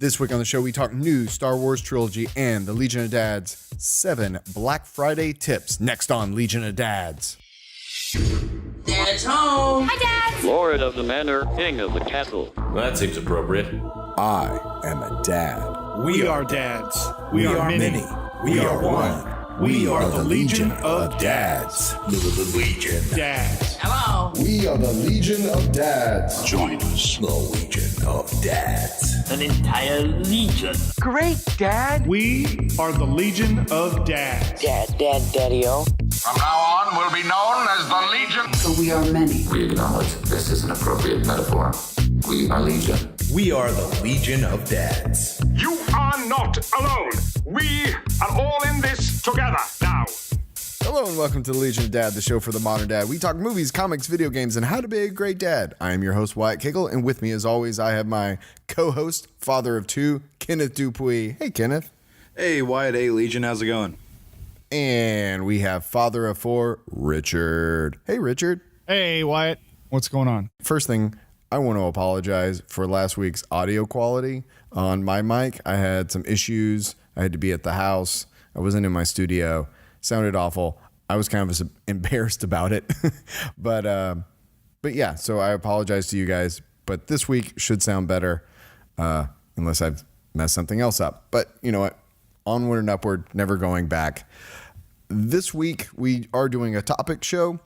This week on the show, we talk new Star Wars trilogy and the Legion of Dads 7 Black Friday tips. Next on Legion of Dads. Dad's home. Hi, Dad. Lord of the manor, king of the castle. Well, that seems appropriate. I am a dad. We are dads. We are many. We are one. We are the Legion of Dads. The Legion. Dads. Hello. We are the Legion of Dads. Join us. The Legion of Dads. An entire legion. Great, Dad. We are the Legion of Dads. Daddy-o. From now on, we'll be known as the Legion. So we are many. We acknowledge this is an appropriate metaphor. We are Legion. We are the Legion of Dads. You are not alone. We are all in this together now. Hello and welcome to the Legion of Dad, the show for the modern dad. We talk movies, comics, video games, and how to be a great dad. I am your host, Wyatt Kickle, and with me, as always, I have my co-host, father of two, Kenneth Dupuis. Hey, Kenneth. Hey, Wyatt. Hey, Legion. How's it going? And we have father of four, Richard. Hey, Richard. Hey, Wyatt. What's going on? First thing, I want to apologize for last week's audio quality on my mic. I had some issues. I had to be at the house. I wasn't in my studio. Sounded awful. I was kind of embarrassed about it. but yeah, so I apologize to you guys. But this week should sound better unless I've messed something else up. But you know what? Onward and upward, never going back. This week, we are doing a topic show.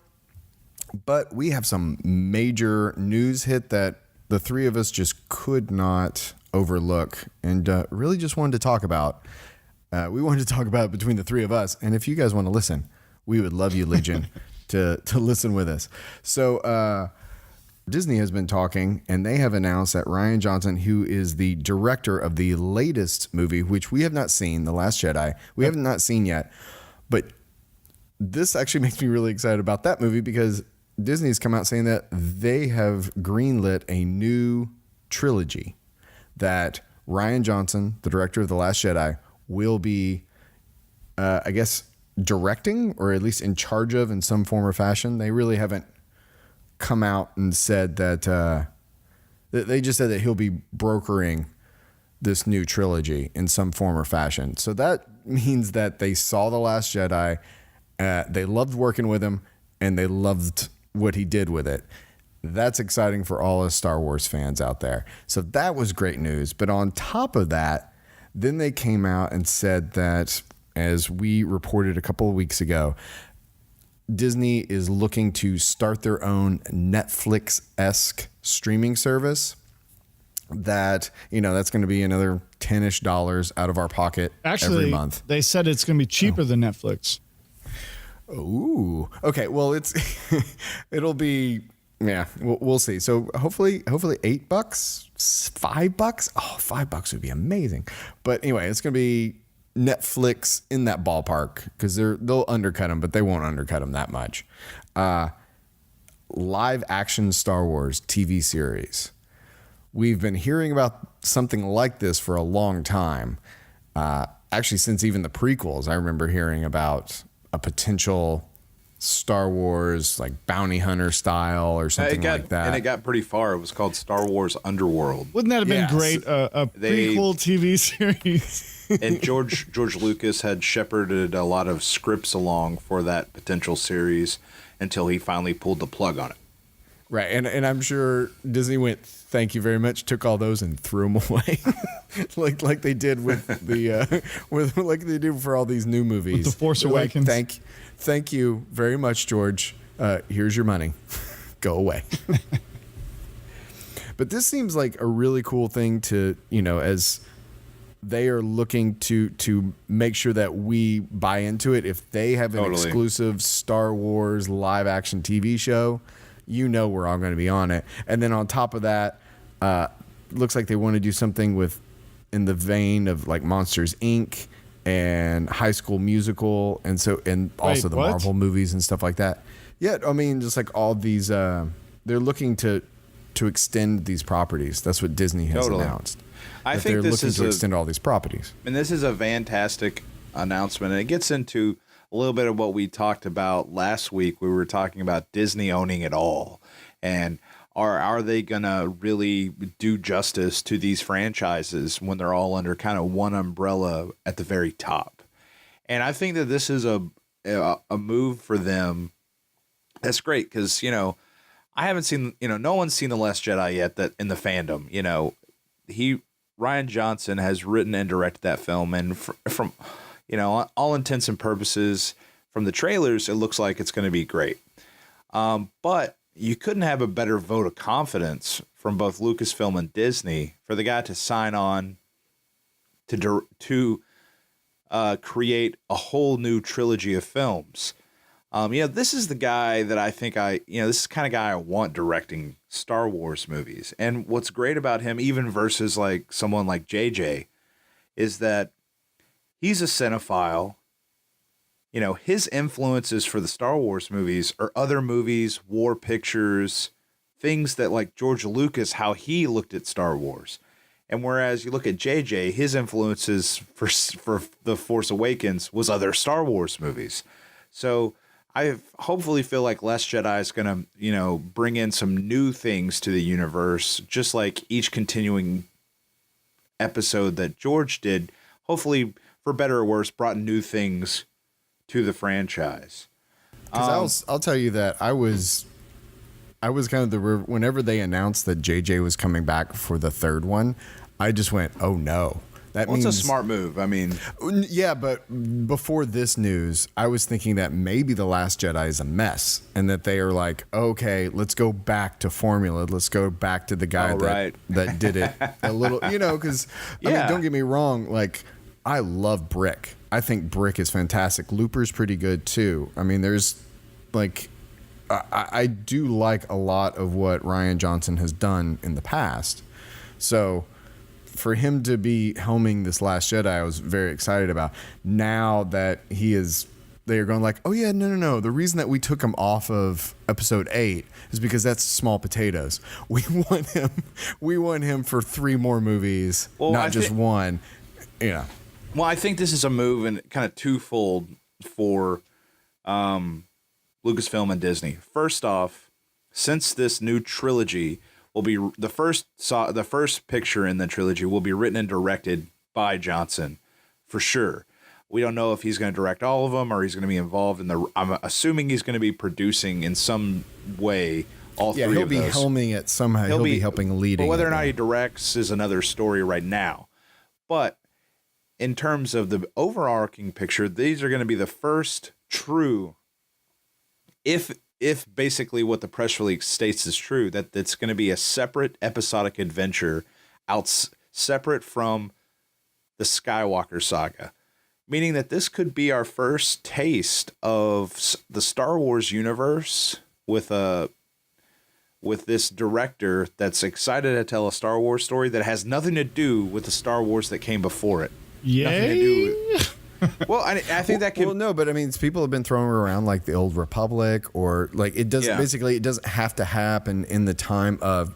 But we have some major news hit that the three of us just could not overlook and really just wanted to talk about. We wanted to talk about it between the three of us. And if you guys want to listen, we would love you, Legion, to listen with us. So Disney has been talking and they have announced that Rian Johnson, who is the director of the latest movie, which we have not seen, The Last Jedi, we have not seen yet. But this actually makes me really excited about that movie because Disney's come out saying that they have greenlit a new trilogy that Rian Johnson, the director of The Last Jedi, will be, I guess, directing or at least in charge of in some form or fashion. They really haven't come out and said that, they just said that he'll be brokering this new trilogy in some form or fashion. So that means that they saw The Last Jedi, they loved working with him, and they loved what he did with it. That's exciting for all us Star Wars fans out there. So that was great news. But on top of that, then they came out and said that, as we reported a couple of weeks ago, Disney is looking to start their own Netflix-esque streaming service that, you know, that's going to be another $10-ish out of our pocket every month. They said it's going to be cheaper than Netflix. Ooh. Okay. Well, it'll be, yeah, we'll see. So hopefully $8, $5. Oh, $5 would be amazing. But anyway, it's going to be Netflix in that ballpark because they'll undercut them, but they won't undercut them that much. Live action Star Wars TV series. We've been hearing about something like this for a long time. Actually, since even the prequels, I remember hearing about a potential Star Wars like bounty hunter style or something like that. And it got pretty far. It was called Star Wars Underworld. Wouldn't that have been great? A prequel TV series. And George Lucas had shepherded a lot of scripts along for that potential series until he finally pulled the plug on it. Right, and I'm sure Disney went, thank you very much, took all those and threw them away, like they did with the like they do for all these new movies. With The Force Awakens. Thank you very much, George. Here's your money. Go away. But this seems like a really cool thing to, you know, as they are looking to make sure that we buy into it. If they have an exclusive Star Wars live action TV show, you know we're all going to be on it. And then on top of that, looks like they want to do something in the vein of like Monsters, Inc. and High School Musical, and also the Marvel movies and stuff like that. Yeah, I mean, just like all these, they're looking to extend these properties. That's what Disney has announced. I think they're looking to extend all these properties. And this is a fantastic announcement, and it gets into a little bit of what we talked about last week. We were talking about Disney owning it all. And are they gonna really do justice to these franchises when they're all under kind of one umbrella at the very top? And I think that this is a move for them that's great, because I haven't seen, no one's seen The Last Jedi yet that in the fandom. Rian Johnson has written and directed that film, and from all intents and purposes, from the trailers, it looks like it's going to be great. But you couldn't have a better vote of confidence from both Lucasfilm and Disney for the guy to sign on to create a whole new trilogy of films. This is the guy that I think this is the kind of guy I want directing Star Wars movies. And what's great about him, even versus like someone like JJ, is that he's a cinephile. His influences for the Star Wars movies are other movies, war pictures, things that like George Lucas, how he looked at Star Wars. And whereas you look at JJ, his influences for The Force Awakens was other Star Wars movies. So I hopefully feel like Last Jedi is going to, bring in some new things to the universe, just like each continuing episode that George did, hopefully for better or worse, brought new things to the franchise. Because I'll tell you that I was kind of whenever they announced that JJ was coming back for the third one, I just went, oh no. That means it's a smart move. I mean, yeah, but before this news, I was thinking that maybe The Last Jedi is a mess, and that they are like, okay, let's go back to formula. Let's go back to the guy that did it a little, because I mean, don't get me wrong, like I love Brick. I think Brick is fantastic. Looper's pretty good too. I mean, there's like, I do like a lot of what Rian Johnson has done in the past. So for him to be helming this Last Jedi, I was very excited about. Now that they're going like, oh yeah, no. The reason that we took him off of episode 8 is because that's small potatoes. We want him for 3 more movies, not just one. Yeah. Well, I think this is a move and kind of twofold for Lucasfilm and Disney. First off, since this new trilogy will be the first picture in the trilogy will be written and directed by Johnson, for sure. We don't know if he's going to direct all of them or he's going to be involved in I'm assuming he's going to be producing in some way all 3 of those. Yeah, he'll be helming it somehow. He'll be helping leading. But whether or not he directs is another story right now. But in terms of the overarching picture, these are going to be the first true, if basically what the press release states is true, that it's going to be a separate episodic adventure separate from the Skywalker saga, meaning that this could be our first taste of the Star Wars universe with this director that's excited to tell a Star Wars story that has nothing to do with the Star Wars that came before it. Yay. Nothing to do with, well, I think that could. Well, no, but I mean, people have been throwing around like the Old Republic, or like it doesn't. Yeah. Basically, it doesn't have to happen in the time of.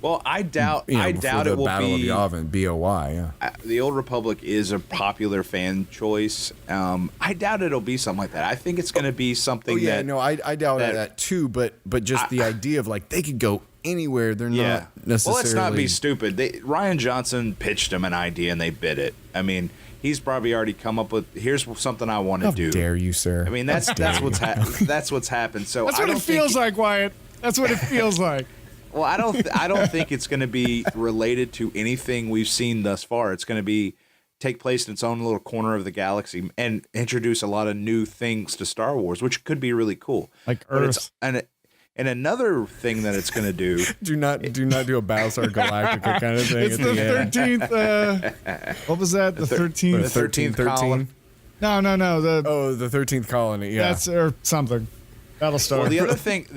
Well, I doubt it will be the Battle of Yavin, BOY. Yeah, the Old Republic is a popular fan choice. I doubt it'll be something like that. I think it's going to be something. Oh yeah, I doubt that too. But just the idea of like they could go anywhere. They're not necessarily. Well, let's not be stupid. Rian Johnson pitched him an idea and they bid it. I mean, he's probably already come up with, here's something I want to do. How dare you, sir? I mean, that's what's happened. So that's what it feels like, Wyatt. That's what it feels like. Well, I don't think it's going to be related to anything we've seen thus far. It's going to take place in its own little corner of the galaxy and introduce a lot of new things to Star Wars, which could be really cool. Like Earth. And another thing that it's going to do. do not do a Battlestar Galactica kind of thing. It's the 13th. What was that? The 13th. The 13th colony. No. The 13th colony. Yeah. That's or something. Battlestar. Well, the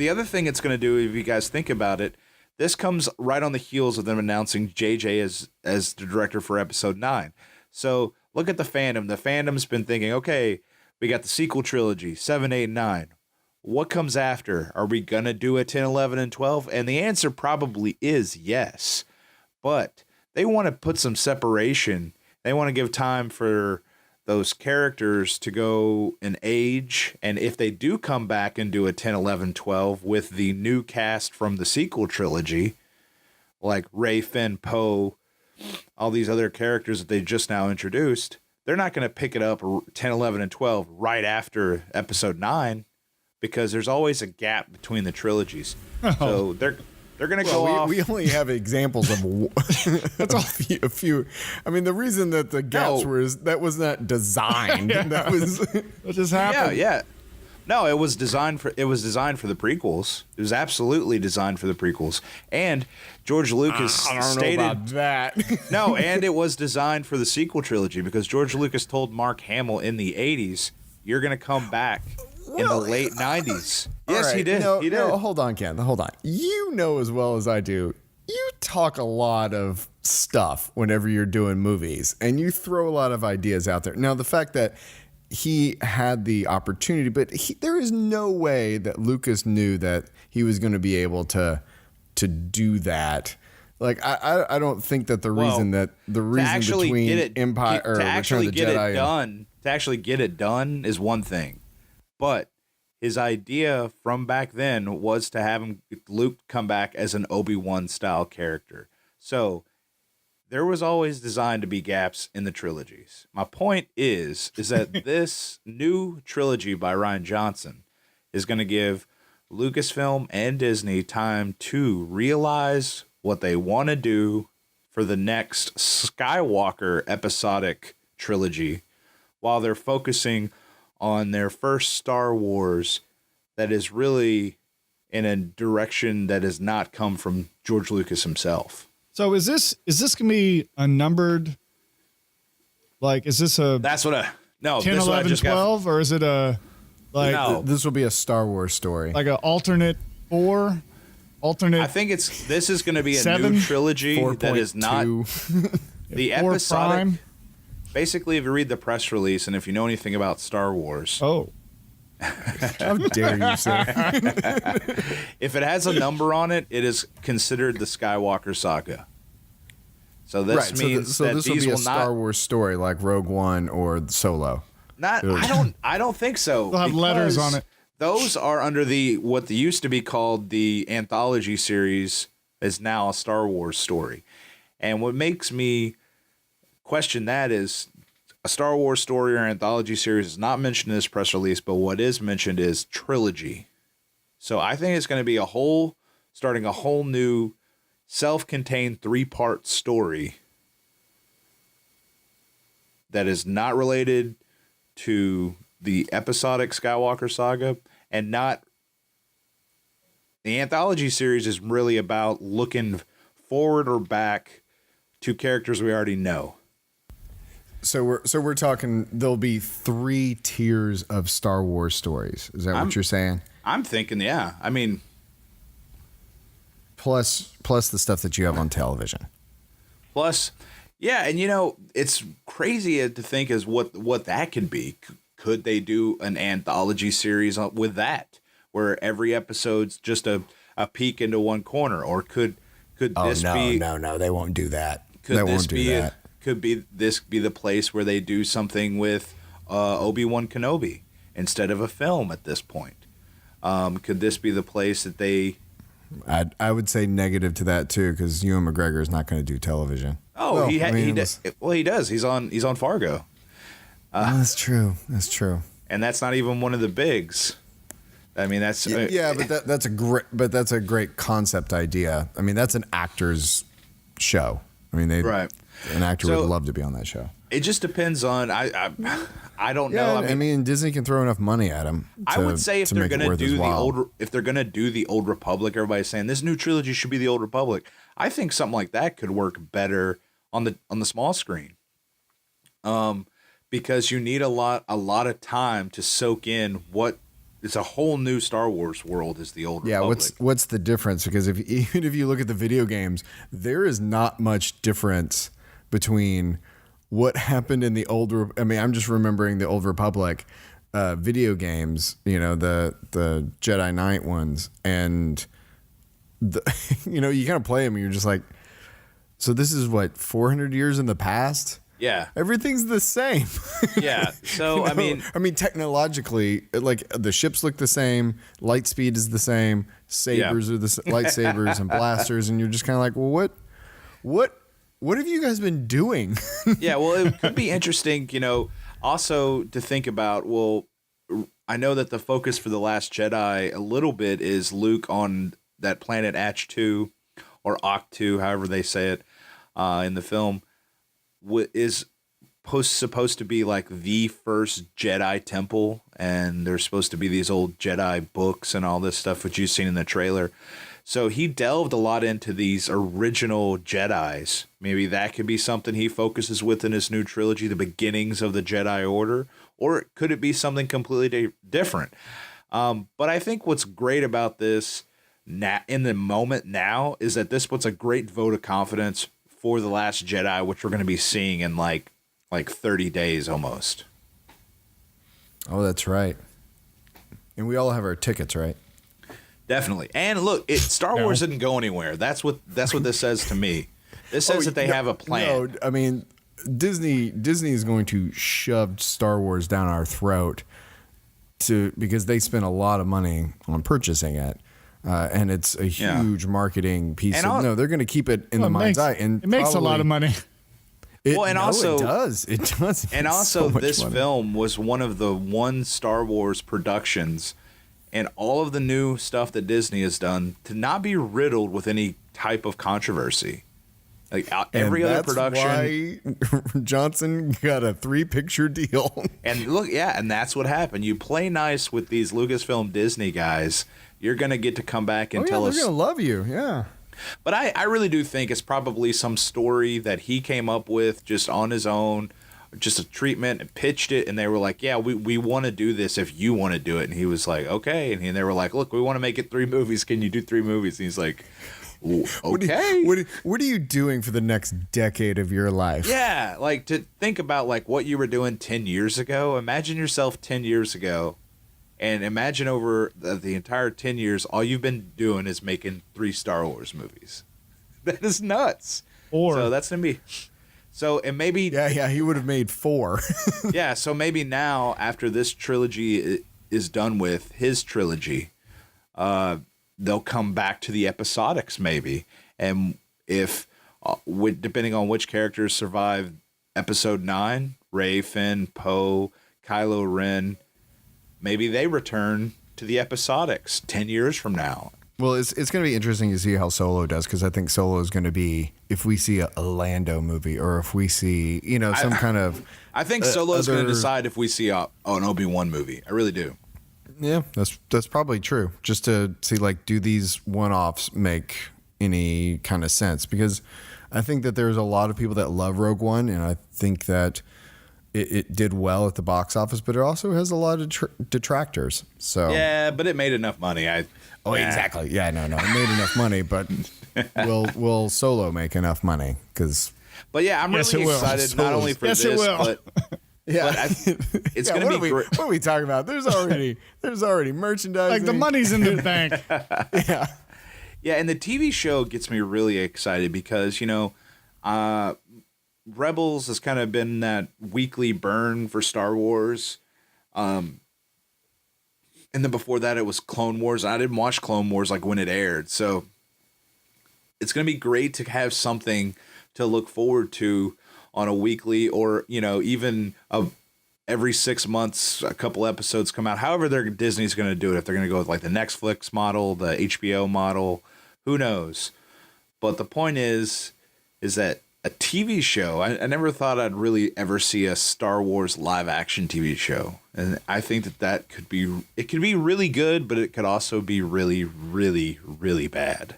other thing it's going to do, if you guys think about it, this comes right on the heels of them announcing JJ as the director for Episode 9. So look at the fandom. The fandom's been thinking, okay, we got the sequel trilogy, 7, 8, 9. What comes after? Are we going to do a 10, 11, and 12? And the answer probably is yes. But they want to put some separation. They want to give time for those characters to go in age. And if they do come back and do a 10, 11, 12 with the new cast from the sequel trilogy, like Rey, Finn, Poe, all these other characters that they just now introduced, they're not going to pick it up 10, 11, and 12 right after episode 9 because there's always a gap between the trilogies. Oh. So they're going to go off. We only have examples of that's a few. I mean, the reason that the gaps that was not designed. That was what just happened. Yeah. No, it was designed for the prequels. It was absolutely designed for the prequels. And George Lucas stated know about that. No, and it was designed for the sequel trilogy because George Lucas told Mark Hamill in the 80s, "You're going to come back in the late 90s." Yes, right. He did. No, he did. No, hold on, Ken. Hold on. You know as well as I do, you talk a lot of stuff whenever you're doing movies, and you throw a lot of ideas out there. Now, the fact that he had the opportunity, but there is no way that Lucas knew that he was going to be able to do that. Like, I don't think that the reason between Empire or Return of the Jedi to actually get it done is one thing, but his idea from back then was to have Luke come back as an Obi-Wan style character. So there was always designed to be gaps in the trilogies. My point is that this new trilogy by Rian Johnson is going to give Lucasfilm and Disney time to realize what they want to do for the next Skywalker episodic trilogy while they're focusing on their first Star Wars that is really in a direction that has not come from George Lucas himself. So is this gonna be a numbered? Like, is this a? That's what 10, 11, 12, or is it a like? No. This will be a Star Wars story, like an alternate 4, alternate. I think this is going to be a 7, new trilogy that is not the episodic. Prime. Basically, if you read the press release and if you know anything about Star Wars, how dare you, sir? If it has a number on it, it is considered the Skywalker saga. So this means that this will be a Star Wars story like Rogue One or Solo. I don't think so. They'll have letters on it. Those are under what used to be called the anthology series is now a Star Wars story. And what makes me question that is a Star Wars story or anthology series is not mentioned in this press release, but what is mentioned is trilogy. So I think it's going to be starting a whole new self-contained 3-part story that is not related to the episodic Skywalker saga and not the anthology series is really about looking forward or back to characters we already know. So we're talking there'll be 3 tiers of Star Wars stories. Is that what you're saying? I'm thinking, yeah. I mean, plus the stuff that you have on television. Plus, yeah, and it's crazy to think is what that could be. Could they do an anthology series with that, where every episode's just a peek into one corner, or could this be? No, they won't do that. Could this be the place where they do something with Obi-Wan Kenobi instead of a film at this point? Could this be the place that they? I would say negative to that too, because Ewan McGregor is not going to do television. Oh, well, he does. He's on Fargo. That's true. And that's not even one of the bigs. I mean, that's but that's a great concept idea. I mean, that's an actor's show. I mean, an actor would love to be on that show. It just depends on I don't know. I mean, Disney can throw enough money at him. I would say if they're going to do the Old Republic, everybody's saying this new trilogy should be the Old Republic. I think something like that could work better on the small screen. Because you need a lot of time to soak in what it's a whole new Star Wars world is the Old Republic. Yeah, what's the difference? Because even if you look at the video games, there is not much difference between what happened in the I'm just remembering the Old Republic video games, the Jedi Knight ones, and you kind of play them and you're just like, so this is what 400 years in the past. Yeah. Everything's the same. Yeah. So, I mean, technologically, like the ships look the same, light speed is the same, sabers are the lightsabers and blasters, and you're just kind of like, well, what have you guys been doing? Yeah, well, it could be interesting, also to think about, well, I know that the focus for The Last Jedi a little bit is Luke on that planet Ahch-2 or Ahch-2, however they say it in the film, is supposed to be like the first Jedi temple, and there's supposed to be these old Jedi books and all this stuff, which you've seen in the trailer. So he delved a lot into these original Jedis. Maybe that could be something he focuses with in his new trilogy, the beginnings of the Jedi Order, or could it be something completely different? But I think what's great about this in the moment now is that this puts a great vote of confidence for The Last Jedi, which we're going to be seeing in like 30 days almost. Oh, that's right. And we all have our tickets, right? Definitely. And look, Star Wars didn't go anywhere. That's what this says to me. This says that they have a plan. No, I mean, Disney is going to shove Star Wars down our throat because they spent a lot of money on purchasing it. And it's a huge marketing piece. No, they're going to keep it in the mind's eye. And it makes a lot of money. It does. And also, this film was one of the Star Wars productions, and all of the new stuff that Disney has done to not be riddled with any type of controversy. Like every other production, why Johnson got a 3-picture deal. And look, and that's what happened. You play nice with these Lucasfilm Disney guys, you're gonna get to come back and tell us. They're gonna love you, yeah. But I really do think it's probably some story that he came up with just on his own, just a treatment, and pitched it, and they were like, yeah, we want to do this if you want to do it. And he was like, okay. And they were like, look, we want to make it 3 movies. Can you do 3 movies? And he's like, okay. What are you doing for the next decade of your life? Yeah, like to think about like what you were doing 10 years ago. Imagine yourself 10 years ago, and imagine over the entire 10 years, all you've been doing is making 3 Star Wars movies. That is nuts. So that's going to be... So, and maybe... Yeah, he would have made 4. Yeah, so maybe now, after this trilogy is done with, his trilogy, they'll come back to the episodics, maybe. And if, depending on which characters survive Episode 9, Rey, Finn, Poe, Kylo Ren, maybe they return to the episodics 10 years from now. Well, it's going to be interesting to see how Solo does, because I think Solo is going to be, if we see a Lando movie, or if we see, some kind of... I think Solo is going to decide if we see an Obi-Wan movie. I really do. Yeah, that's probably true. Just to see, like, do these one-offs make any kind of sense? Because I think that there's a lot of people that love Rogue One, and I think that it did well at the box office, but it also has a lot of detractors. So yeah, but it made enough money. Exactly. Yeah, no, it made enough money, but will Solo make enough money? But yeah, I'm really excited not only for this, but yeah, it's going to be great. What are we talking about? There's already merchandise. Like the money's in the bank. Yeah, and the TV show gets me really excited because Rebels has kind of been that weekly burn for Star Wars. And then before that, it was Clone Wars. I didn't watch Clone Wars like when it aired. So it's going to be great to have something to look forward to on a weekly or, even every 6 months, a couple episodes come out. However, Disney's going to do it. If they're going to go with like the Netflix model, the HBO model, who knows? But the point is that a TV show, I never thought I'd really ever see a Star Wars live action TV show. And I think that could be really good, but it could also be really, really, really bad.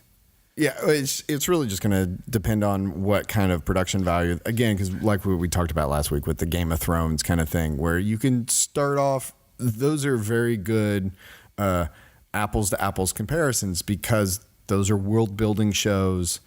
Yeah, it's really just going to depend on what kind of production value. Again, because like we talked about last week with the Game of Thrones kind of thing, where you can start off, those are very good apples to apples comparisons because those are world building shows.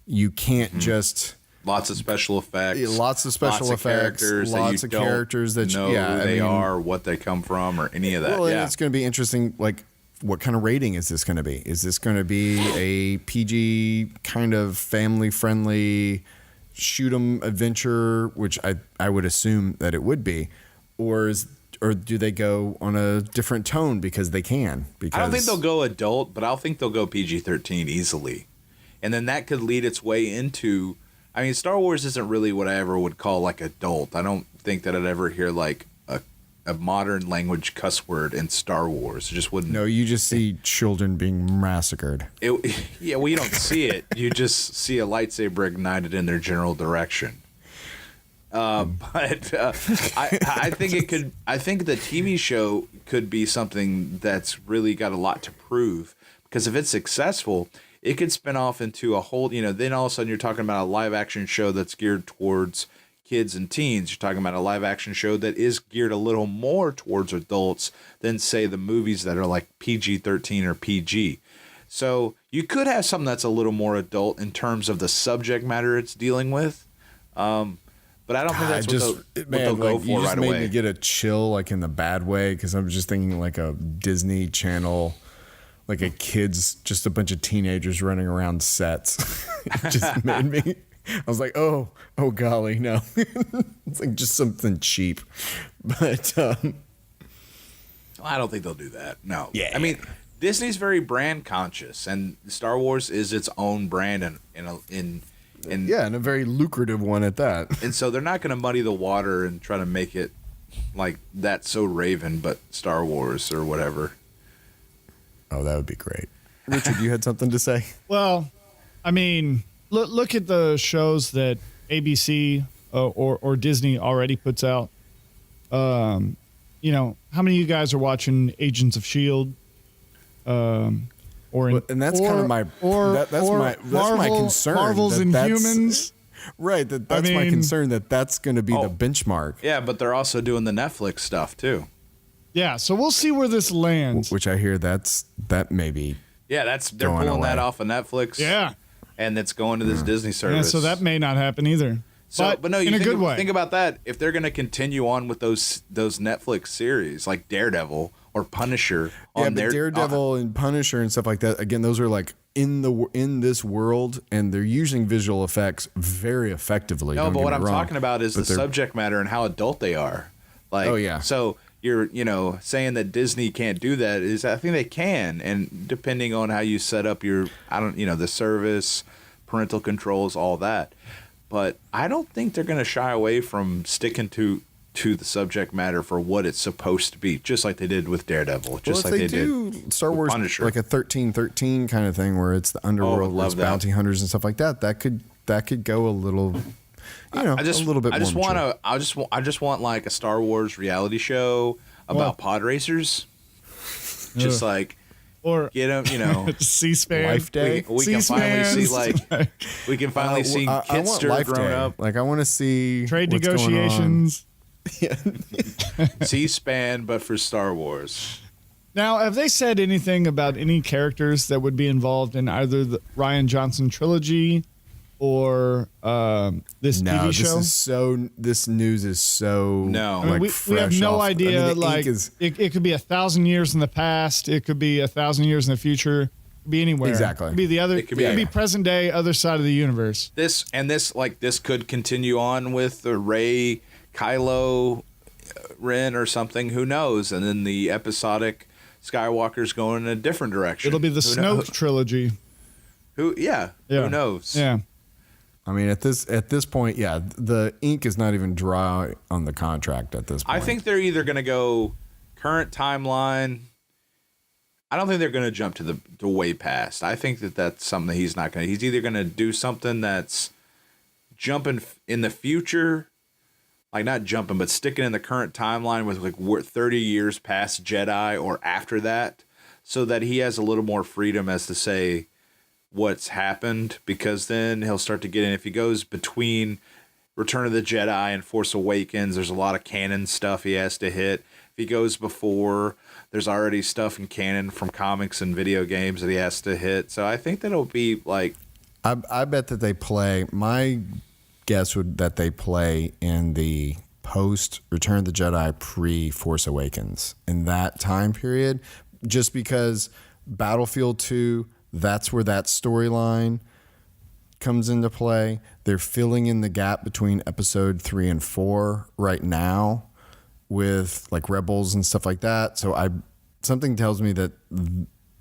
You can't just... Lots of special effects. Lots of characters. Lots of characters that know who they are, what they come from, or any of that. Well, it's going to be interesting. Like, what kind of rating is this going to be? Is this going to be a PG kind of family-friendly shoot 'em adventure, which I would assume that it would be, or do they go on a different tone because they can? Because I don't think they'll go adult, but I think they'll go PG-13 easily. And then that could lead its way into, I mean, Star Wars isn't really what I ever would call like adult. I don't think that I'd ever hear like a modern language cuss word in Star Wars. It just wouldn't. No, you just see children being massacred. Yeah, well, you don't see it. You just see a lightsaber ignited in their general direction. But I think it could. I think the TV show could be something that's really got a lot to prove, because if it's successful, it could spin off into a whole. Then all of a sudden you're talking about a live action show that's geared towards kids and teens. You're talking about a live action show that is geared a little more towards adults than, say, the movies that are like PG-13 or PG. So you could have something that's a little more adult in terms of the subject matter it's dealing with. But I don't think that's what they'll go for you just right made away. me get a chill, like in the bad way, because I'm just thinking like a Disney Channel, like just a bunch of teenagers running around sets. It just made me. I was like, oh golly, no. It's like just something cheap. But I don't think they'll do that. No. Yeah. I mean, Disney's very brand conscious, and Star Wars is its own brand, and a very lucrative one at that. And so they're not going to muddy the water and try to make it like That's So Raven, but Star Wars or whatever. Oh, that would be great. Richard, you had something to say? Well, I mean, look at the shows that ABC or Disney already puts out. How many of you guys are watching Agents of S.H.I.E.L.D.? And that's kind of my my concern. Marvel's Inhumans. Right, that's my concern that's going to be the benchmark. Yeah, but they're also doing the Netflix stuff too. Yeah, so we'll see where this lands. Which I hear that maybe. Yeah, they're pulling that off of Netflix. Yeah, and it's going to this Disney service. Yeah, so that may not happen either. But no, in a good way. Think about that. If they're going to continue on with those Netflix series like Daredevil or Punisher, Daredevil and Punisher and stuff like that. Again, those are like in this world, and they're using visual effects very effectively. No, but what I'm talking about is the subject matter and how adult they are. Like, oh yeah. So you're saying that Disney can't do that is I think they can, and depending on how you set up the service, parental controls, all that. But I don't think they're going to shy away from sticking to the subject matter for what it's supposed to be, just like they did with Daredevil, just like they did Star Wars, Punisher. like a 13-13 kind of thing, where it's the underworld, where it's bounty hunters and stuff like that. That could go a little, a little bit. I just want like a Star Wars reality show about pod racers, just like. Or get them, C-SPAN. Life Day. We can finally see we can finally see Kitster grown up. Like I want to see trade negotiations. C-SPAN, but for Star Wars. Now, have they said anything about any characters that would be involved in either the Rian Johnson trilogy or this TV show? This news is so no. I mean, we have no idea. It could be 1,000 years in the past. It could be 1,000 years in the future. It could be anywhere. Exactly. It could be the other. It could be present day, other side of the universe. This could continue on with the Rey, Kylo Ren or something. Who knows? And then the episodic Skywalker's going in a different direction. It'll be the Snoke trilogy. Who knows? Yeah. I mean, at this point, the ink is not even dry on the contract at this point. I think they're either going to go current timeline. I don't think they're going to jump to the way past. I think that's something that he's not going to. He's either going to do something that's jumping in the future, like not jumping, but sticking in the current timeline with like 30 years past Jedi or after that, so that he has a little more freedom as to say what's happened, because then he'll start to get in. If he goes between Return of the Jedi and Force Awakens, there's a lot of canon stuff he has to hit. If he goes before, there's already stuff in canon from comics and video games that he has to hit. So I think that it'll be like, I bet that they play. My guess would that they play in the post Return of the Jedi, pre Force Awakens, in that time period, just because Battlefield 2. That's where that storyline comes into play. They're filling in the gap between episode 3 and 4 right now with like Rebels and stuff like that. So something tells me that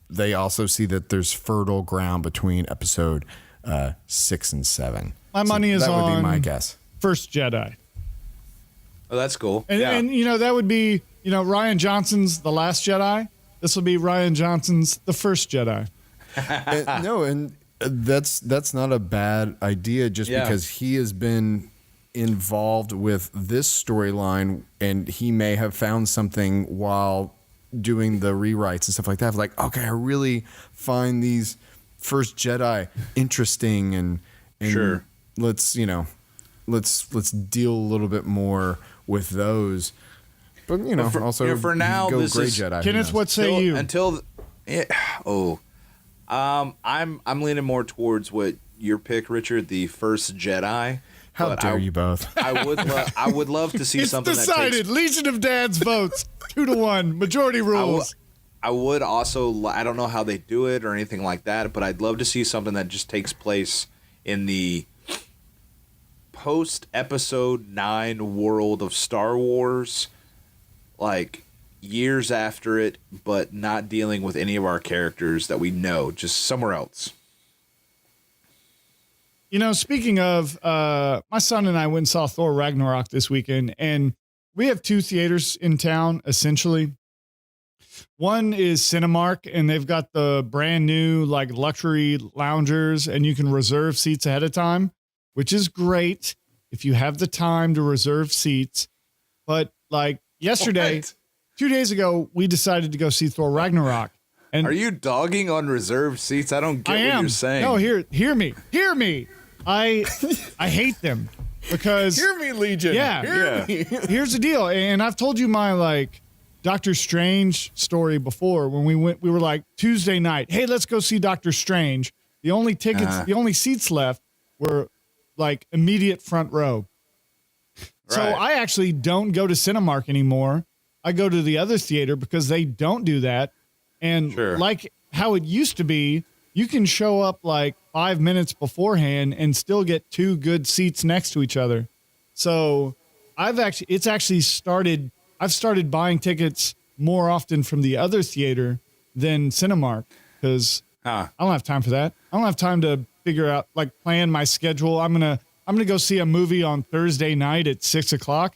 they also see that there's fertile ground between episode 6 and 7. My money is that on would be my guess. First Jedi. Oh, that's cool. And you know, that would be, you know, Ryan Johnson's The Last Jedi. This will be Ryan Johnson's The First Jedi. That's not a bad idea just because he has been involved with this storyline and he may have found something while doing the rewrites and stuff like that. Like, okay, I really find these First Jedi interesting and sure. let's deal a little bit more with those. But for now, go this Grey is Jedi. Kenneth, what say you? I'm leaning more towards what your pick, Richard, the First Jedi. How dare you both? I would love to see It's something decided. that takes. Legion of Dads votes 2-1. Majority rules. I would also. I don't know how they do it or anything like that, but I'd love to see something that just takes place in the post Episode 9 world of Star Wars, like years after it, but not dealing with any of our characters that we know, just somewhere else. You know, speaking of, my son and I went and saw Thor Ragnarok this weekend, and we have 2 theaters in town, essentially. One is Cinemark, and they've got the brand new, like, luxury loungers, and you can reserve seats ahead of time, which is great if you have the time to reserve seats. But, like, yesterday, 2 days ago, we decided to go see Thor Ragnarok. And are you dogging on reserved seats? I don't get what you're saying. No, hear me. I hate them because Hear me, Legion. Yeah. Hear me. here's the deal. And I've told you my like Doctor Strange story before when we were like Tuesday night. Hey, let's go see Doctor Strange. The only tickets, the only seats left were like immediate front row. So Right. I actually don't go to Cinemark anymore. I go to the other theater because they don't do that. And Sure. like how it used to be, you can show up like 5 minutes beforehand and still get 2 good seats next to each other. So I've started buying tickets more often from the other theater than Cinemark because I don't have time for that. I don't have time to figure out, like, plan my schedule. I'm gonna go see a movie on Thursday night at 6:00.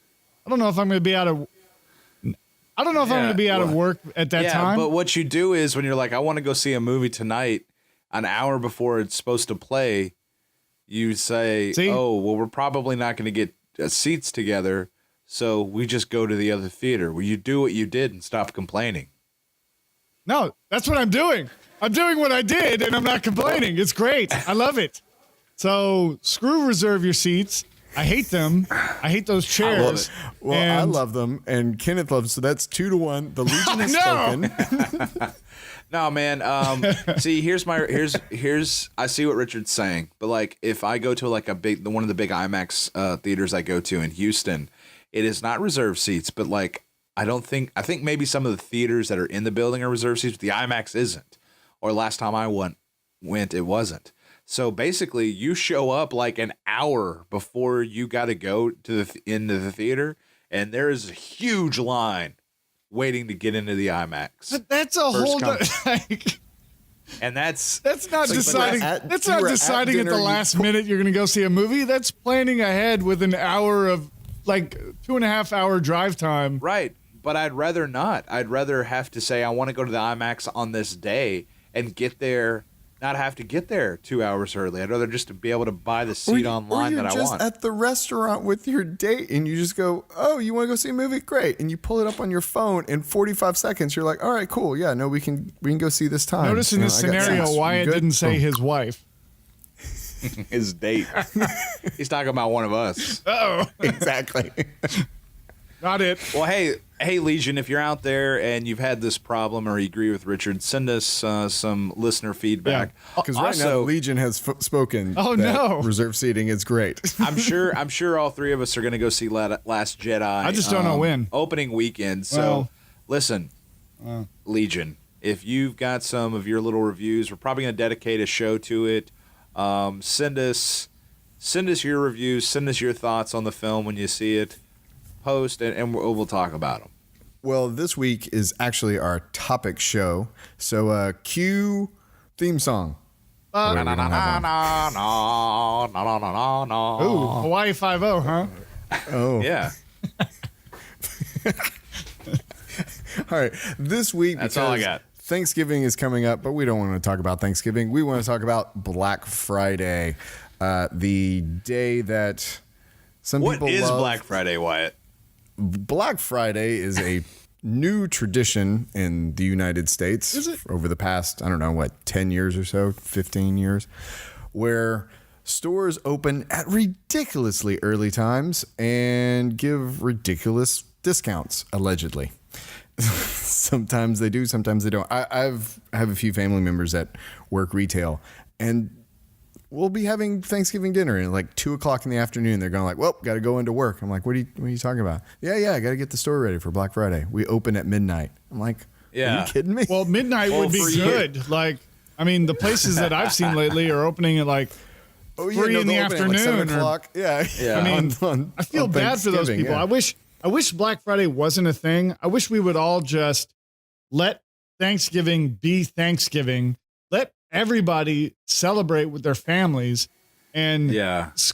I don't know if I'm gonna be out of work at that time. But what you do is when you're like, I want to go see a movie tonight, an hour before it's supposed to play, you say, oh, well, we're probably not going to get seats together, so we just go to the other theater. Well, you do what you did and stop complaining. No, that's what I'm doing. I'm doing what I did, and I'm not complaining. It's great. I love it. So screw reserve your seats. I hate them. I hate those chairs. Well, I love them, and Kenneth loves. So that's 2-1. The Legion has spoken. No, man. See, here's I see what Richard's saying, but like if I go to like one of the big IMAX theaters I go to in Houston, it is not reserved seats, but like I think maybe some of the theaters that are in the building are reserved seats, but the IMAX isn't. Or last time I went it wasn't. So basically, you show up like an hour before you got to go to into the theater, and there is a huge line waiting to get into the IMAX. But that's a whole. And that's not deciding. That's not deciding at the last minute you're going to go see a movie. That's planning ahead with an hour of like 2.5 hour drive time. Right, but I'd rather not. I'd rather have to say I want to go to the IMAX on this day and get there. Not have to get there 2 hours early. I'd rather just to be able to buy the seat online that I want. You're just at the restaurant with your date, and you just go, "Oh, you want to go see a movie? Great!" And you pull it up on your phone in 45 seconds. You're like, "All right, cool. Yeah, no, we can go see this time." Notice in this scenario, Wyatt didn't say his wife. His date. He's talking about one of us. Oh, exactly. Not it. Well, hey, Legion, if you're out there and you've had this problem or you agree with Richard, send us some listener feedback. Because right now Legion has spoken. Oh that no, reserve seating is great. I'm sure all 3 of us are going to go see Last Jedi. I just don't know when. Opening weekend. So listen, Legion, if you've got some of your little reviews, we're probably going to dedicate a show to it. Send us your reviews. Send us your thoughts on the film when you see it. Post, and we'll talk about them. Well, this week is actually our topic show. So cue theme song. Oh, wait, we don't have one. Ooh, Hawaii 5-0, huh? Oh. Yeah. All right. This week, That's all I got. Thanksgiving is coming up, but we don't want to talk about Thanksgiving. We want to talk about Black Friday, the day that some people love. What is Black Friday, Wyatt? Black Friday is a new tradition in the United States. Is it? Over the past, 10 years or so, 15 years, where stores open at ridiculously early times and give ridiculous discounts, allegedly. Sometimes they do, sometimes they don't. I have a few family members that work retail, and we'll be having Thanksgiving dinner at like 2:00 in the afternoon. They're going like, well, got to go into work. I'm like, what are you talking about? Yeah, I got to get the store ready for Black Friday. We open at midnight. I'm like, are you kidding me? Well, midnight would be good. Like, I mean, the places that I've seen lately are opening at like 3 in the afternoon. Like 7 o'clock. Yeah. I mean, I feel bad for those people. Yeah. I wish Black Friday wasn't a thing. I wish we would all just let Thanksgiving be Thanksgiving. Let everybody celebrate with their families and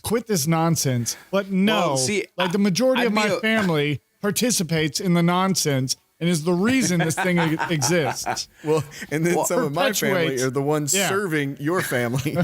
quit this nonsense. But no, like the majority of my family participates in the nonsense and is the reason this thing exists. Well, and then some of my family are the ones serving your family.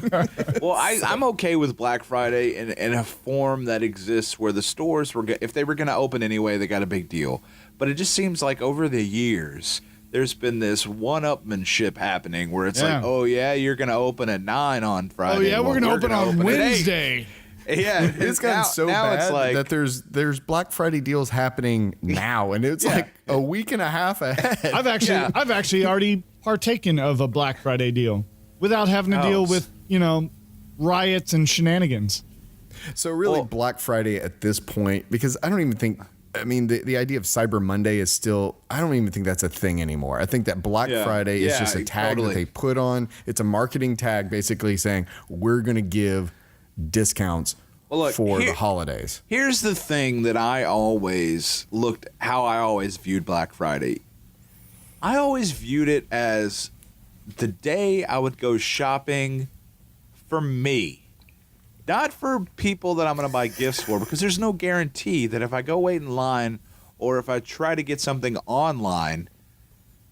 Well, I'm okay with Black Friday in a form that exists where the stores if they were going to open anyway, they got a big deal. But it just seems like over the years, there's been this one-upmanship happening where it's like, oh, yeah, you're going to open at 9 on Friday. Oh, yeah, we're going to open on Wednesday. Yeah, it's gotten so bad it's like, that there's Black Friday deals happening now, and it's like a week and a half ahead. I've actually already partaken of a Black Friday deal without having to deal with, riots and shenanigans. So really Black Friday at this point, because I don't even think, the idea of Cyber Monday is still, I don't even think that's a thing anymore. I think that Black Friday is just a tag that they put on. It's a marketing tag basically saying we're going to give discounts for the holidays. Here's the thing that I always viewed Black Friday. I always viewed it as the day I would go shopping for me, not for people that I'm going to buy gifts for, because there's no guarantee that if I go wait in line or if I try to get something online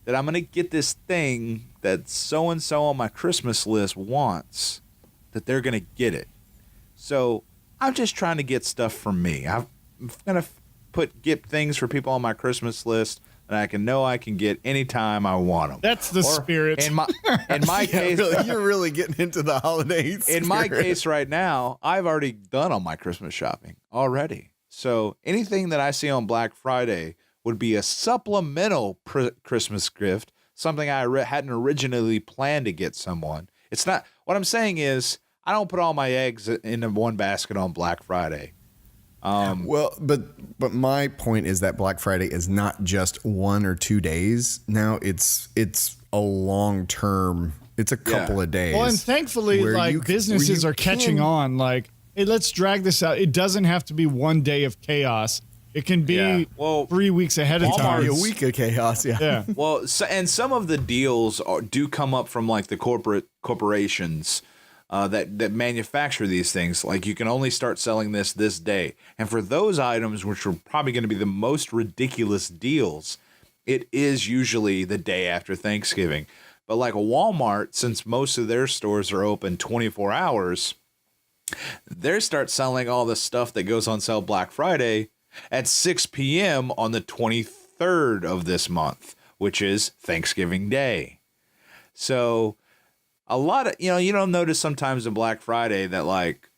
that I'm going to get this thing that so-and-so on my Christmas list wants, that they're going to get it. So I'm just trying to get stuff for me. I'm going to get things for people on my Christmas list that I can get anytime I want them. That's the spirit. In my case, you're really getting into the holidays. In my case right now, I've already done all my Christmas shopping already. So anything that I see on Black Friday would be a supplemental Christmas gift, something I hadn't originally planned to get someone. It's not, what I'm saying is, I don't put all my eggs in one basket on Black Friday. Well, but my point is that Black Friday is not just 1 or 2 days. Now it's a long term. It's a couple of days. Well, and thankfully, businesses are catching on. Like, hey, let's drag this out. It doesn't have to be 1 day of chaos. It can be 3 weeks ahead of time. A week of chaos. Yeah. Well, and some of the deals do come up from like the corporations. That manufacture these things. Like, you can only start selling this day. And for those items, which are probably going to be the most ridiculous deals, it is usually the day after Thanksgiving. But like a Walmart, since most of their stores are open 24 hours, they start selling all the stuff that goes on sale Black Friday at 6 p.m. on the 23rd of this month, which is Thanksgiving Day. So a lot of, you don't notice sometimes in Black Friday that like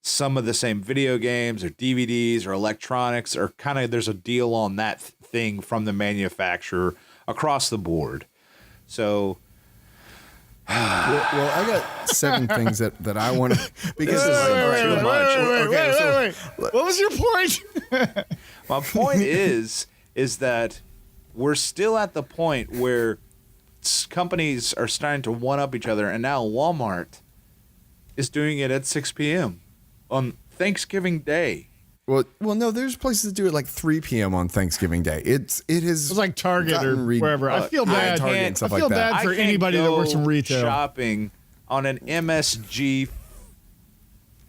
some of the same video games or DVDs or electronics are kind of, there's a deal on that thing from the manufacturer across the board. So, well, I got 7 things that I want to, because wait. What was your point? My point is that we're still at the point where companies are starting to one-up each other, and now Walmart is doing it at 6 p.m. on Thanksgiving Day. Well, no. There's places that do it like 3 p.m. on Thanksgiving Day. It is. It's like Target or wherever. I feel bad. Target and stuff I feel like that. bad for I can't anybody that works in go retail. shopping on an MSG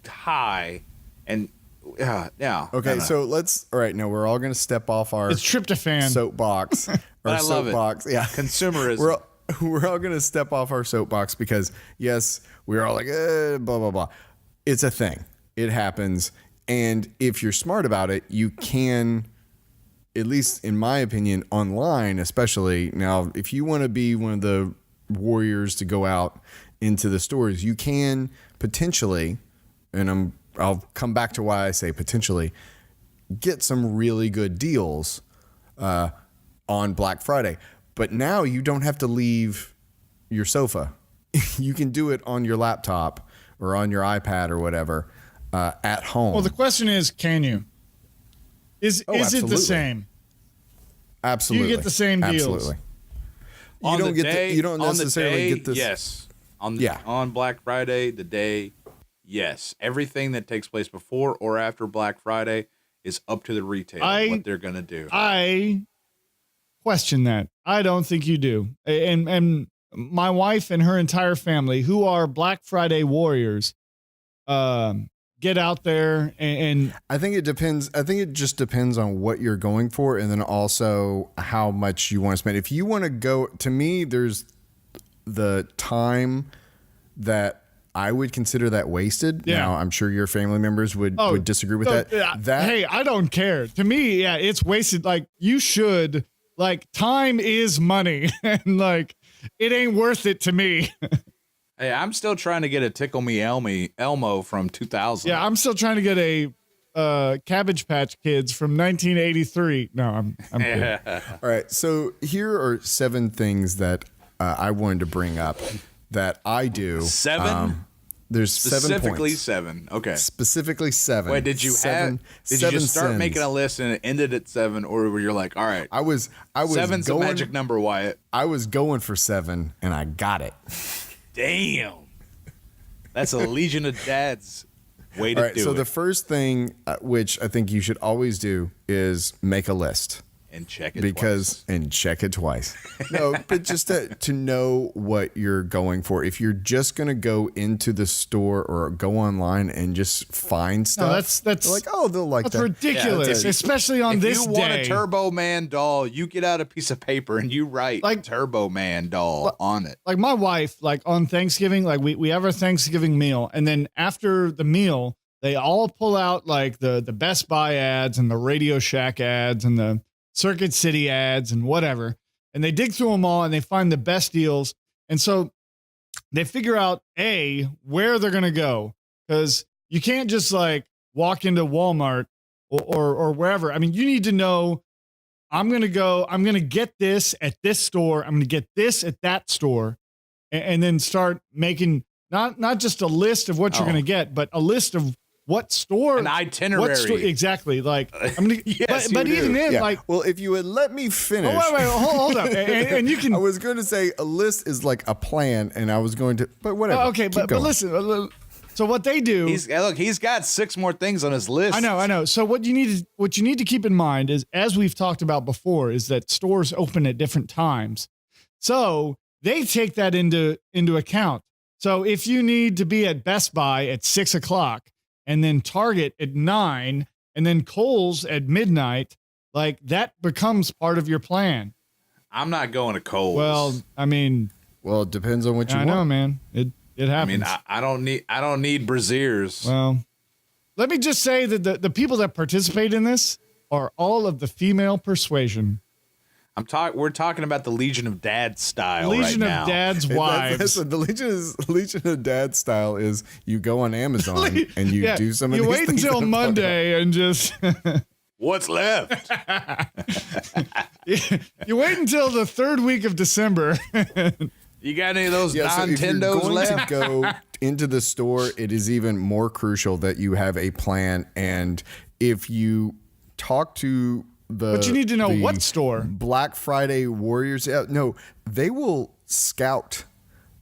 high and yeah. Okay, so let's. All right, now we're all going to step off our It's tryptophan. soapbox. But I love it. soapbox. Yeah, Consumerism. We're all going to step off our soapbox because yes, we're all like blah blah blah. It's a thing. It happens. And if you're smart about it, you can, at least in my opinion, online, especially now, if you want to be one of the warriors to go out into the stores, you can potentially, and I'll come back to why I say potentially, get some really good deals on Black Friday. But now you don't have to leave your sofa. You can do it on your laptop or on your iPad or whatever. At home. Well, the question is, can you? Is it absolutely. the same? Absolutely. You get the same deals. Absolutely. You don't necessarily get this. Yes. On Black Friday, the day, yes. Everything that takes place before or after Black Friday is up to the retailer what they're gonna do. I question that. I don't think you do. And my wife and her entire family, who are Black Friday warriors, get out there and I think it depends. I think it just depends on what you're going for and then also how much you want to spend. If you want to go, to me, there's the time that I would consider that wasted. Yeah. Now, I'm sure your family members would disagree with that. Hey, I don't care. To me, yeah, it's wasted. Like, you should, like, time is money. And, like, it ain't worth it to me. Hey, I'm still trying to get a Tickle Me Elmo from 2000. Yeah, I'm still trying to get a Cabbage Patch Kids from 1983. No, I'm kidding. All right. So here are 7 things that I wanted to bring up that I do. 7? There's 7 Specifically points. 7. Okay. Specifically 7. Wait, did you just start making a list and it ended at 7, or were you like, all right, I was 7's going, a magic number, Wyatt? I was going for 7 and I got it. Damn. That's a Legion of Dads way to All right, do so it. the first thing, which I think you should always do, is make a list. And check it twice. And check it twice. No, but just to know what you're going for. If you're just going to go into the store or go online and just find stuff, that's like, oh, they'll like that's that. ridiculous, especially on this day. If you want a Turbo Man doll, you get out a piece of paper and you write Like- Turbo Man doll on it. Like my wife, like on Thanksgiving, like we have our Thanksgiving meal, and then after the meal, they all pull out like the Best Buy ads and the Radio Shack ads and the Circuit City ads and whatever. And they dig through them all and they find the best deals. And so they figure out where they're going to go, because you can't just like walk into Walmart or wherever. I mean, you need to know, I'm going to get this at this store. I'm going to get this at that store, and then start making not just a list of what you're going to get, but a list of what store, An itinerary. Exactly. Like, I'm gonna, Yes, but you even do. then, Yeah. like, Well, if you would let me finish. wait, hold up. And you can, I was going to say a list is like a plan, and I was going to, but whatever. okay, Keep but going. listen, so what they do, He's got 6 more things on his list. I know. So what you need to keep in mind is, as we've talked about before, is that stores open at different times. So they take that into account. So if you need to be at Best Buy at 6:00 and then Target at 9 and then Kohl's at midnight, like that becomes part of your plan. I'm not going to Kohl's. Well, I mean, Well, it depends on what you I want. know, man. It I happens. mean, I don't need brassieres. Well, let me just say that the people that participate in this are all of the female persuasion. We're talking about the Legion of Dad style Legion right of now. Dad's That's wives. the Legion of Dad style is you go on Amazon and you do some of you these wait things until that I'm talking Monday and just What's left? you wait until the 3rd week of December. You got any of those Yeah, so if you're Nintendos going left? to go into the store, it is even more crucial that you have a plan. And if you talk to But you need to know the what store. Black Friday warriors, no, they will scout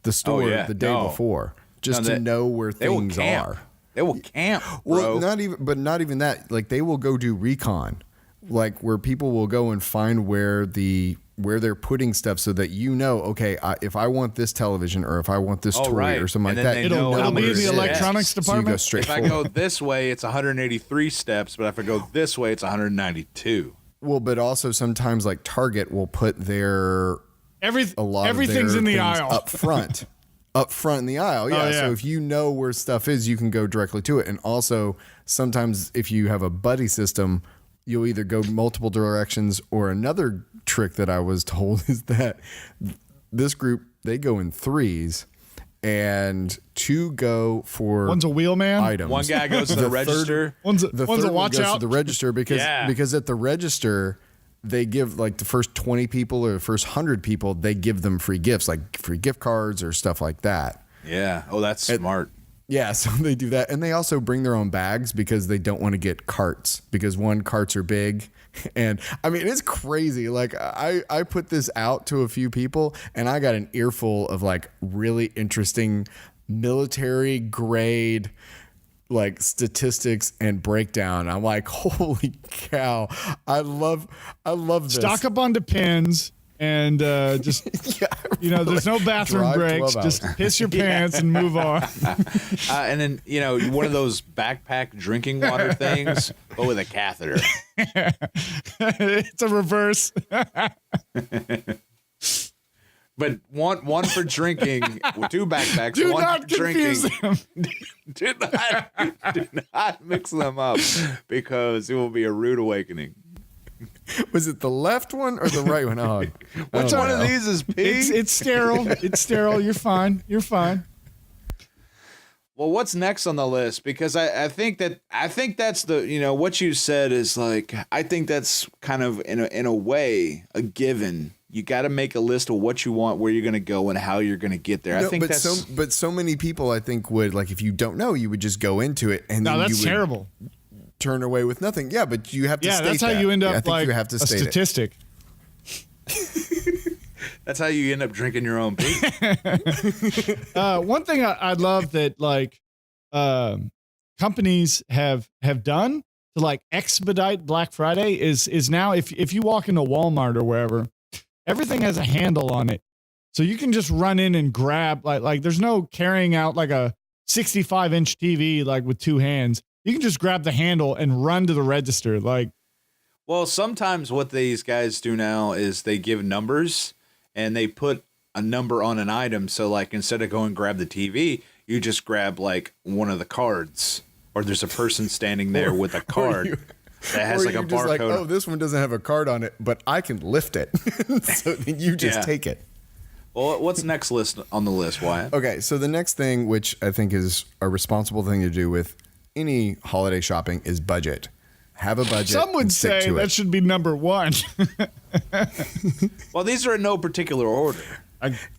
the store yeah. the day No. before. just to know where things are. They will camp, bro. Well, not even that. Like they will go do recon, like where people will go and find where they're putting stuff, so that okay, if I want this television or if I want this toy or something like that, it'll be in the electronics department. So you go straight if I go this way, it's 183 steps, but if I go this way, it's 192. Well, but also sometimes like Target will put everything's in the aisle up front. Up front in the aisle, yeah. So if you know where stuff is, you can go directly to it. And also, sometimes if you have a buddy system, you'll either go multiple directions, or another trick that I was told is that this group, they go in threes, and two go for one's a wheelman items. One guy goes to the register. One's the a third watch one goes out to the register because at the register, they give like the first 20 people or the first 100 people, they give them free gifts, like free gift cards or stuff like that. Yeah. Oh, that's smart. Yeah, so they do that. And they also bring their own bags because they don't want to get carts, because carts are big. And I mean, it's crazy. Like I put this out to a few people and I got an earful of like really interesting military grade like statistics and breakdown. I'm like, holy cow. I love this. Stock up on Depends and just there's no bathroom breaks. Just piss your pants and move on. And then one of those backpack drinking water things, but with a catheter. It's a reverse. But one for drinking, two backpacks. Do one not for drinking. confuse them. do not mix them up, because it will be a rude awakening. Was it the left one or the right one? Oh, which one of these is pee? It's sterile. It's sterile. You're fine. You're fine. Well, what's next on the list? Because I think that's the what you said is like, I think that's kind of in a way a given. You got to make a list of what you want, where you're going to go, and how you're going to get there. I think but so many people, I think, would, like, if you don't know, you would just go into it and then that's you would terrible. Turn away with nothing. Yeah, but you have to state that's how that. you end up I think like you have to a state statistic. That's how you end up drinking your own pee. One thing I love that like companies have done to like expedite Black Friday is now if you walk into Walmart or wherever, everything has a handle on it. So you can just run in and grab like there's no carrying out like a 65-inch TV like with two hands. You can just grab the handle and run to the register. Like, well, sometimes what these guys do now is they give numbers and they put a number on an item. So like instead of going grab the TV, you just grab like one of the cards, or there's a person standing there with a card that has like a barcode. Like, oh, this one doesn't have a card on it, but I can lift it. So then you just take it. Well, what's next list on the list, Wyatt? Okay, so the next thing, which I think is a responsible thing to do with any holiday shopping, is budget. Have a budget. Some would say that should be number one. Well, these are in no particular order.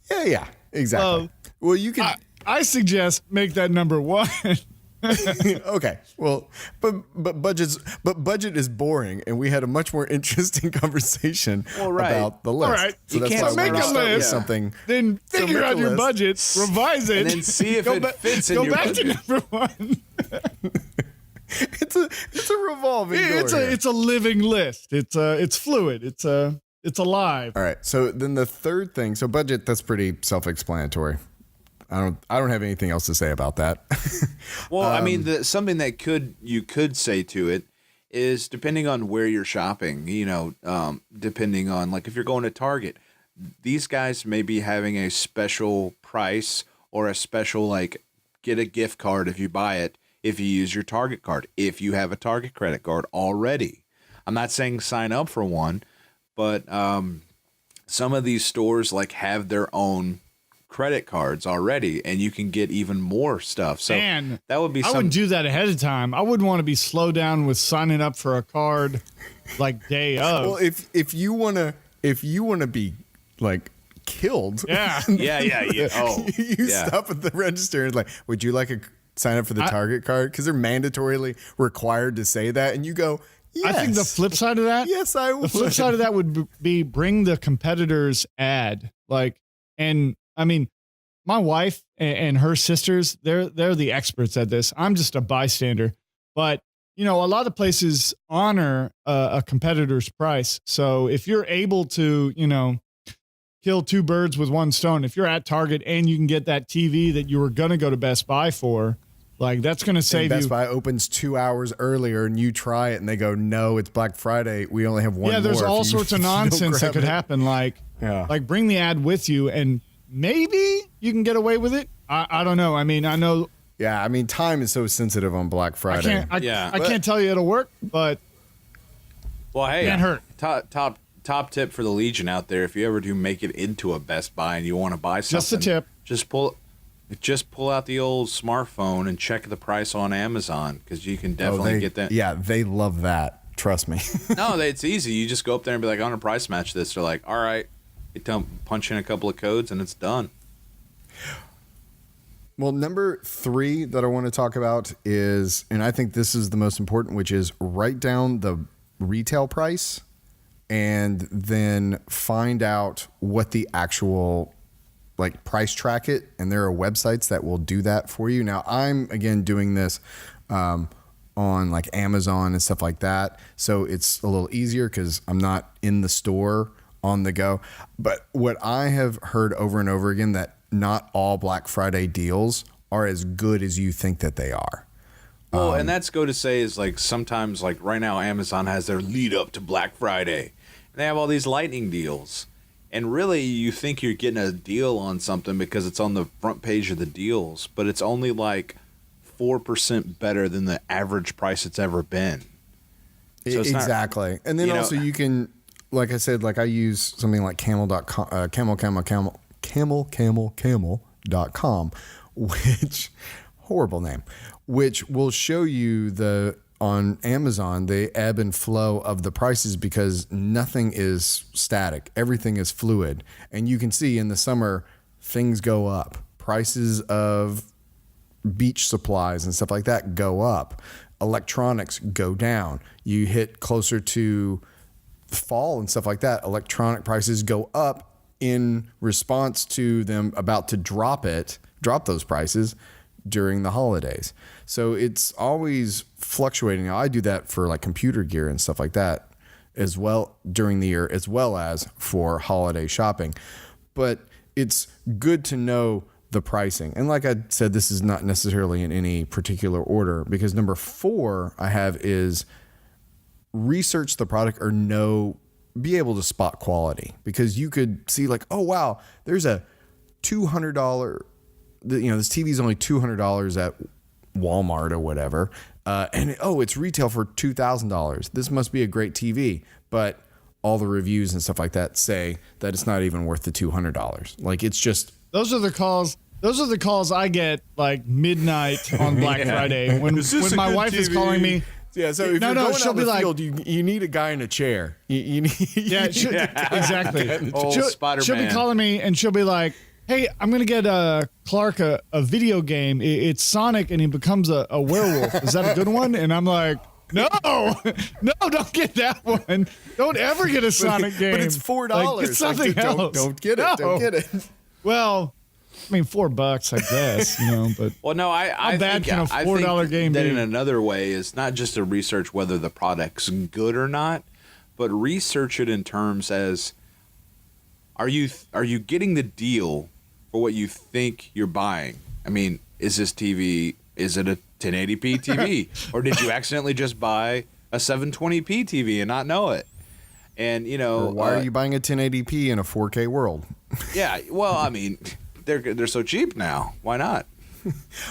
Yeah, exactly. Well, you can. I suggest make that number one. Okay, well, but budget is boring, and we had a much more interesting conversation about the list. All right, so you can't make a list. Something. Then figure out your budget, revise it, and then see if it fits in your budget. Go back to number one. It's a revolving door. It's a living list. It's fluid. It's alive. All right. So then the third thing. So budget. That's pretty self-explanatory. I don't have anything else to say about that. Well, I mean, something that you could say to it is, depending on where you're shopping, depending on, like, if you're going to Target, these guys may be having a special price or a special, like, get a gift card if you buy it, if you use your Target card, if you have a Target credit card already. I'm not saying sign up for one, but some of these stores like have their own credit cards already, and you can get even more stuff. So that would be. I wouldn't do that ahead of time. I wouldn't want to be slowed down with signing up for a card like day of. Well, if you wanna be like killed, yeah. Oh, you stop at the register and like, would you like a sign up for the Target card? Because they're mandatorily required to say that, and you go. Yes. I think the flip side of that. Yes, I would. The flip side of that would be bring the competitor's ad. Like, and I mean, my wife and her sisters, they're the experts at this. I'm just a bystander, but a lot of places honor a competitor's price. So if you're able to, kill two birds with one stone, if you're at Target and you can get that TV that you were going to go to Best Buy for, like that's going to save you. Best Buy opens 2 hours earlier and you try it and they go, no, it's Black Friday. We only have one. Yeah, there's more all if you sorts of don't nonsense that grab could it. happen. Like bring the ad with you and maybe you can get away with it. I don't know. I mean, I know. Yeah, I mean, time is so sensitive on Black Friday. I can't tell you it'll work, but well, hey, can't hurt. Top tip for the Legion out there: if you ever do make it into a Best Buy and you want to buy something, Just a tip. Just pull out the old smartphone and check the price on Amazon because you can definitely get that. Yeah, they love that. Trust me. No, it's easy. You just go up there and be like, "I want to price match this." They're like, "All right," you punch in a couple of codes and it's done. Well, number 3 that I want to talk about is, and I think this is the most important, which is write down the retail price and then find out what the actual price track it. And there are websites that will do that for you. Now, I'm again doing this on Amazon and stuff like that. So it's a little easier because I'm not in the store on the go. But what I have heard over and over again, that not all Black Friday deals are as good as you think that they are. Well, and that's go to say is sometimes right now Amazon has their lead up to Black Friday. And they have all these lightning deals. And really you think you're getting a deal on something because it's on the front page of the deals, but it's only 4% better than the average price it's ever been. So it's exactly. Not, and then also you can, like I said, I use something like camel.com, camel.com, which horrible name, which will show you on Amazon, the ebb and flow of the prices because nothing is static. Everything is fluid. And you can see in the summer, things go up. Prices of beach supplies and stuff like that go up. Electronics go down. You hit closer to fall and stuff like that. Electronic prices go up in response to them about to drop those prices during the holidays. So it's always fluctuating. Now, I do that for computer gear and stuff like that as well during the year, as well as for holiday shopping. But it's good to know the pricing. And like I said, this is not necessarily in any particular order because number 4 I have is research the product or be able to spot quality because you could see oh, wow, there's a $200, this TV is only $200 at Walmart or whatever. And it's retail for $2,000. This must be a great TV. But all the reviews and stuff like that say that it's not even worth the $200. It's just. Those are the calls I get midnight on Black Friday when my wife is calling me. Yeah, so if you're going out in the field, you need a guy in a chair. You need, exactly. Spider-Man. She'll be calling me and she'll be like, "Hey, I'm gonna get Clark a video game. It's Sonic and he becomes a werewolf. Is that a good one?" And I'm like, "No, don't get that one. Don't ever get a Sonic game. But it's $4. Get something else. Don't get it. No. Don't get it." Well, I mean, $4, I guess, but. Well, no, I bad think, can a $4 game that be? in another way is not just to research whether the product's good or not, but research it in terms as are you getting the deal for what you think you're buying? I mean, is this TV, is it a 1080p TV? Or did you accidentally just buy a 720p TV and not know it? And, Or why are you buying a 1080p in a 4K world? Yeah, well, I mean, they're so cheap now. Why not?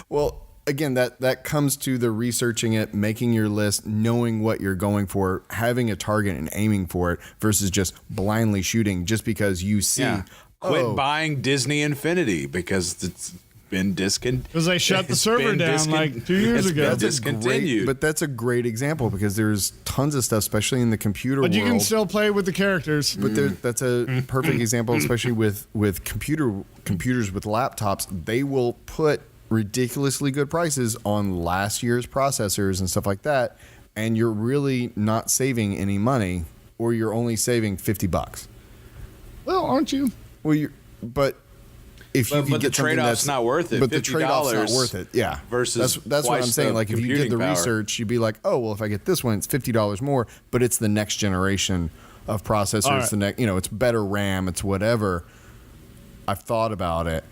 Well, again, that comes to the researching it, making your list, knowing what you're going for, having a target and aiming for it versus just blindly shooting just because you see. Yeah. Quit buying Disney Infinity because it's been discontinued. Because they shut the server down 2 years ago. It's discontinued. But that's a great example because there's tons of stuff, especially in the computer world. But you can still play with the characters. But that's a perfect example, especially with computers with laptops. They will put ridiculously good prices on last year's processors and stuff like that, and you're really not saving any money, or you're only saving $50. Well, aren't you? Well, but if you But could the get something trade-off's that's not worth it. But the trade-off's not worth it. Yeah, versus that's what I'm twice saying. the Like if you did the computing power. research, you'd be like, oh well, if I get this one, it's $50 more, but it's the next generation of processor. All It's right. the next, it's better RAM. It's whatever. I've thought about it.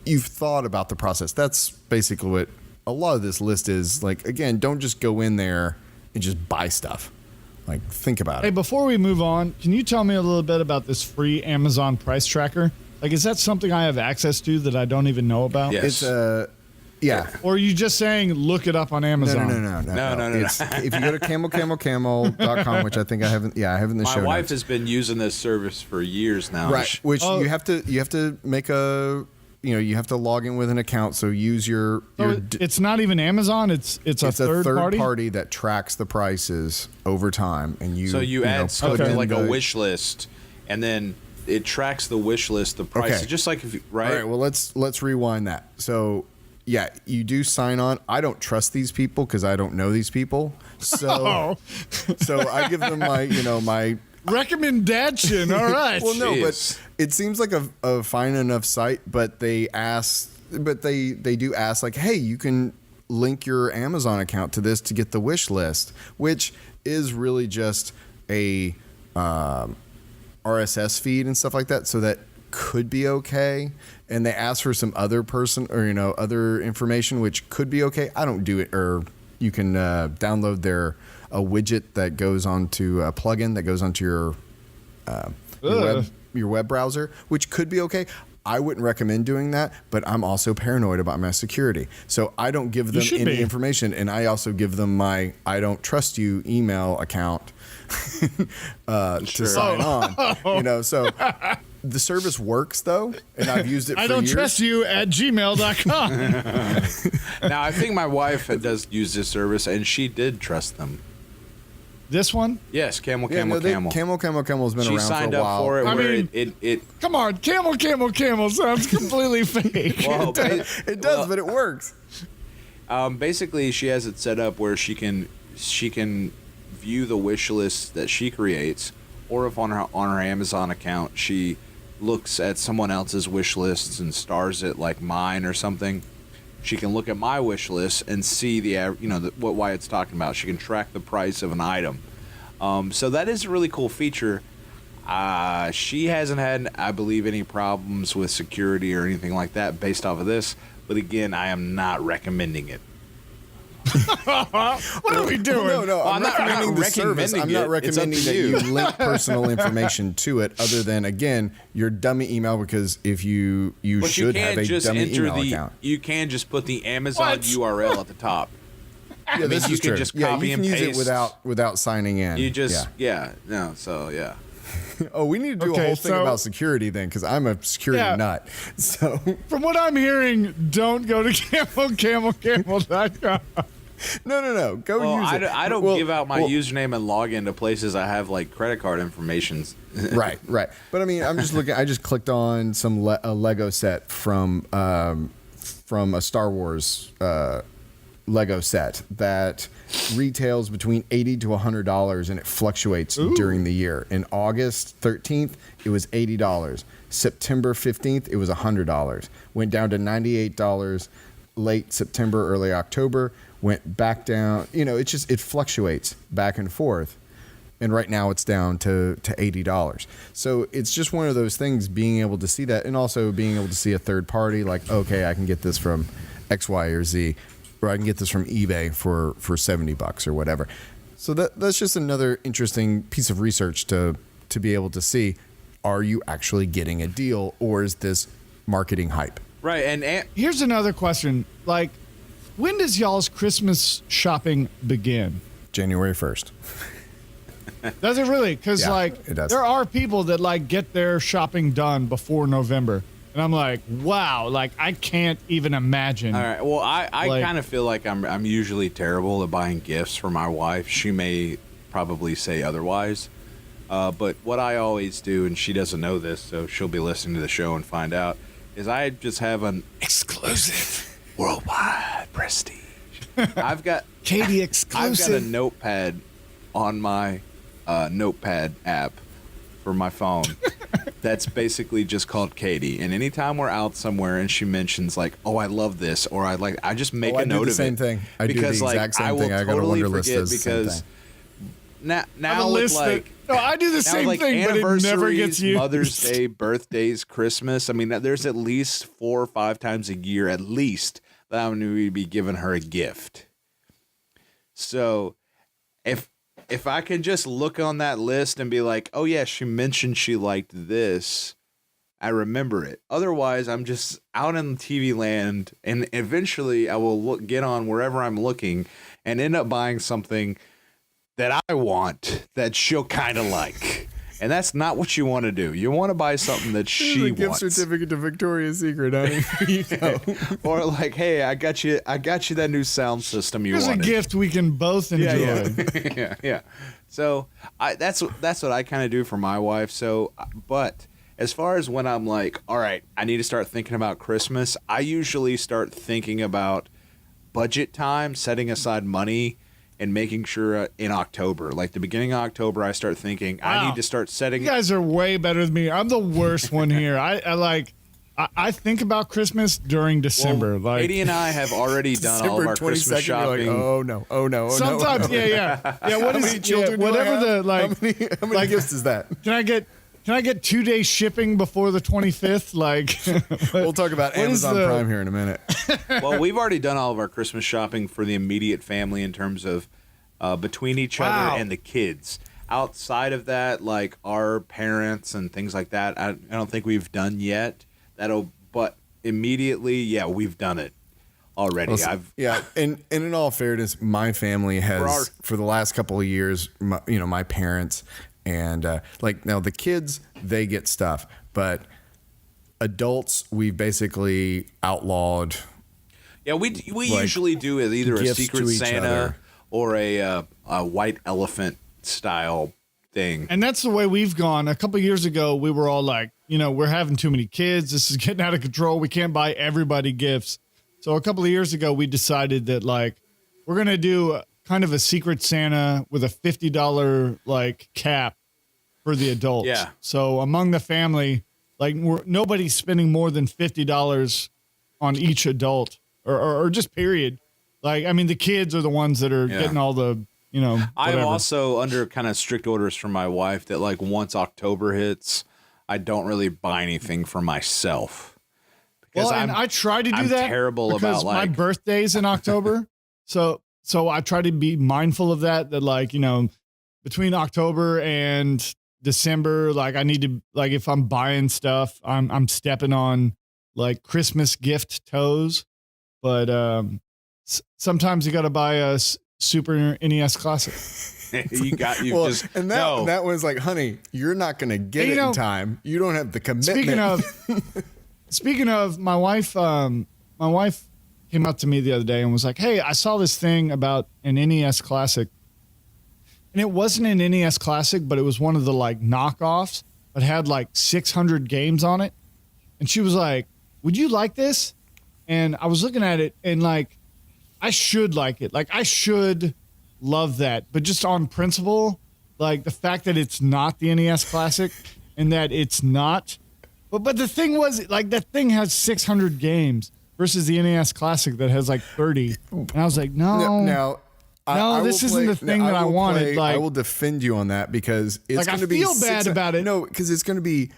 You've thought about the process. That's basically what a lot of this list is. Like again, don't just go in there and just buy stuff. Like think about Hey, it. before we move on, can you tell me a little bit about this free Amazon price tracker? Like, is that something I have access to that I don't even know about? Yes. It's yeah. Or are you just saying look it up on Amazon? No. It's, if you go to camel.com, which I think I haven't. Yeah, I have in the My show wife notes. has been using this service for years now. Right, which you have to make you have to log in with an account. So use your So it's not even Amazon. It's a third party that tracks the prices over time, and you. So you add put to in like a the- wish list, and then it tracks the wish list, the price, Okay. just like if you, right. All right, well let's rewind that. So yeah, you do sign on. I don't trust these people because I don't know these people. So so I give them my recommendation. All right. Well, no, Jeez. but it seems like a fine enough site, but they do ask like, hey, you can link your Amazon account to this to get the wish list, which is really just a RSS feed and stuff like that. So that could be okay. And they ask for some other other information, which could be okay. I don't do it, or you can download a widget that goes onto a plugin that goes onto your web browser, which could be okay. I wouldn't recommend doing that, but I'm also paranoid about my security. So I don't give them any information, and I also give them my I don't trust you email account to sign on. So the service works though, and I've used it for I don't years. trust you at gmail.com. Now I think my wife does use this service, and she did trust them. This one? Yes, Camel. Camel's been She around signed for a up while. for it. I Where mean- it Come on, camel sounds completely fake. well, It does, but it works. basically she has it set up where she can view the wish list that she creates, or if on her Amazon account she looks at someone else's wish lists and stars it like mine or something, she can look at my wish list and see why it's talking about. She can track the price of an item. So that is a really cool feature. She hasn't had, I believe, any problems with security or anything like that based off of this. But again, I am not recommending it. What are we doing? No, I'm I'm not not recommending the service. recommending I'm not it. It's up recommending to that you. you link personal information to it, other than again your dummy email, because if you But you should have can't a just dummy enter email the. account. You can just put the Amazon What? URL at the top. Yeah, mean, this you is can true. just Yeah, copy you can and use paste. it without signing in. You just yeah. yeah. Oh, we need to do a Okay, whole thing so- about security then, because I'm a security Yeah. nut. So From what I'm hearing, don't go to camel.com. no, go Well, use it. I don't Well, give out my well, username and login to places I have like credit card information. right. But I mean, I'm just looking. I just clicked on a Lego set from a Star Wars Lego set that retails between $80 to $100, and it fluctuates during the year. In August 13th, it was $80. September 15th, it was $100. Went down to $98 late September, early October. Went back down. It fluctuates back and forth. And right now it's down to $80. So it's just one of those things, being able to see that, and also being able to see a third party like, okay, I can get this from X, Y, or Z, or I can get this from eBay for $70 or whatever. So that's just another interesting piece of research to be able to see, are you actually getting a deal, or is this marketing hype? Right, and Here's another question. Like, when does y'all's Christmas shopping begin? January 1st. Does it really? Because Yeah, it does. there are people that get their shopping done before November, and I'm like, wow, I can't even imagine. all right. Well, I Like- kind of feel like I'm usually terrible at buying gifts for my wife. She may probably say otherwise, but what I always do, and she doesn't know this, so she'll be listening to the show and find out, is I just have an exclusive worldwide prestige. I've got Katie I've exclusive. got a notepad on my notepad app for my phone that's basically just called Katie. And anytime we're out somewhere and she mentions like, "Oh, I love this," or I just make a note of it. I do the same thing. I do the exact same thing. I got a wonder list as the same thing. Now with like, no, I do the same thing, but it never gets used. Mother's Day, birthdays, Christmas. I mean, there's at least 4 or 5 times a year, at least, that I'm going to be giving her a gift. So if I can just look on that list and be like, oh yeah, she mentioned she liked this, I remember it. Otherwise, I'm just out in TV land, and eventually I will get on wherever I'm looking and end up buying something that I want that she'll kind of like. And that's not what you want to do. You want to buy something that she gift wants. certificate to Victoria's Secret, honey. Here you go. Or like, hey, I got you that new sound system you wanted. Here's a gift we can both enjoy. Yeah. So that's what I kind of do for my wife. So, but as far as when I'm like, all right, I need to start thinking about Christmas, I usually start thinking about budget time, setting aside money, and making sure in October, like the beginning of October, I start thinking I need to start setting. You guys are way better than me. I'm the worst one here. I think about Christmas during December. Well, Katie and I have already done all of our Christmas shopping. Like, oh no. Sometimes, yeah. What how is many children? Whatever the like. How many gifts is that? Can I get 2 days shipping before the 25th? Like, we'll talk about Amazon Prime here in a minute. Well, we've already done all of our Christmas shopping for the immediate family in terms of between each other and the kids. Outside of that, like our parents and things like that, I don't think we've done yet. But immediately, yeah, we've done it already. Well, and in all fairness, my family has for the last couple of years, my parents and like now the kids, they get stuff, but adults, we've basically outlawed. Yeah, we usually do either a Secret Santa or a white elephant style thing. And that's the way we've gone. A couple of years ago, we were all like, we're having too many kids. This is getting out of control. We can't buy everybody gifts. So a couple of years ago, we decided that like we're going to do kind of a Secret Santa with a $50 like cap for the adults. Yeah. So among the family, like nobody's spending more than $50 on each adult or just period. Like, I mean, the kids are the ones that are getting all the, I'm also under kind of strict orders from my wife that like once October hits, I don't really buy anything for myself. Well, and I try to do that. I'm terrible because about my birthday's in October. So I try to be mindful of that like, between October and December, like I need to, like if I'm buying stuff, I'm stepping on like Christmas gift toes. But sometimes you got to buy a Super NES Classic. That was like, honey, you're not going to get it in time. You don't have the commitment. Speaking of my wife came up to me the other day and was like, hey, I saw this thing about an NES Classic. And it wasn't an NES Classic, but it was one of the like knockoffs, but had like 600 games on it. And she was like, would you like this? And I was looking at it and like, I should like it. Like I should love that, but just on principle, like the fact that it's not the NES Classic and that it's not, but the thing was like that thing has 600 games versus the NES Classic that has like 30. And I was like, no, this isn't the thing that I wanted. Like, I will defend you on that because it's like, going to be. I feel bad about it. No, because it's going to be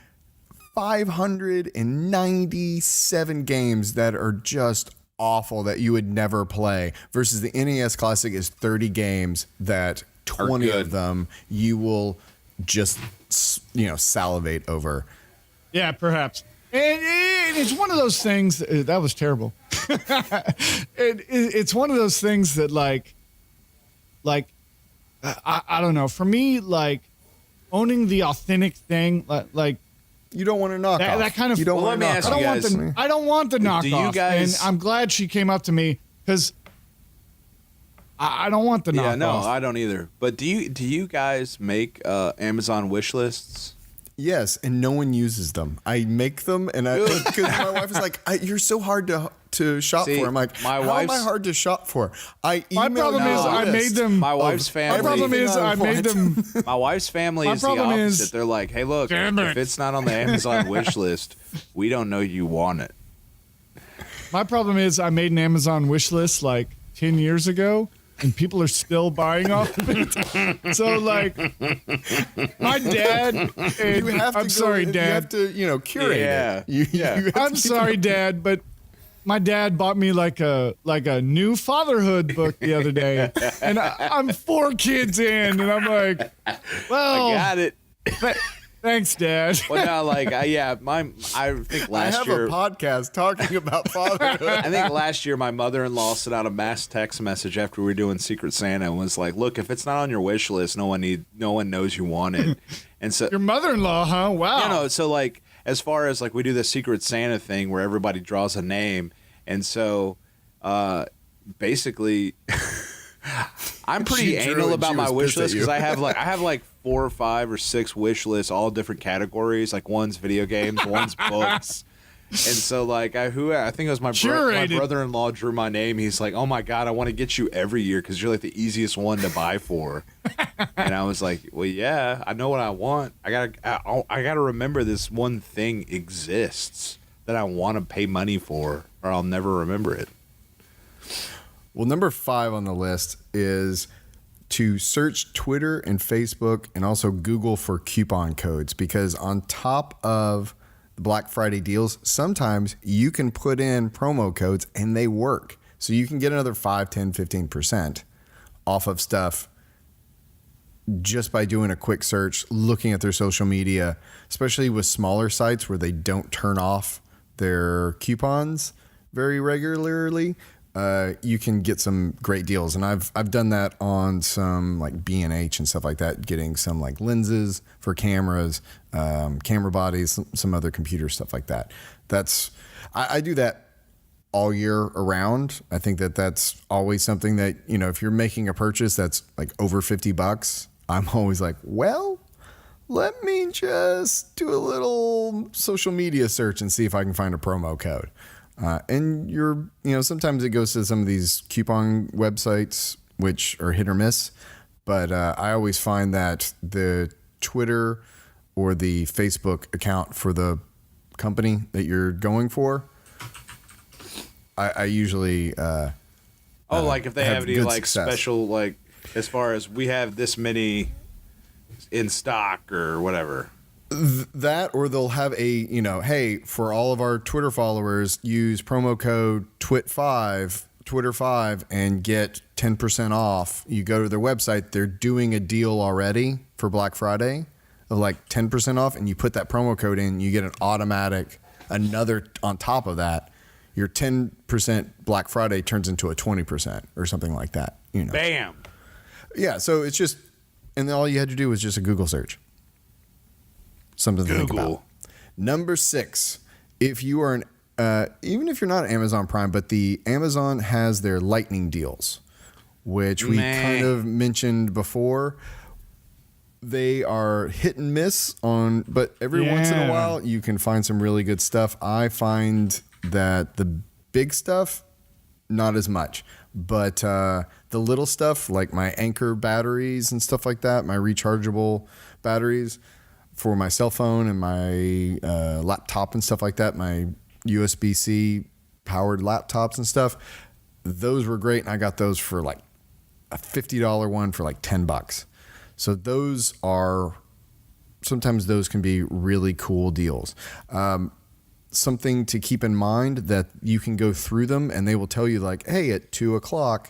597 games that are just awful that you would never play versus the NES Classic is 30 games that 20 of them you will just salivate over. Yeah, perhaps. And it's one of those things that was terrible. It's one of those things that like I don't know. For me, like owning the authentic thing, like you don't want to knock off. That kind of. You don't want to knock off. I don't want the knockoff. Do you guys? And I'm glad she came up to me because I don't want the knockoff. Yeah, no, I don't either. But do you guys make Amazon wish lists? Yes, and no one uses them. I make them, and because my wife is like, "You're so hard to to shop See, for. I'm like, my how am wife's- I hard to shop for? I My emailed problem you is a I list made them. My wife's of family. My problem everything is I made want. them. My wife's family My is the problem opposite. is- They're like, hey, look, Damn if it. it's not on the Amazon wish list, we don't know you want it. My problem is I made an Amazon wish list like 10 years ago, and people are still buying off of it. So, like, my dad. And, You have to I'm sorry, You Dad. have to, curate Yeah. it. You have to I'm keep sorry, Dad, but my dad bought me like a new fatherhood book the other day, and I'm 4 kids in, and I'm like, well, Got it. thanks, Dad. Well, no, like, I think I last have year. a podcast talking about fatherhood. I think last year my mother-in-law sent out a mass text message after we were doing Secret Santa and was like, "Look, if it's not on your wish list, no one knows you want it." And so, Your mother-in-law, huh? Wow. so like as far as like we do the Secret Santa thing where everybody draws a name, and so basically, I'm pretty She drew anal and about she my was wish pissed at list you. because I have like 4 or 5 or 6 wish lists, all different categories. Like one's video games, one's books. And so, like, I think it was my Curated. brother-in-law drew my name. He's like, "Oh my god, I want to get you every year because you're like the easiest one to buy for." And I was like, "Well, yeah, I know what I want. I gotta remember this one thing exists that I want to pay money for, or I'll never remember it." Well, number 5 on the list is to search Twitter and Facebook and also Google for coupon codes, because on top of the Black Friday deals, sometimes you can put in promo codes and they work. So you can get another 5, 10, 15% off of stuff just by doing a quick search, looking at their social media, especially with smaller sites where they don't turn off their coupons very regularly. You can get some great deals, and I've done that on some like B&H and stuff like that, getting some like lenses for cameras, camera bodies, some other computer stuff like that. I do that all year around. I think that's always something that, if you're making a purchase that's like over $50, I'm always like, well, let me just do a little social media search and see if I can find a promo code. And sometimes it goes to some of these coupon websites, which are hit or miss. But I always find that the Twitter or the Facebook account for the company that you're going for, I usually like if they have any good like success. special, like as far as we have this many in stock or whatever. That, or they'll have a, hey, for all of our Twitter followers, use promo code Twitter5, and get 10% off. You go to their website, they're doing a deal already for Black Friday of like 10% off, and you put that promo code in, you get an automatic, another on top of that. Your 10% Black Friday turns into a 20% or something like that. Bam. Yeah, so it's just, and then all you had to do was just a Google search. Something to think about. Number 6, if you are even if you're not Amazon Prime, but the Amazon has their lightning deals, which we kind of mentioned before. They are hit and miss but every once in a while you can find some really good stuff. I find that the big stuff, not as much, but the little stuff like my Anchor batteries and stuff like that, my rechargeable batteries for my cell phone and my laptop and stuff like that, my USB-C powered laptops and stuff, those were great. And I got those for like a $50 one for like $10. So sometimes those can be really cool deals. Something to keep in mind that you can go through them and they will tell you like, hey, at 2:00,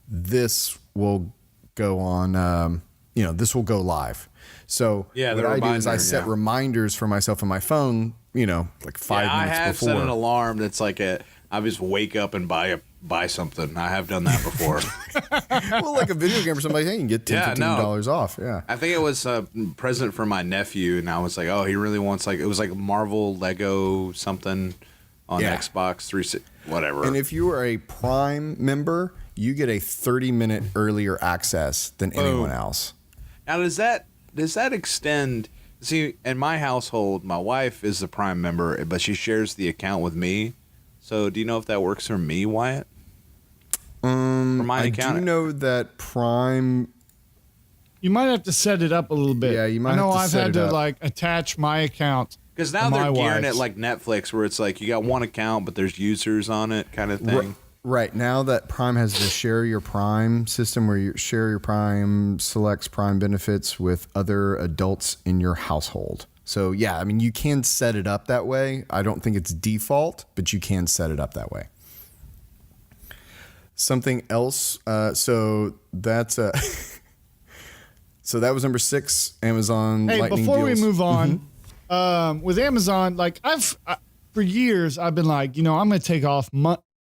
this will go on, this will go live. So what I do is I set reminders for myself on my phone, like 5 minutes before. I have set an alarm that's like I just wake up and buy something. I have done that before. Well, like a video game or something, hey, you can get $15 off. Yeah. I think it was a present for my nephew, and I was like, oh, he really wants it was like Marvel Lego something on Xbox 360, whatever. And if you are a Prime member, you get a 30-minute earlier access than anyone else. Now, does that extend? See, in my household, my wife is the Prime member, but she shares the account with me. So do you know if that works for me, Wyatt? For my I account, do know that Prime. You might have to set it up a little bit. Yeah, you might I know have to I've set had it to up. like attach my account. because now to they're my gearing wife's. it like Netflix, where it's like you got one account, but there's users on it, kind of thing. Right now that Prime has the share your Prime system where you share your Prime selects Prime benefits with other adults in your household. So yeah, I mean you can set it up that way. I don't think it's default, but you can set it up that way. Something else. So that's so that was number 6. Amazon. Hey, Lightning before deals. we move on, with Amazon, like for years I've been like, I'm going to take off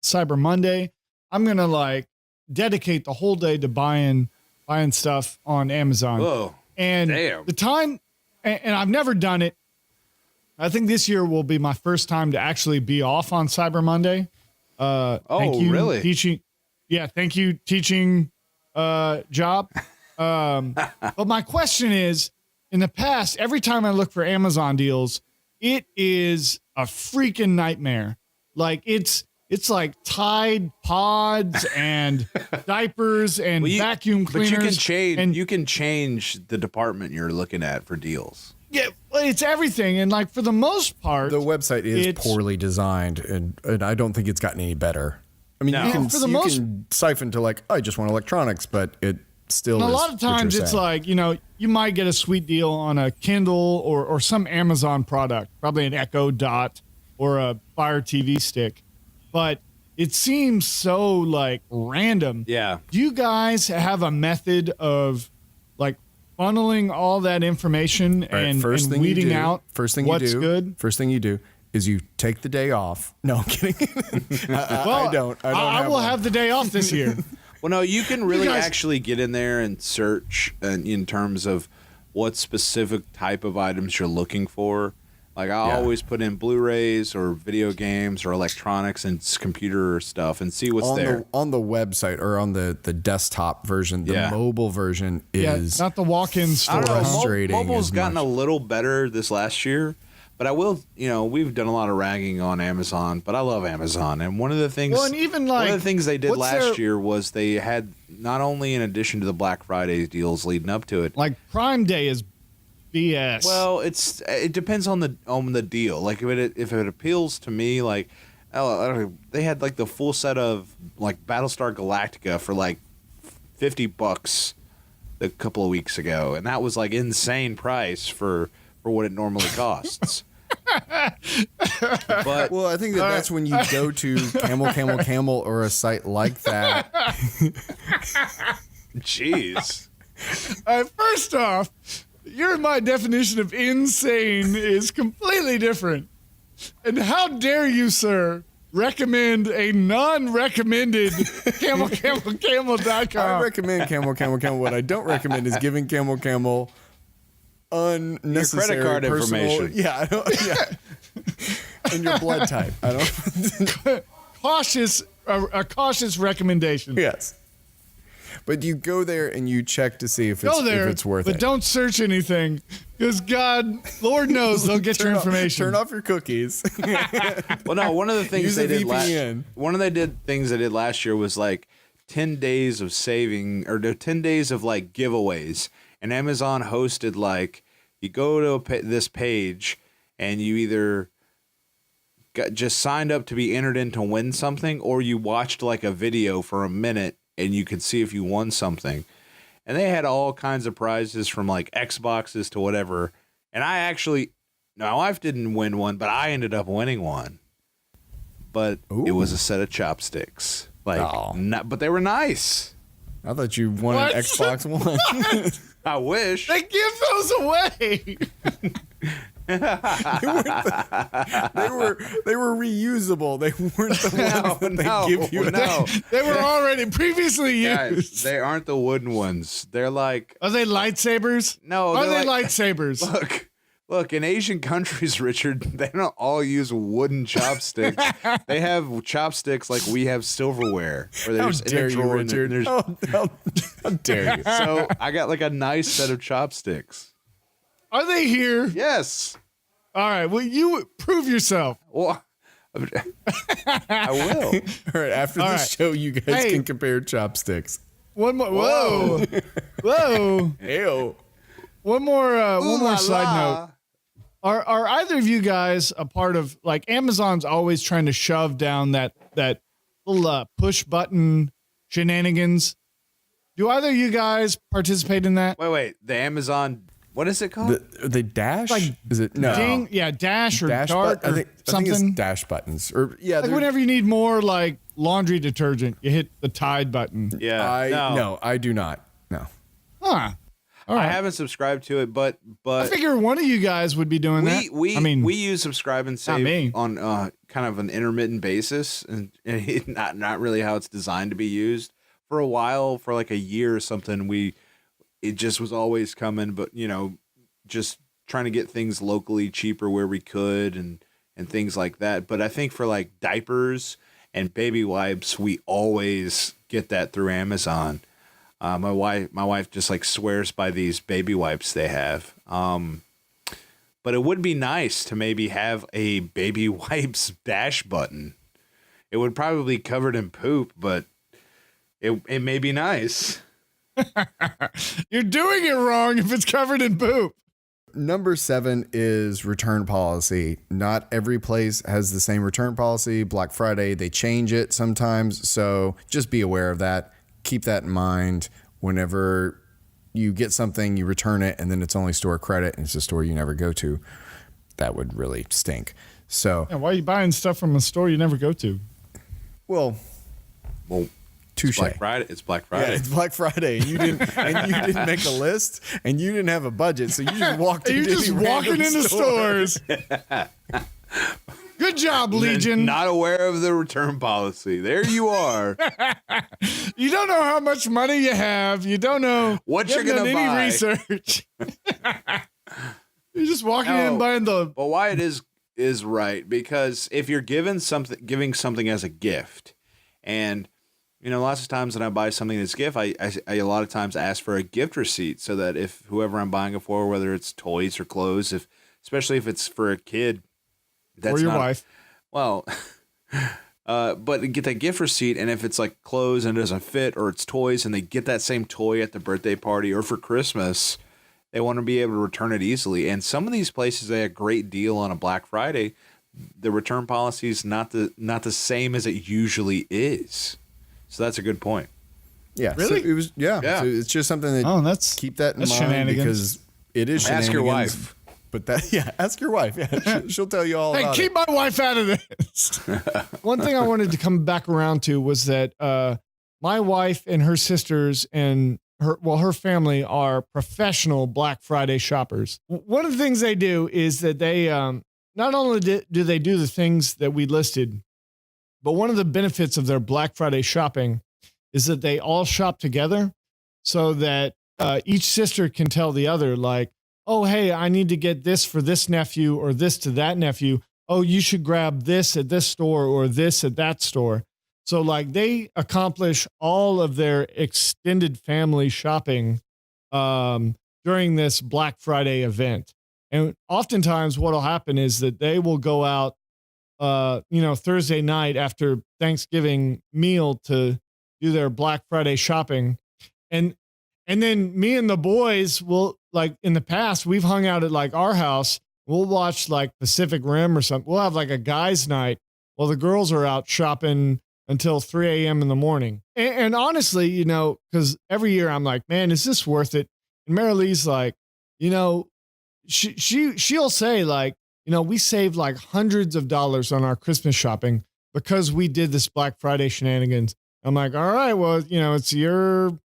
Cyber Monday. I'm going to like dedicate the whole day to buying stuff on Amazon. Whoa. And Damn. the time, and I've never done it. I think this year will be my first time to actually be off on Cyber Monday. Thank you, really? Teaching. Yeah. Thank you, teaching job. But my question is, in the past, every time I look for Amazon deals, it is a freaking nightmare. Like it's like Tide Pods and diapers and vacuum cleaners. But you can change. And You can change the department you're looking at for deals. yeah, well, it's everything. And like for the most part, The website is it's- poorly designed, and I don't think it's gotten any better. I mean, No. you can, For the you most- can siphon to like, I just want electronics, but it still and is a lot of what you're times it's saying. like, you might get a sweet deal on a Kindle or some Amazon product, probably an Echo Dot or a Fire TV stick. But it seems so like random. Yeah. Do you guys have a method of like funneling all that information All right, and thing you weeding do- out first thing what's you do, good? First thing you do is you take the day off. No, I'm kidding. I don't. I will have the day off this year. Well, no, you can really guys- actually get in there and search in terms of what specific type of items you're looking for. Like I Yeah. always put in Blu-rays or video games or electronics and computer stuff and see what's there. on the website or on the desktop version. The Yeah. mobile version Yeah, is not the walk-in I store. don't know. frustrating Mobile's as gotten much. a little better this last year, but I will. We've done a lot of ragging on Amazon, but I love Amazon. And one of the things, Well, and even one like of the things they did what's last their- year was they had not only in addition to the Black Friday deals leading up to it. Like Prime Day is BS. Well, it depends on the deal. Like if it appeals to me, like they had like the full set of like Battlestar Galactica for like $50 a couple of weeks ago, and that was like insane price for what it normally costs. But Well, I think that's when you go to Camel or a site like that. jeez, First off, my definition of insane is completely different. And how dare you, sir, recommend a non-recommended camel.com. I recommend Camel. What I don't recommend is giving Camel unnecessary Your credit card personal, information. Yeah, I don't, yeah. And your blood type. I don't. A cautious recommendation. Yes. But you go there and you check to see if Go there, it's worth but it. don't search anything, because Lord knows they'll get your information. Turn off your cookies. well, no. One of the things Use they a did VPN. things they did last year was like 10 days of saving or 10 days of like giveaways, and Amazon hosted like you go to this page and you either just signed up to be entered in to win something, or you watched like a video for a minute and you could see if you won something. And they had all kinds of prizes from like Xboxes to whatever. And my wife didn't win one, but I ended up winning one. But it was a set of chopsticks. Like, but they were nice. I thought you wanted What? Xbox One. I wish. They give those away. They were reusable. They weren't the ones that they give you. No. They were already previously used. Guys, they aren't the wooden ones. They're like, Are they lightsabers? no. Are they're they like, lightsabers? Look, in Asian countries, Richard, they don't all use wooden chopsticks. They have chopsticks like we have silverware. Where How there's dare you, Richard? How dare you? So I got like a nice set of chopsticks. Are they here? Yes. All right. Well, you prove yourself. Well, I will. All right, after All this right. show, you guys Hey. can compare chopsticks. One more. Whoa. Whoa. Ew. One more side la. note. Are either of you guys a part of, like, Amazon's always trying to shove down that little push button shenanigans? Do either of you guys participate in that? Wait. The Amazon. What is it called? The dash? Like is it no Ding, yeah, dash or dash dart button? or I think something. it's dash buttons. Or yeah, Like they're- whenever you need more like laundry detergent, you hit the Tide button. Yeah. no, I do not. No. Huh. All I right. haven't subscribed to it, but I figure one of you guys would be doing that. we use subscribe and save me. on kind of an intermittent basis, and not really how it's designed to be used. For a while, for like a year or something, it just was always coming, but just trying to get things locally cheaper where we could and things like that. But I think for like diapers and baby wipes, we always get that through Amazon. My wife just like swears by these baby wipes they have. But it would be nice to maybe have a baby wipes dash button. It would probably be covered in poop, but it may be nice. You're doing it wrong if it's covered in poop. Number 7 is return policy. Not every place has the same return policy. Black Friday, they change it sometimes. So just be aware of that. Keep that in mind. Whenever you get something, you return it, and then it's only store credit, and it's a store you never go to. That would really stink. So, Yeah, why are you buying stuff from a store you never go to? well, touche. Black Friday. It's Black Yeah, Friday. it's Black Friday. And you didn't make a list, and you didn't have a budget, so you just walked. You're into just any walking random into store. stores. Good job, Legion. Not aware of the return policy. There you are. You don't know how much money you have. You don't know What you you're haven't gonna done buy. any research. You're just walking in No. and buying the. But Wyatt is right, because if you're giving something as a gift, and lots of times when I buy something as a gift, I a lot of times ask for a gift receipt so that if whoever I'm buying it for, whether it's toys or clothes, especially if it's for a kid, that's Or your not, wife. Well, but get that gift receipt, and if it's like clothes and it doesn't fit, or it's toys and they get that same toy at the birthday party or for Christmas, they want to be able to return it easily. And some of these places, they have a great deal on a Black Friday. The return policy is not the same as it usually is. So that's a good point. Yeah, Really? So it was. Yeah, Yeah. So it's just something that. Oh, that's keep that in that's mind shenanigans. because it is shenanigans. Ask your wife. But ask your wife. Yeah, she'll tell you all Hey, about keep it. my wife out of this. One thing I wanted to come back around to was that my wife and her sisters and her family are professional Black Friday shoppers. One of the things they do is that they not only do they do the things that we listed, but one of the benefits of their Black Friday shopping is that they all shop together so that each sister can tell the other, like, oh, hey, I need to get this for this nephew or this to that nephew. Oh, you should grab this at this store or this at that store. So like they accomplish all of their extended family shopping during this Black Friday event. And oftentimes what'll happen is that they will go out, Thursday night after Thanksgiving meal to do their Black Friday shopping. And then me and the boys will, like in the past, we've hung out at like our house. We'll watch like Pacific Rim or something. We'll have like a guys' night while the girls are out shopping until 3 a.m. in the morning. And honestly, because every year I'm like, man, is this worth it? And Marilee's like, she'll say like, we saved like hundreds of dollars on our Christmas shopping because we did this Black Friday shenanigans. I'm like, all right, well, it's your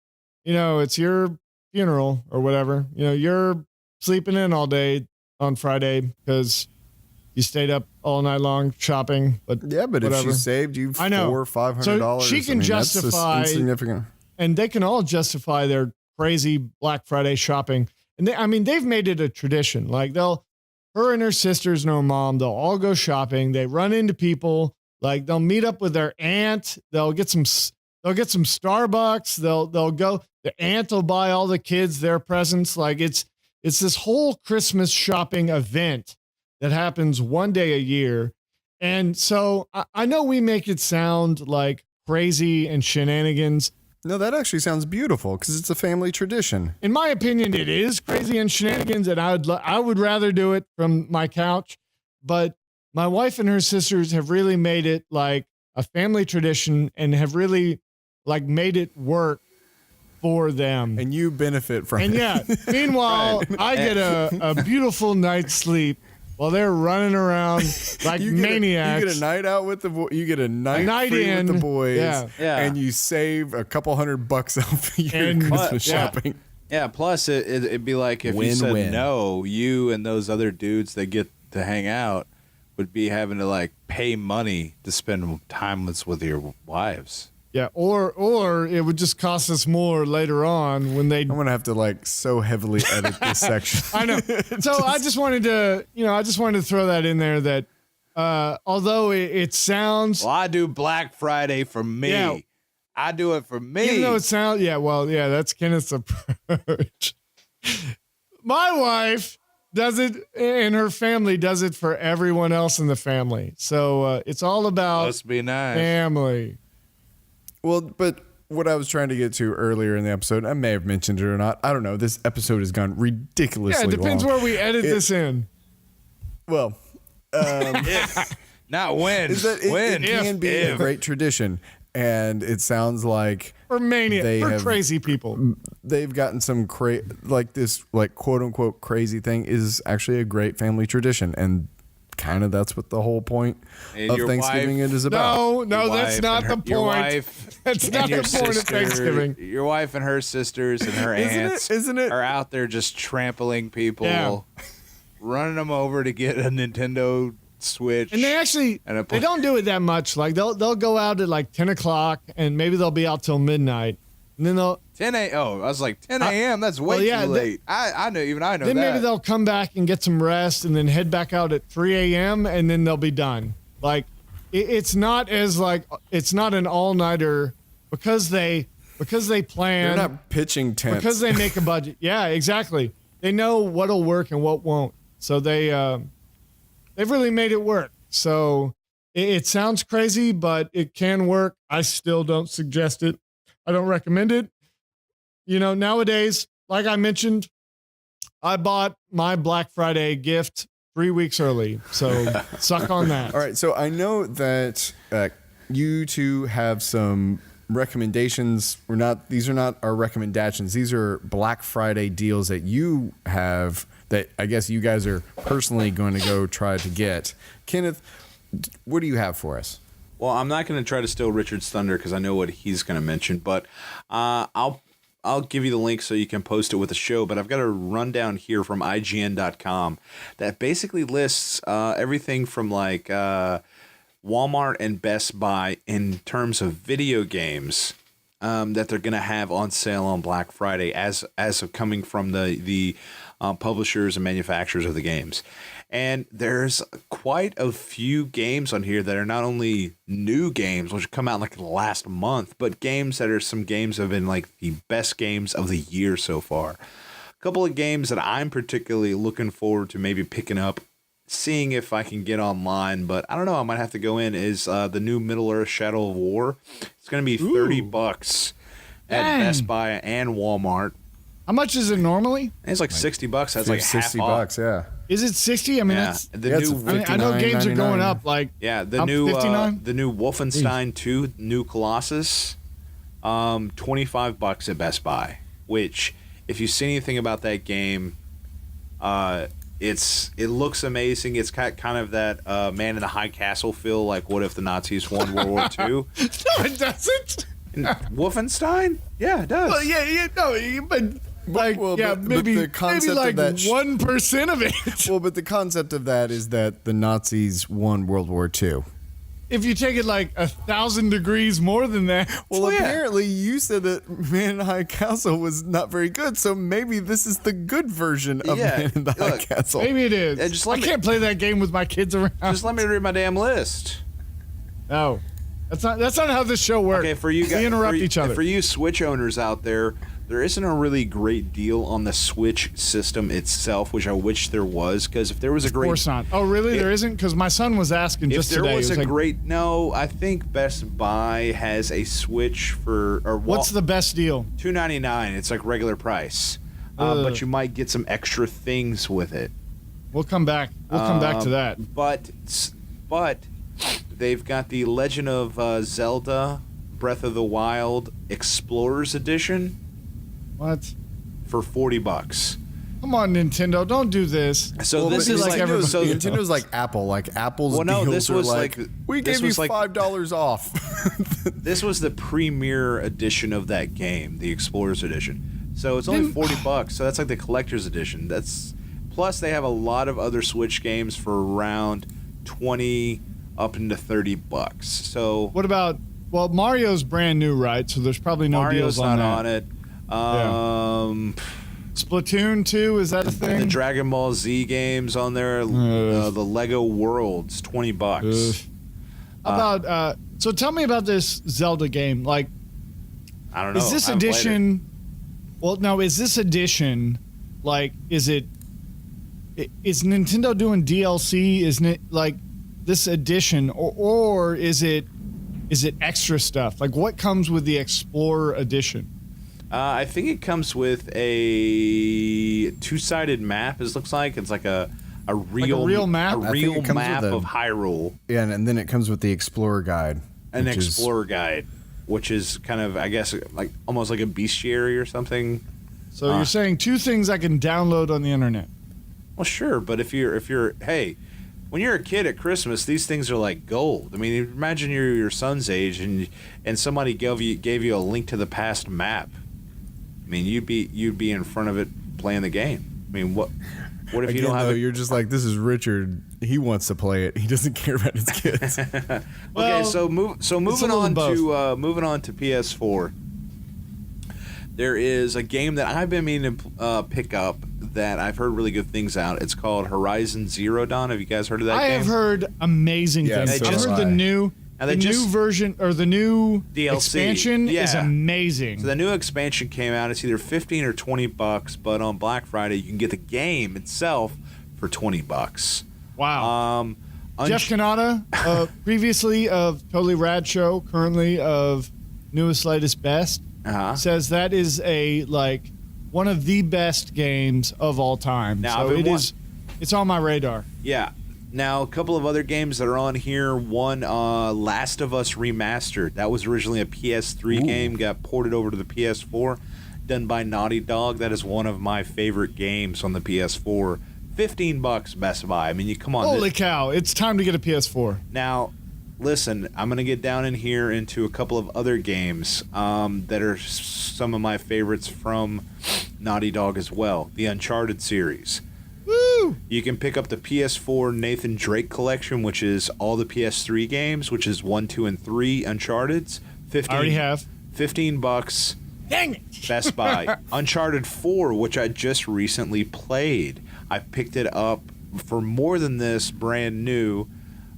funeral or whatever. You're sleeping in all day on Friday because you stayed up all night long shopping. But Yeah, but whatever. if she saved you I know. $400 or $500, So she can that's just justify- insignificant. and they can all justify their crazy Black Friday shopping. And they've made it a tradition. Like her and her sisters and her mom, they'll all go shopping. They run into people. Like they'll meet up with their aunt. They'll get some Starbucks. They'll go. The aunt will buy all the kids their presents. Like it's this whole Christmas shopping event that happens one day a year. And so I know we make it sound like crazy and shenanigans. No, that actually sounds beautiful because it's a family tradition. In my opinion, it is crazy and shenanigans, and I would rather do it from my couch. But my wife and her sisters have really made it like a family tradition and have really like made it work for them. And you benefit from And it. yeah, meanwhile, I get a beautiful night's sleep while they're running around like maniacs. You get a night out with the boys. You get a night free in with the boys. Yeah. And you save a couple $100 off your And- Christmas yeah. shopping. Yeah, plus it'd be like if you said Win-win. no, you and those other dudes that get to hang out would be having to like pay money to spend time with your wives. Yeah, or it would just cost us more later on when they. I'm gonna have to like so heavily edit this section. I know. So I just wanted to throw that in there that although it sounds, Well, I do Black Friday for me. Yeah. I do it for me. even though it sounds, that's Kenneth's approach. My wife does it, and her family does it for everyone else in the family. So it's all about Must be nice. family. Well, but what I was trying to get to earlier in the episode, I may have mentioned it or not. I don't know. This episode has gone ridiculously Yeah, it depends long. where we edit this in. Well, Not when. is that when. it can be a great tradition, and it sounds like For mania, They for have- crazy people. they've gotten some like this like quote unquote crazy thing is actually a great family tradition, and kind of that's what the whole point And of your Thanksgiving wife- it is about. No, Your that's wife not and the her- Your point. wife That's and not the your point of sister- Thanksgiving. Your wife and her sisters and her Isn't it? aunts Isn't it? are out there just trampling people, Yeah. running them over to get a Nintendo Switch. And they actually And a they don't do it that much. Like they'll go out at like 10 o'clock and maybe they'll be out till midnight. And then they'll 10 a.m. Oh, I was like 10 a.m. That's way well, yeah, too late. I know. Even I know then that. maybe they'll come back and get some rest and then head back out at 3 a.m. and then they'll be done. Like it's not as like it's not an all-nighter because they plan They're not pitching tents because they make a budget. Yeah, exactly. They know what'll work and what won't. So they've really made it work. So it sounds crazy, but it can work. I still don't suggest it. I don't recommend it. You know, nowadays, like I mentioned, I bought my Black Friday gift 3 weeks early. So suck on that. All right, so I know that you two have some recommendations. These are not our recommendations. These are Black Friday deals that you have that I guess you guys are personally going to go try to get. Kenneth, what do you have for us? Well, I'm not going to try to steal Richard's thunder because I know what he's going to mention, but I'll give you the link so you can post it with the show. But I've got a rundown here from IGN.com that basically lists everything from like Walmart and Best Buy in terms of video games that they're going to have on sale on Black Friday as of coming from the publishers and manufacturers of the games. And there's quite a few games on here that are not only new games, which come out like in the last month, but games that are some games that have been like the best games of the year so far. A couple of games that I'm particularly looking forward to maybe picking up, seeing if I can get online, but I don't know, I might have to go in, is the new Middle-earth Shadow of War. It's going to be $30 at Dang. Best Buy and Walmart. How much is it normally? And it's like $60. That's like half off. $60, yeah. Is it 60? I mean, Yeah, that's. the Yeah, it's new a I know games are going $59.99. up. Like Yeah, the up new 59? the new Wolfenstein 2, New Colossus, $25 at Best Buy. Which, if you see anything about that game, it looks amazing. It's kind of that Man in the High Castle feel. Like, what if the Nazis won World War II? No, it doesn't. Wolfenstein? Yeah, it does. Well, yeah, but like, well, yeah, but maybe the concept of like that 1% of it. Well, but the concept of that is that the Nazis won World War II. If you take it like 1,000 degrees more than that. Well, apparently you said that Man in the High Castle was not very good, so maybe this is the good version of Yeah, Man in the High look, Castle. Maybe it is. Yeah, just I let me- can't play that game with my kids around. Just let me read my damn list. No, that's not how this show works. Okay, for you guys, we interrupt each other. For you Switch owners out there, there isn't a really great deal on the Switch system itself, which I wish there was, because if there was a great... Of course not. Oh, really? There isn't? Because my son was asking just today. If there was He a like, great... No, I think Best Buy has a Switch for... What's the best deal? $299. It's like regular price. But you might get some extra things with it. We'll come back. We'll come back to that. But they've got the Legend of Zelda Breath of the Wild Explorers Edition. What? For $40. Come on, Nintendo, don't do this. So this is like Nintendo's like Apple. Like Apple's deals this are was like, we gave you $5 off. This was the premier edition of that game, the Explorers Edition. So it's only $40. So that's like the collector's edition. That's plus they have a lot of other Switch games for around 20 up into $30. So what about? Well, Mario's brand new, right? So there's probably no Mario's deals on not that. on it. Splatoon 2, is that a thing? The Dragon Ball Z games on there. The Lego Worlds, $20. How about? So tell me about this Zelda game. Like, I don't know. Is this edition? Well, no. Is this edition like? Is Nintendo doing DLC? Isn't it like this edition, or is it extra stuff? Like, what comes with the Explorer Edition? I think it comes with a two-sided map. It looks like it's like a real map, of Hyrule. Yeah, and then it comes with the Explorer Guide. An Explorer Guide, which is kind of, I guess, like almost like a bestiary or something. So you're saying two things I can download on the internet? Well, sure, but if you're hey, when you're a kid at Christmas, these things are like gold. I mean, imagine you're your son's age and somebody gave you a Link to the Past map. I mean, you'd be in front of it playing the game. I mean, what if you don't have? You're just like, this is Richard. He wants to play it. He doesn't care about his kids. Okay, so moving on to PS4. There is a game that I've been meaning to pick up that I've heard really good things out. It's called Horizon Zero Dawn. Have you guys heard of that game? I have heard amazing things. I I've heard the new version or the new DLC expansion is amazing. So the new expansion came out. It's either $15 or $20, but on Black Friday you can get the game itself for $20. Wow. Jeff Kanata, previously of Totally Rad Show, currently of Newest Latest Best, says that is one of the best games of all time. Now, so it's on my radar. Yeah. Now, a couple of other games that are on here. One, Last of Us Remastered. That was originally a PS3 game, got ported over to the PS4, done by Naughty Dog. That is one of my favorite games on the PS4. $15 Best Buy. I mean, you come on. Holy cow, it's time to get a PS4. Now, listen, I'm going to get down in here into a couple of other games that are some of my favorites from Naughty Dog as well. The Uncharted series. Woo! You can pick up the PS4 Nathan Drake collection, which is all the PS3 games, which is 1, 2, and 3 Uncharted's. I already have. $15. Dang it! Best Buy. Uncharted 4, which I just recently played. I picked it up for more than this brand new.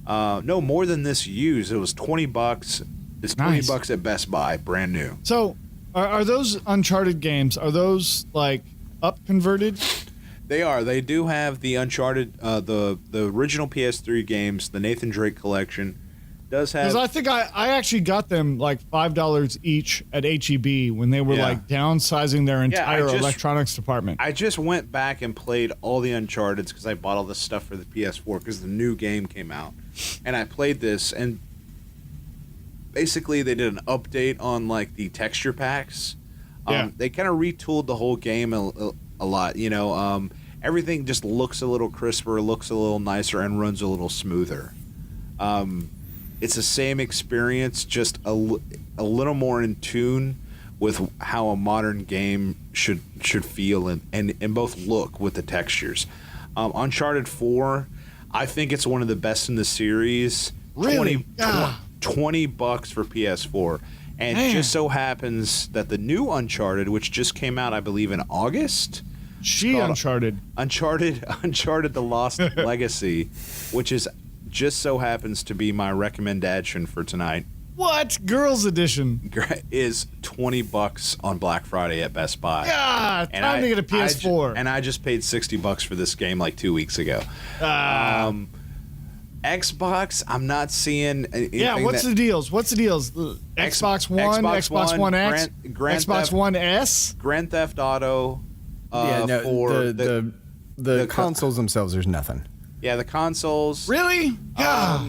No, more than this used. It was $20. It's $20 at Best Buy, brand new. So, are those Uncharted games? Are those up converted? They are. They do have the Uncharted, the original PS3 games. The Nathan Drake collection does have. Because I think I actually got them $5 each at HEB when they were downsizing their entire electronics department. I just went back and played all the Uncharteds because I bought all this stuff for the PS4 because the new game came out, and I played this and basically they did an update on the texture packs. They kind of retooled the whole game a lot, everything just looks a little crisper, looks a little nicer, and runs a little smoother. It's the same experience, just a little more in tune with how a modern game should feel and both look with the textures. Uncharted 4, I think it's one of the best in the series. Really? $20 for PS4. And it just so happens that the new Uncharted, which just came out, I believe, in August. Uncharted. Uncharted The Lost Legacy, which is just so happens to be my recommendation for tonight. What? Girls edition. Is $20 on Black Friday at Best Buy. Yeah, time to get a PS4. And I just paid $60 for this game like 2 weeks ago. Xbox, I'm not seeing anything. Yeah, what's the deals? Xbox One, Xbox One X, Xbox One S? Grand Theft Auto. For the consoles themselves, there's nothing. Yeah, the consoles. Really? Yeah.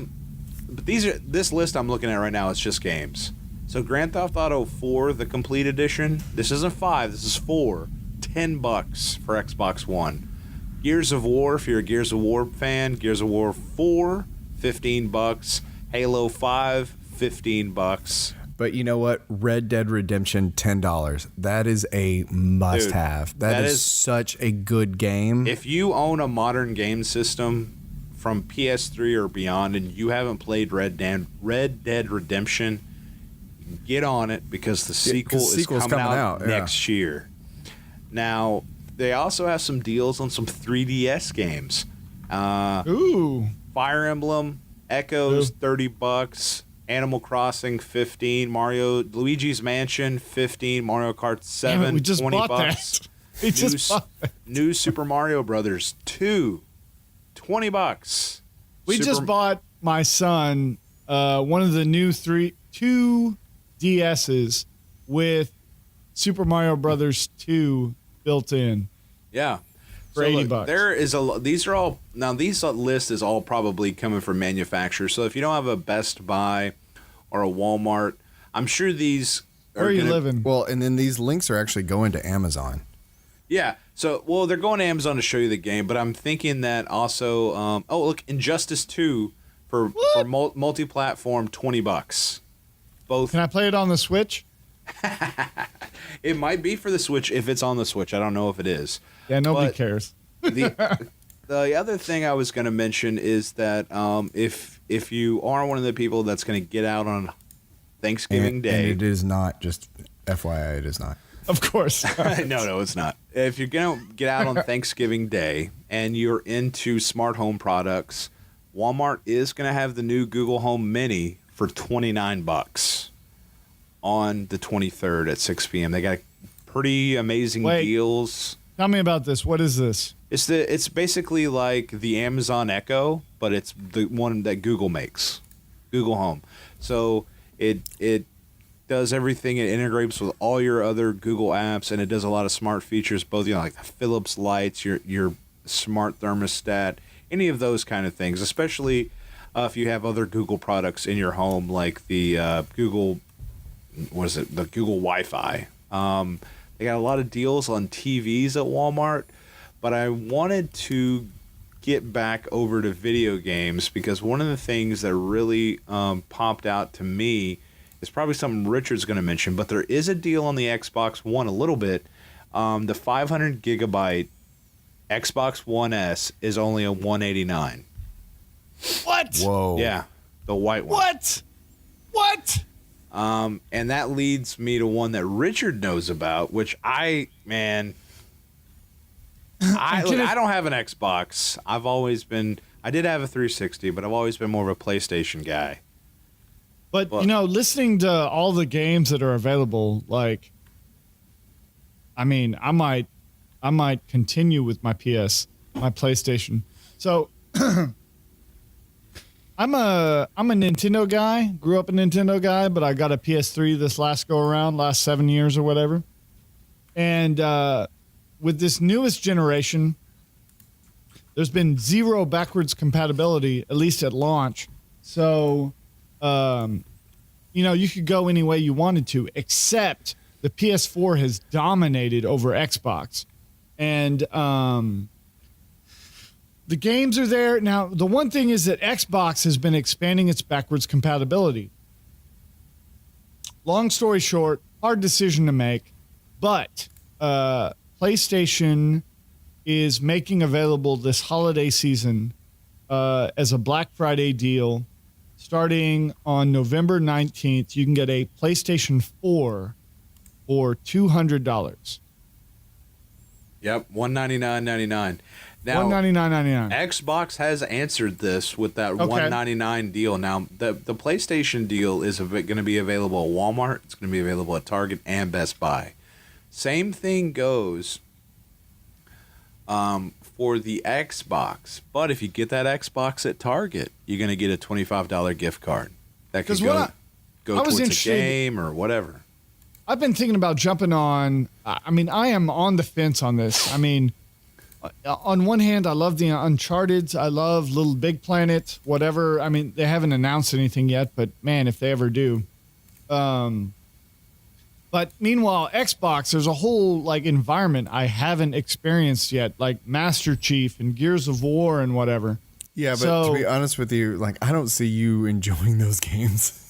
But this list I'm looking at right now, it's just games. So Grand Theft Auto 4, the complete edition. This isn't 5. This is 4. $10 for Xbox One. Gears of War, if you're a Gears of War fan, Gears of War 4, $15. Halo 5, $15. But you know what? Red Dead Redemption, $10. That is a must-have. That is such a good game. If you own a modern game system from PS3 or beyond and you haven't played Red Dead Redemption, get on it because the sequel is coming out next year. Now, they also have some deals on some 3DS games. Fire Emblem, Echoes, $30. Animal Crossing, $15. Luigi's Mansion, $15. Mario Kart 7, Damn it, we just $20. bought that. We just bought that. New Super Mario Brothers 2, $20. We just bought my son one of the new 2 DSs with Super Mario Brothers 2 built in. Yeah. For $80. There is these list is all probably coming from manufacturers. So if you don't have a Best Buy or a Walmart, I'm sure these Where are you living? Well, and then these links are actually going to Amazon. Yeah. So, they're going to Amazon to show you the game, but I'm thinking that also, look, Injustice 2 for multi-platform, $20. Both. Can I play it on the Switch? It might be for the Switch if it's on the Switch. I don't know if it is. Yeah, nobody cares. The other thing I was going to mention is that if you are one of the people that's going to get out on Thanksgiving Day. And it is not, just FYI, it is not. Of course. No, it's not. If you're going to get out on Thanksgiving Day and you're into smart home products, Walmart is going to have the new Google Home Mini for $29 on the 23rd at 6 p.m. They got pretty amazing deals. Tell me about this. What is this? It's basically like the Amazon Echo, but it's the one that Google makes, Google Home. So it does everything. It integrates with all your other Google apps, and it does a lot of smart features, both like the Philips lights, your smart thermostat, any of those kind of things. Especially if you have other Google products in your home, like the Google, the Google Wi-Fi. They got a lot of deals on TVs at Walmart, but I wanted to get back over to video games because one of the things that really popped out to me is probably something Richard's going to mention, but there is a deal on the Xbox One a little bit. The 500 gigabyte Xbox One S is only a $189. What? Whoa. Yeah, the white one. What? And that leads me to one that Richard knows about, which I don't have an Xbox. I did have a 360, but I've always been more of a PlayStation guy. But listening to all the games that are available, like, I might continue with my PlayStation. So I'm a Nintendo guy. Grew up a Nintendo guy, but I got a PS3 this last 7 years or whatever. And with this newest generation, there's been zero backwards compatibility, at least at launch. So, you could go any way you wanted to, except the PS4 has dominated over Xbox. And the games are there. Now, the one thing is that Xbox has been expanding its backwards compatibility. Long story short, hard decision to make, but PlayStation is making available this holiday season as a Black Friday deal. Starting on November 19th, you can get a PlayStation 4 for $200. Yep, $199.99. Now, $199.99. Xbox has answered this with that Okay. $199 deal. Now, the PlayStation deal is going to be available at Walmart. It's going to be available at Target and Best Buy. Same thing goes for the Xbox. But if you get that Xbox at Target, you're going to get a $25 gift card. That could 'Cause go I was towards a interested- game or whatever. I've been thinking about jumping on. I mean, I am on the fence on this. I mean, on one hand, I love the Uncharted. I love Little Big Planet, whatever. I mean, they haven't announced anything yet, but man, if they ever do. But meanwhile, Xbox, there's a whole like environment I haven't experienced yet, like Master Chief and Gears of War and whatever. Yeah, but So- to be honest with you, like I don't see you enjoying those games.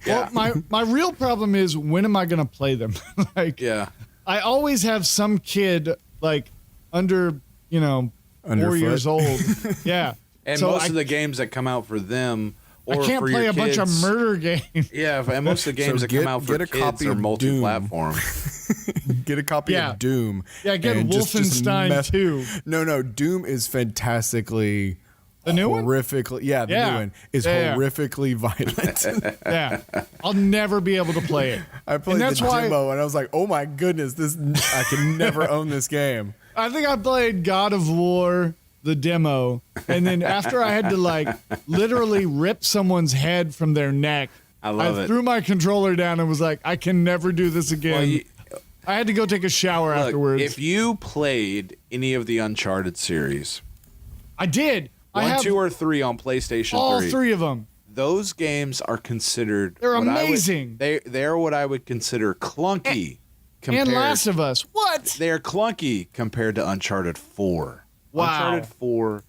Well, my real problem is when am I going to play them? Like, Yeah. I always have some kid like under 4 Underfoot. years old. Yeah. And So most of the games that come out for them or I can't for play your a bunch of kids- murder games. Yeah, and most of the games So that come get- out for get a kids copy are of multi-platform. Get a copy Yeah. of Doom. Yeah, get and Wolfenstein 2. No, Doom is fantastically The new one? horrifically. Yeah, the Yeah. new one is Yeah. horrifically violent. Yeah. I'll never be able to play it. I played that's the why- demo and I was like, "Oh my goodness, I can never own this game." I think I played God of War, the demo, and then after I had to like literally rip someone's head from their neck, I love it. threw my controller down and was like, I can never do this again. Well, I had to go take a shower Look, afterwards. if you played any of the Uncharted series, I did. I 1, have 2, or 3 on PlayStation all 3, three of them. those games are considered. They're what I would- amazing. They're what I would consider clunky. And Last of Us. What? They're clunky compared to Uncharted 4. Wow. Uncharted 4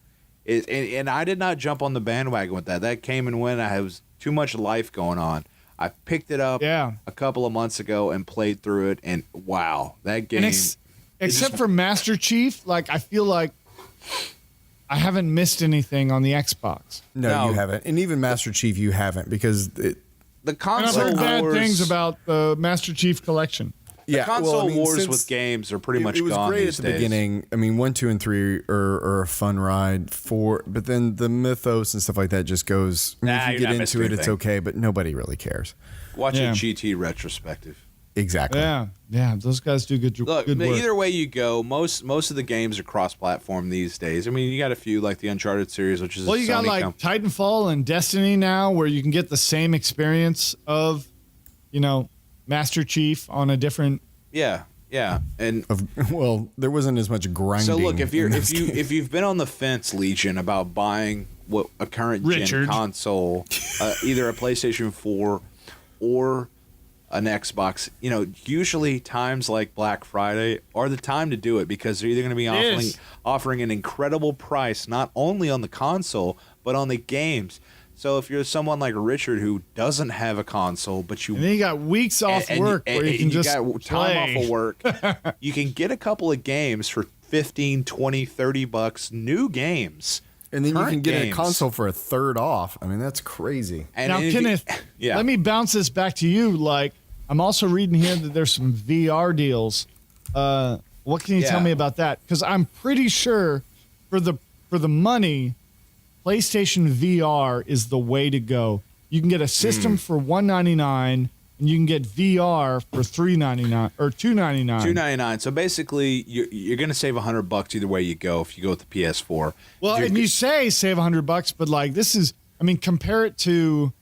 is, and I did not jump on the bandwagon with that. That came and went. I had too much life going on. I picked it up Yeah. a couple of months ago and played through it, and wow, that game. And except for Master Chief, like I feel like I haven't missed anything on the Xbox. No, you haven't, and even Master Chief, you haven't because the And I've console heard bad wars, things about the Master Chief collection. the console I mean, wars since with games are pretty much it was gone great these at the days. beginning. I mean, 1, 2, and 3 are a fun ride. 4, but then the mythos and stuff like that just goes. I mean, Nah, if you you're get not into missing it, it's anything. okay, but nobody really cares. Watch Yeah. a GT retrospective. Exactly. Yeah, those guys do good Look, work. either way you go, most of the games are cross-platform these days. I mean, you got a few like the Uncharted series, which is Well, a you got Sony like Titanfall and Destiny now, where you can get the same experience of, Master Chief on a different. yeah, and Well, there wasn't as much grinding. so look, if in those games. if you've been on the fence, Legion, about buying a current gen Richard. console, either a PlayStation 4 or an Xbox, usually times like Black Friday are the time to do it because they're either going to be offering an incredible price not only on the console but on the games. So if you're someone like Richard who doesn't have a console but you And then you got weeks off and work where you can just got time play. off of work, you can get a couple of games for 15, 20, 30 bucks, new games. and then you current can get games. a console for a third off. I mean, that's crazy. And Now, if you- Kenneth, yeah. let me bounce this back to you. Like, I'm also reading here that there's some VR deals. What can you tell Yeah. me about that? Because I'm pretty sure for the money, PlayStation VR is the way to go. You can get a system for $199, and you can get VR for $399 or $299. $299. So basically, you're going to save $100 either way you go if you go with the PS4. Well, You're and you say save $100, but like this is, I mean, compare it to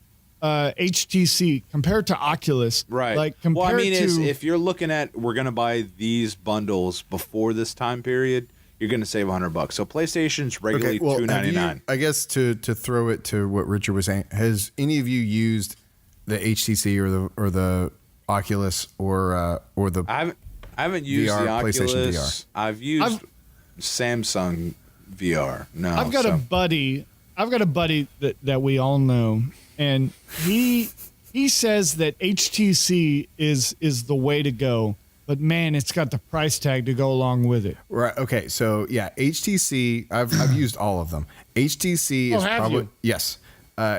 HTC, compare it to Oculus, right. Like compare well, I mean, it to if you're looking at we're going to buy these bundles before this time period, you're going to save $100. So PlayStation's regularly have you- $299. I guess to throw it to what Richard was saying, has any of you used the HTC or the Oculus or the I haven't used VR, the Oculus. PlayStation VR. I've used Samsung VR. No, I've got a buddy that we all know, and he says that HTC is the way to go. But man, it's got the price tag to go along with it. Right. Okay. So yeah, HTC. I've used all of them. HTC Oh, is have probably you? yes,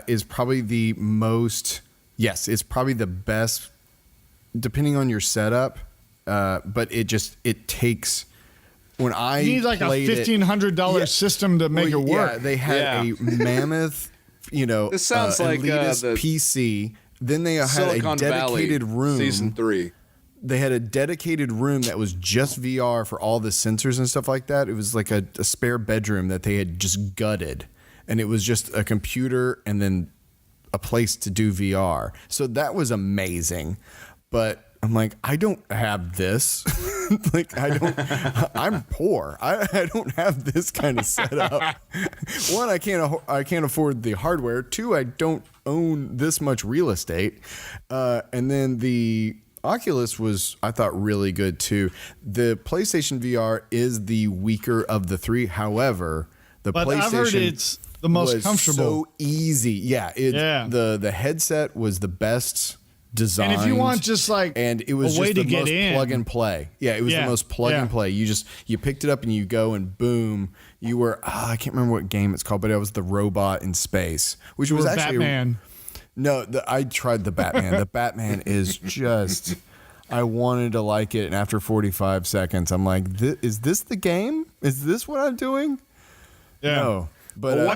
is probably the most. Yes, it's probably the best, depending on your setup. But it takes when I You need like a $1,500 system to make it work. Yeah, they had a mammoth, This sounds like elitist the PC. Then they had Silicon a dedicated Valley room. season 3. They had a dedicated room that was just VR for all the sensors and stuff like that. It was like a spare bedroom that they had just gutted, and it was just a computer and then a place to do VR. So that was amazing. But I'm like, I don't have this. I'm poor. I don't have this kind of setup. One, I can't afford the hardware. Two, I don't own this much real estate. And then the Oculus was, I thought, really good too. The PlayStation VR is the weaker of the three. However, but PlayStation I've heard it's the most comfortable. So easy. Yeah. The headset was the best designed. And if you want just like and it was a way just the to get most in. plug and play. Yeah, it was the most plug and play. You picked it up and you go and boom, you were I can't remember what game it's called, but it was the robot in space, which was actually Batman. I tried the Batman. The Batman is just I wanted to like it, and after 45 seconds, I'm like, is this the game? Is this what I'm doing? Yeah. No. But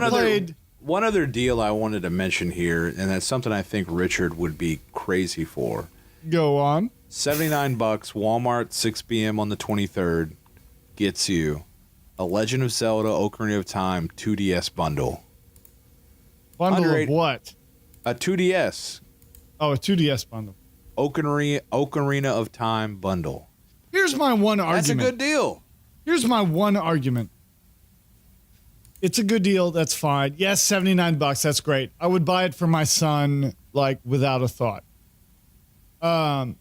one other deal I wanted to mention here, and that's something I think Richard would be crazy for. Go on. $79, Walmart, 6 p.m. on the 23rd, gets you a Legend of Zelda Ocarina of Time 2DS bundle. Bundle of what? A 2DS. Oh, a 2DS bundle. Ocarina of Time bundle. Here's my one argument. That's a good deal. Here's my one argument. It's a good deal. That's fine. Yes, $79. That's great. I would buy it for my son, like, without a thought. My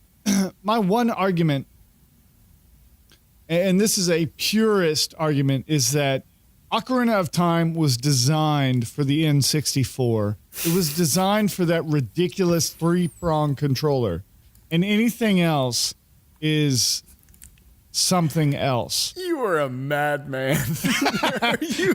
one argument, and this is a purist argument, is that Ocarina of Time was designed for the N64. It was designed for that ridiculous 3-prong controller. And anything else is something else. You are a madman. Are you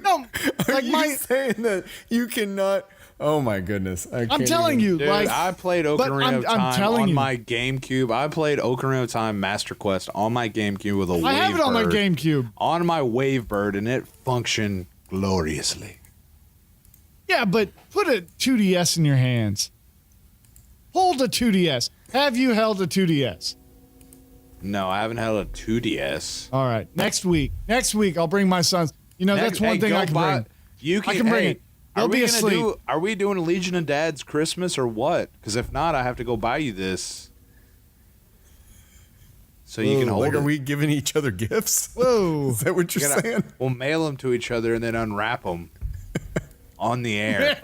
saying that you cannot? Oh my goodness! I'm telling you, dude, like I played Ocarina of Time on my GameCube. I played Ocarina of Time Master Quest on my GameCube with a Wavebird. I have it on my GameCube. On my Wavebird, and it functioned gloriously. Yeah, but put a 2DS in your hands. Hold a 2DS. Have you held a 2DS? No, I haven't held a 2DS. All right. Next week, I'll bring my sons. That's one thing I can bring. I can bring it. They'll be asleep. Are we doing a Legion of Dads Christmas or what? Because if not, I have to go buy you this. So you can hold it. Are we giving each other gifts? Whoa. Is that what you're saying? We'll mail them to each other and then unwrap them on the air.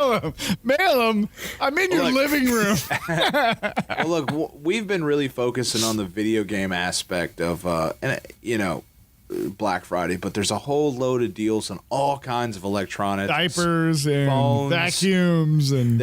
Mail them. I'm in your living room. Well, look, we've been really focusing on the video game aspect of, Black Friday, but there's a whole load of deals on all kinds of electronics. Diapers and phones, vacuums and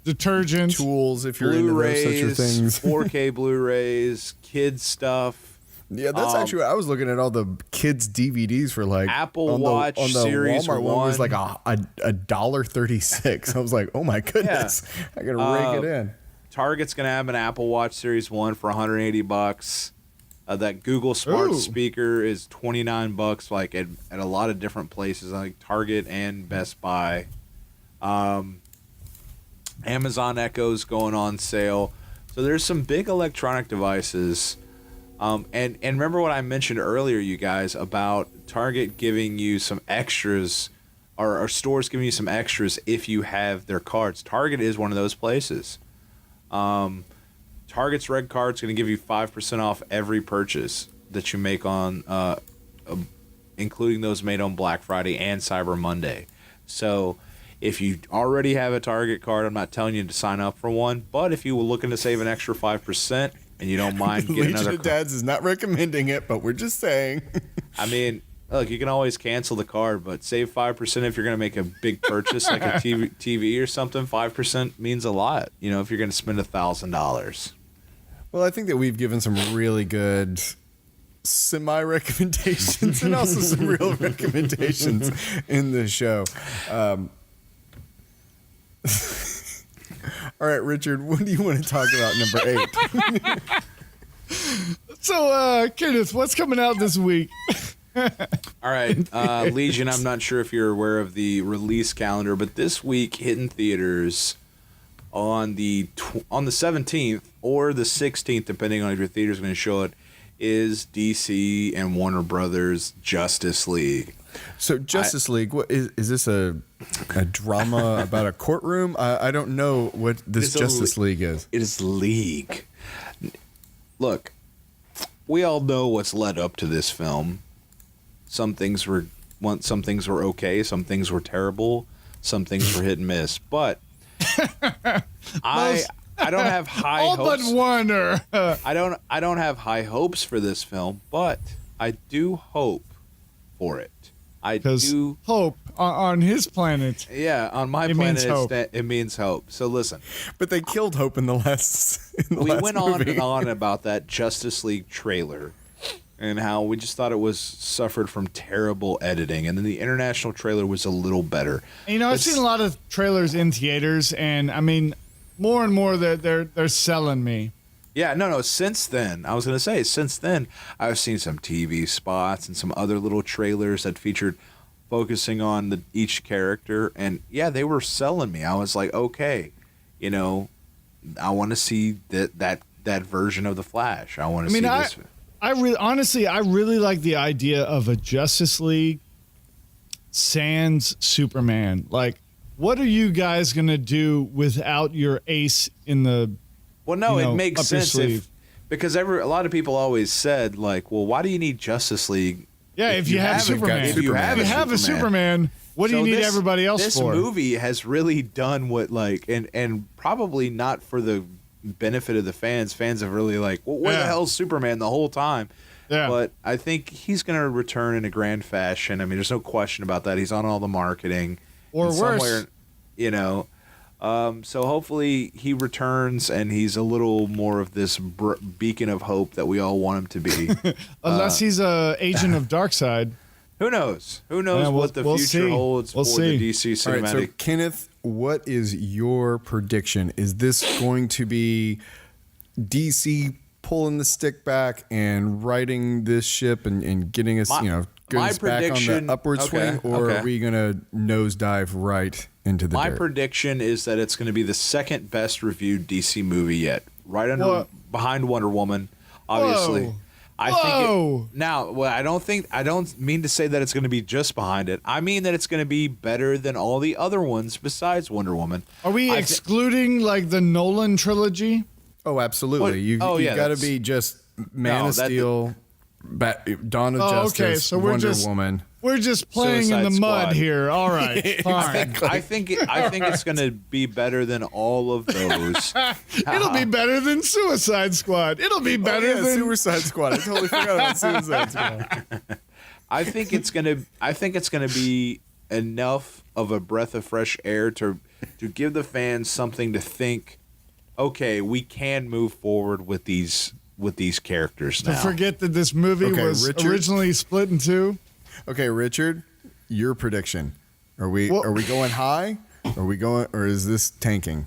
detergents. Tools, if you're Blu-rays, into those such things. 4K Blu-rays, kids stuff. Yeah, that's actually, I was looking at all the kids DVDs for like Apple Watch on the Series Walmart 1 was like $1.36. I was like, oh my goodness, I gotta rake it in. Target's gonna have an Apple Watch Series 1 for $180. That Google Smart Speaker is $29, like at a lot of different places, like Target and Best Buy. Amazon Echo's going on sale. So there's some big electronic devices. And remember what I mentioned earlier, you guys, about Target giving you some extras, or stores giving you some extras if you have their cards. Target is one of those places. Target's Red Card's going to give you 5% off every purchase that you make on, including those made on Black Friday and Cyber Monday. So if you already have a Target card, I'm not telling you to sign up for one, but if you were looking to save an extra 5% and you don't mind getting Legion another of Dads is not recommending it, but we're just saying. I mean, look, you can always cancel the card, but save 5% if you're going to make a big purchase like a TV or something. 5% means a lot, if you're going to spend $1,000. Well, I think that we've given some really good semi-recommendations and also some real recommendations in the show. All right, Richard, what do you want to talk about, number 8? So, Kenneth, what's coming out this week? All right, Legion, I'm not sure if you're aware of the release calendar, but this week hitting theaters on the 17th or the 16th, depending on if your theater's going to show it, is DC and Warner Brothers Justice League. So Justice League, what is this a drama about a courtroom? I don't know what this Justice League is. It is League. Look, we all know what's led up to this film. Some things were okay, some things were terrible, some things were hit and miss. But I don't have high all hopes. but Warner. I don't have high hopes for this film, but I do hope for it. I do hope on his planet. Yeah, on my planet it means hope. So listen, but they killed hope in the last. We went on and on about that Justice League trailer and how we just thought it suffered from terrible editing, and then the international trailer was a little better. And, I've seen a lot of trailers in theaters, and I mean, more and more they're selling me. Yeah, no. Since then, I've seen some TV spots and some other little trailers that featured focusing on each character, and yeah, they were selling me. I was like, okay, I want to see that version of the Flash. I want to see this. I really like the idea of a Justice League sans Superman. Like, what are you guys gonna do without your ace in the? Well, no, it makes sense because a lot of people always said, like, well, why do you need Justice League? Yeah, if you have Superman. If you have a Superman, what do you need everybody else for? This movie has really done what, like, and probably not for the benefit of the fans. Fans have really like, well, where the hell's Superman the whole time? Yeah. But I think he's going to return in a grand fashion. I mean, there's no question about that. He's on all the marketing. Or worse. So hopefully he returns and he's a little more of this beacon of hope that we all want him to be. Unless he's an agent of Darkseid. Who knows? Who knows what the future holds for the DC cinematic? All right, so Kenneth, what is your prediction? Is this going to be DC pulling the stick back and righting this ship and getting us, getting us back on the upward swing, or are we going to nosedive right into the dirt? My prediction is that it's going to be the second best reviewed DC movie yet, behind Wonder Woman, obviously. Whoa. I don't mean to say that it's going to be just behind it. I mean that it's going to be better than all the other ones besides Wonder Woman. Are we excluding like the Nolan trilogy? Oh, absolutely. You've got to be just Man of Steel, Dawn of Justice, so Wonder Woman. We're just playing Suicide in the mud Squad. here. All right, fine. I think it's going to be better than all of those. It'll be better than Suicide Squad. It'll be better than Suicide Squad. I totally forgot about Suicide Squad. I think it's gonna be enough of a breath of fresh air to give the fans something to think. Okay, we can move forward with these characters now. To forget that this movie was originally split in two. Okay, Richard, your prediction. Are we going high? Or is this tanking?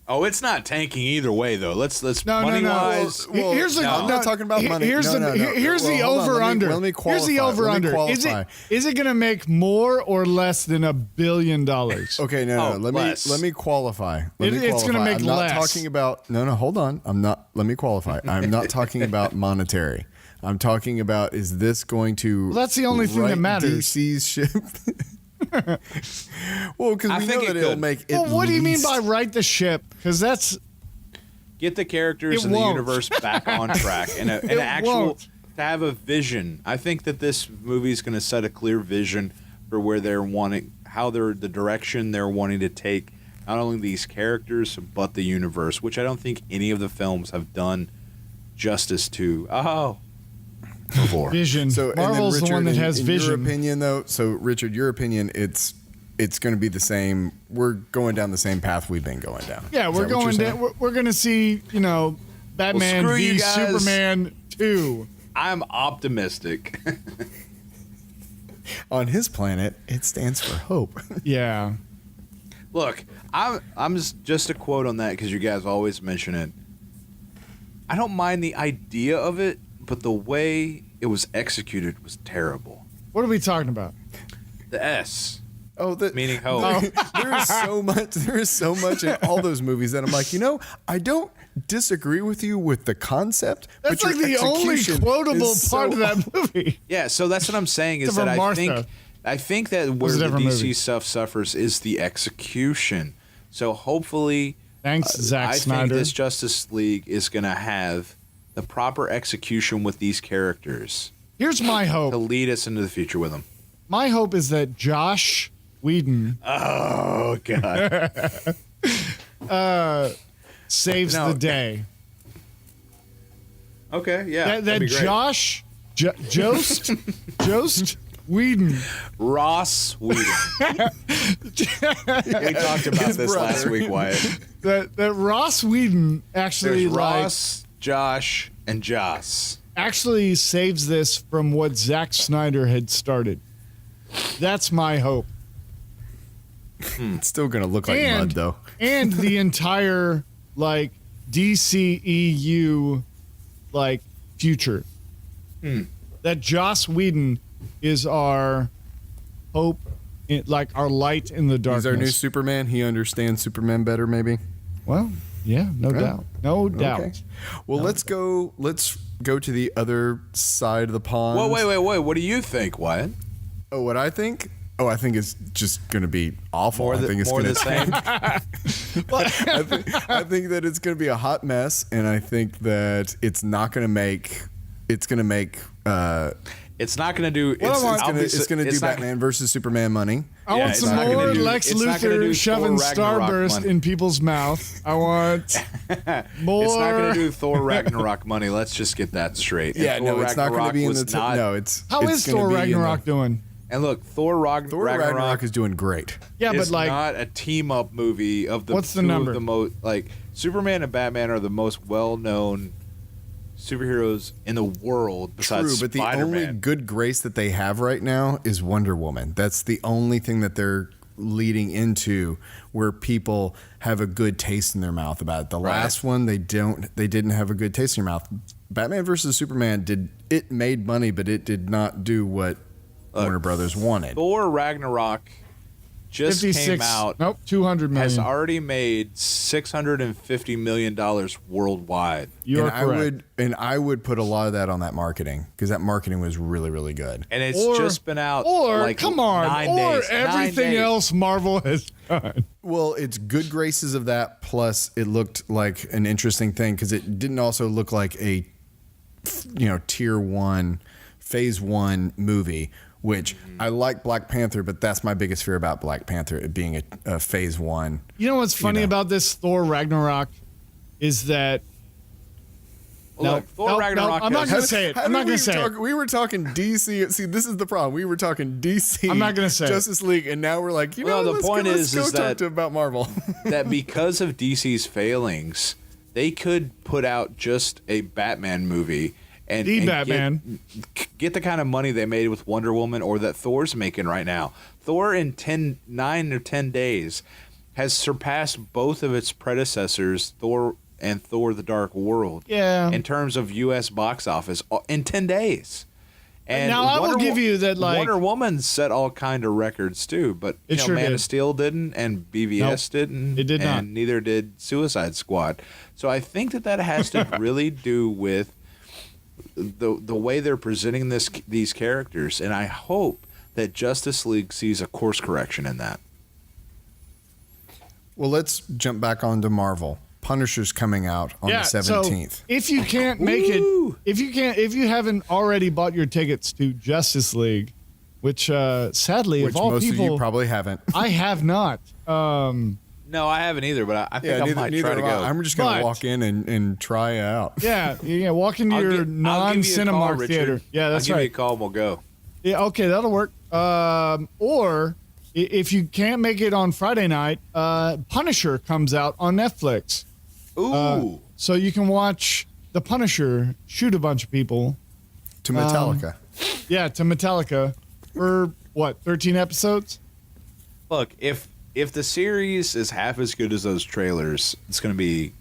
Oh, it's not tanking either way though. Let's money wise. I'm not talking about money. Here's the over under. Let me qualify. Here's the over under. Is it going to make more or less than $1 billion? Okay, no. Let me qualify. It's going to make less. I'm not talking about. No. Hold on. Let me qualify. I'm not talking about monetary. I'm talking about, is this going to? Well, that's the only thing that matters. DC's ship. Well, because we know that it'll make. Well, what do you mean by right the ship? Because that's get the characters in the universe back on track and to have a vision. I think that this movie is going to set a clear vision for where they're wanting, the direction they're wanting to take not only these characters but the universe, which I don't think any of the films have done justice to. Before. Vision. So, Marvel's Richard, the one that has vision. Your opinion, though. So, Richard, your opinion, it's going to be the same. We're going down the same path we've been going down. Yeah, we're going down. We're going to see, Batman v Superman 2. I'm optimistic. On his planet, it stands for hope. Yeah. Look, I'm just a quote on that because you guys always mention it. I don't mind the idea of it, but the way it was executed was terrible. What are we talking about? The S. Oh, meaning hope. There is so much. There is so much in all those movies that I'm like, I don't disagree with you with the concept. That's but like your the only execution quotable is part of so- that movie. Yeah, so that's what I'm saying is Except that for I think that where a the different DC movie. stuff suffers is the execution. So hopefully, Thanks, Zack I Snyder. think this Justice League is going to have the proper execution with these characters Here's my to hope. lead us into the future with them. My hope is that Josh Whedon Oh God! saves No. the day. Okay, yeah, That that'd be great. Josh Jost Whedon. Ross Whedon. We talked about His this last brother. week, Wyatt. That Ross Whedon actually There's Ross, Josh, and Joss. actually saves this from what Zack Snyder had started. That's my hope. It's still gonna look like mud, though. And the entire DCEU future. That Joss Whedon is our hope, our light in the darkness. He's our new Superman. He understands Superman better, maybe. Well, yeah, no doubt. No doubt. Okay. Well, let's go to the other side of the pond. Well, wait. What do you think, Wyatt? Oh, what I think? Oh, I think it's just going to be awful. I think it's more going the to same. I think that it's going to be a hot mess, and I think that it's not going to make. It's going to make. It's not going to do. It's going to do Batman versus Superman money. I want it's some not gonna more do- Lex it's not gonna do Luthor shoving Thor Ragnarok Starburst money. in people's mouth. I want more. It's not going to do Thor Ragnarok money. Let's just get that straight. And Yeah, Thor no, it's not going to Ragnarok be in was the. not- No, it's. How it's is gonna Thor be in the- Ragnarok doing? And look, Thor Ragnarok is doing great. Yeah, is but not a team up movie of the What's the two number? of the most Superman and Batman are the most well known superheroes in the world besides True, but the Spider-Man. only good grace that they have right now is Wonder Woman. That's the only thing that they're leading into where people have a good taste in their mouth about it. The last one they didn't have a good taste in their mouth. Batman versus Superman made money, but it did not do what Warner Brothers wanted. Thor Ragnarok just 56. came out. Nope, 200 million. Has already made $650 million worldwide. You're correct. I would put a lot of that on that marketing because that marketing was really, really good. And it's just been out come on, 9 days. 9 everything days. else Marvel has done. Well, it's good graces of that. Plus, it looked like an interesting thing because it didn't also look like a, tier 1, phase 1 movie. Which I like Black Panther, but that's my biggest fear about Black Panther, it being a phase 1. You know what's funny about this Thor Ragnarok is that. Look, Thor Ragnarok. I'm not going to say it. I'm not going to say it. We were talking DC. See, this is the problem. We were talking DC. I'm not gonna say it. Justice League, and now we're like, Well, the point let's is go talk that- about Marvel. that because of DC's failings, they could put out just a Batman movie and Batman. get the kind of money they made with Wonder Woman or that Thor's making right now. Thor in 9 or 10 days has surpassed both of its predecessors, Thor and Thor the Dark World, Yeah. in terms of U.S. box office in 10 days. And Now, I will give you that, Wonder Woman set all kind of records too, but It sure Man did. of Steel didn't, and BVS didn't. It did not. and neither did Suicide Squad. So I think that has to really do with the way they're presenting these characters, and I hope that Justice League sees a course correction in that. Well, let's jump back onto Marvel. Punisher's coming out on the 17th. So if you can't make it, if you haven't already bought your tickets to Justice League, which sadly, Which of all most people, of you probably haven't. I have not. No, I haven't either, but I think I might try to go. I'm just going But- to walk in and try it out. Yeah, walk into I'll your give you a call, non-Cinemark Richard. theater. Yeah, that's I'll give right. you a call and we'll go. Yeah, okay, that'll work. Or if you can't make it on Friday night, Punisher comes out on Netflix. Ooh. So you can watch The Punisher shoot a bunch of people. To Metallica. Yeah, to Metallica for 13 episodes? Look, if the series is half as good as those trailers, it's going to be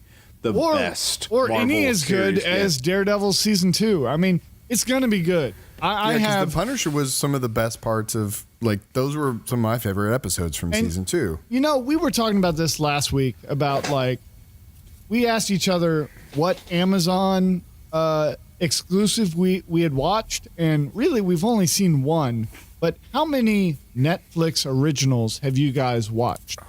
best. Or Marvel any as good series as Daredevil season 2. I mean, it's going to be good. I have the Punisher was some of the best parts of those were some of my favorite episodes from season 2. You know, we were talking about this last week about we asked each other what Amazon exclusive we had watched, and really we've only seen one. But how many Netflix originals have you guys watched?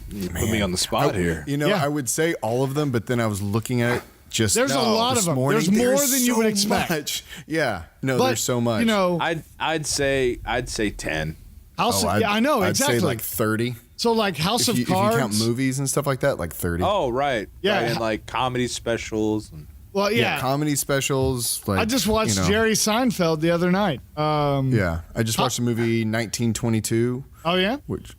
You put me on the spot here. You know, Yeah. I would say all of them, but then I was looking at it just There's a lot this of them. morning. There's more than you would expect. Much. Yeah. No, But, there's so much. You know, I'd say 10. I know, I'd exactly. say 30. So House If of you Cards. count movies and stuff like that, 30. Oh, right. Yeah. Right, and comedy specials. And, well, yeah. Comedy specials. I just watched Jerry Seinfeld the other night. Yeah. I just watched the movie 1922. Oh, yeah?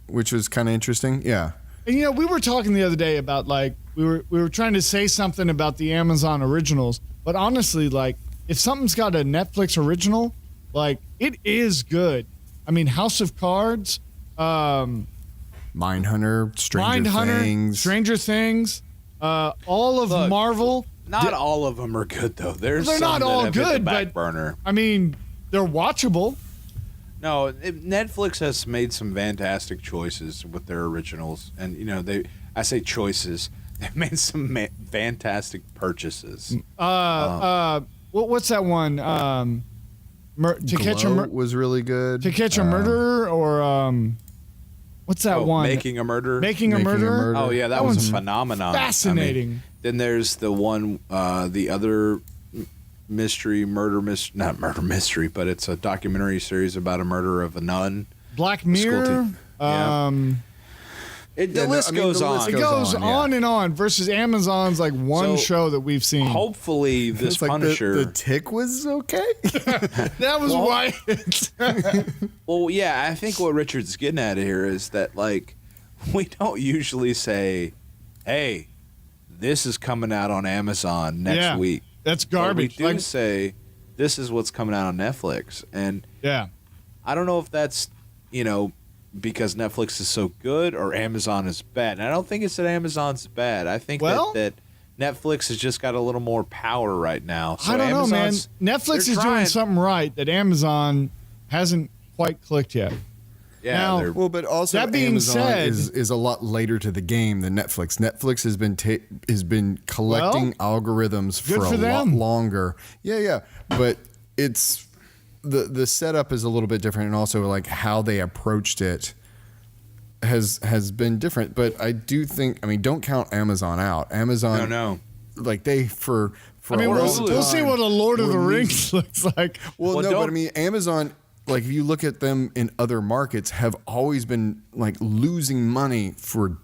Which was kind of interesting. Yeah. And we were talking the other day about we were trying to say something about the Amazon originals, but honestly, if something's got a Netflix original, it is good. I mean, House of Cards, Mindhunter, Stranger Things. All of Marvel. not all of them are good though. There's They're some not that all have hit the good, back but burner. I mean, they're watchable. No, Netflix has made some fantastic choices with their originals, and I say choices. They've made some fantastic purchases. What's that one? To Catch a Glow was really good. To Catch a Murderer, or what's that one? Making a Murderer. Making a Murderer. Oh yeah, that was a phenomenon. Fascinating. I mean, then there's the one, the other not murder mystery, but it's a documentary series about a murder of a nun. Black Mirror. The list goes on. It goes on and on. Versus Amazon's one show that we've seen. Hopefully, this Punisher. The Tick was okay. That was why. Well, yeah, I think what Richard's getting at here is that we don't usually say, "Hey, this is coming out on Amazon next week." That's garbage. But we do say, "This is what's coming out on Netflix," and I don't know if that's because Netflix is so good or Amazon is bad. And I don't think it's that Amazon's bad. I think that Netflix has just got a little more power right now. So I don't know, man. Netflix is doing something right that Amazon hasn't quite clicked yet. Yeah. Now, but also that being Amazon said, is a lot later to the game than Netflix. Netflix has been collecting algorithms for a lot longer. Yeah. But it's the setup is a little bit different, and also how they approached it has been different. But I do think, don't count Amazon out. Amazon, no. They for I mean, we'll see what a Lord of the Rings looks like. Well, no, but Amazon, if you look at them in other markets, have always been losing money for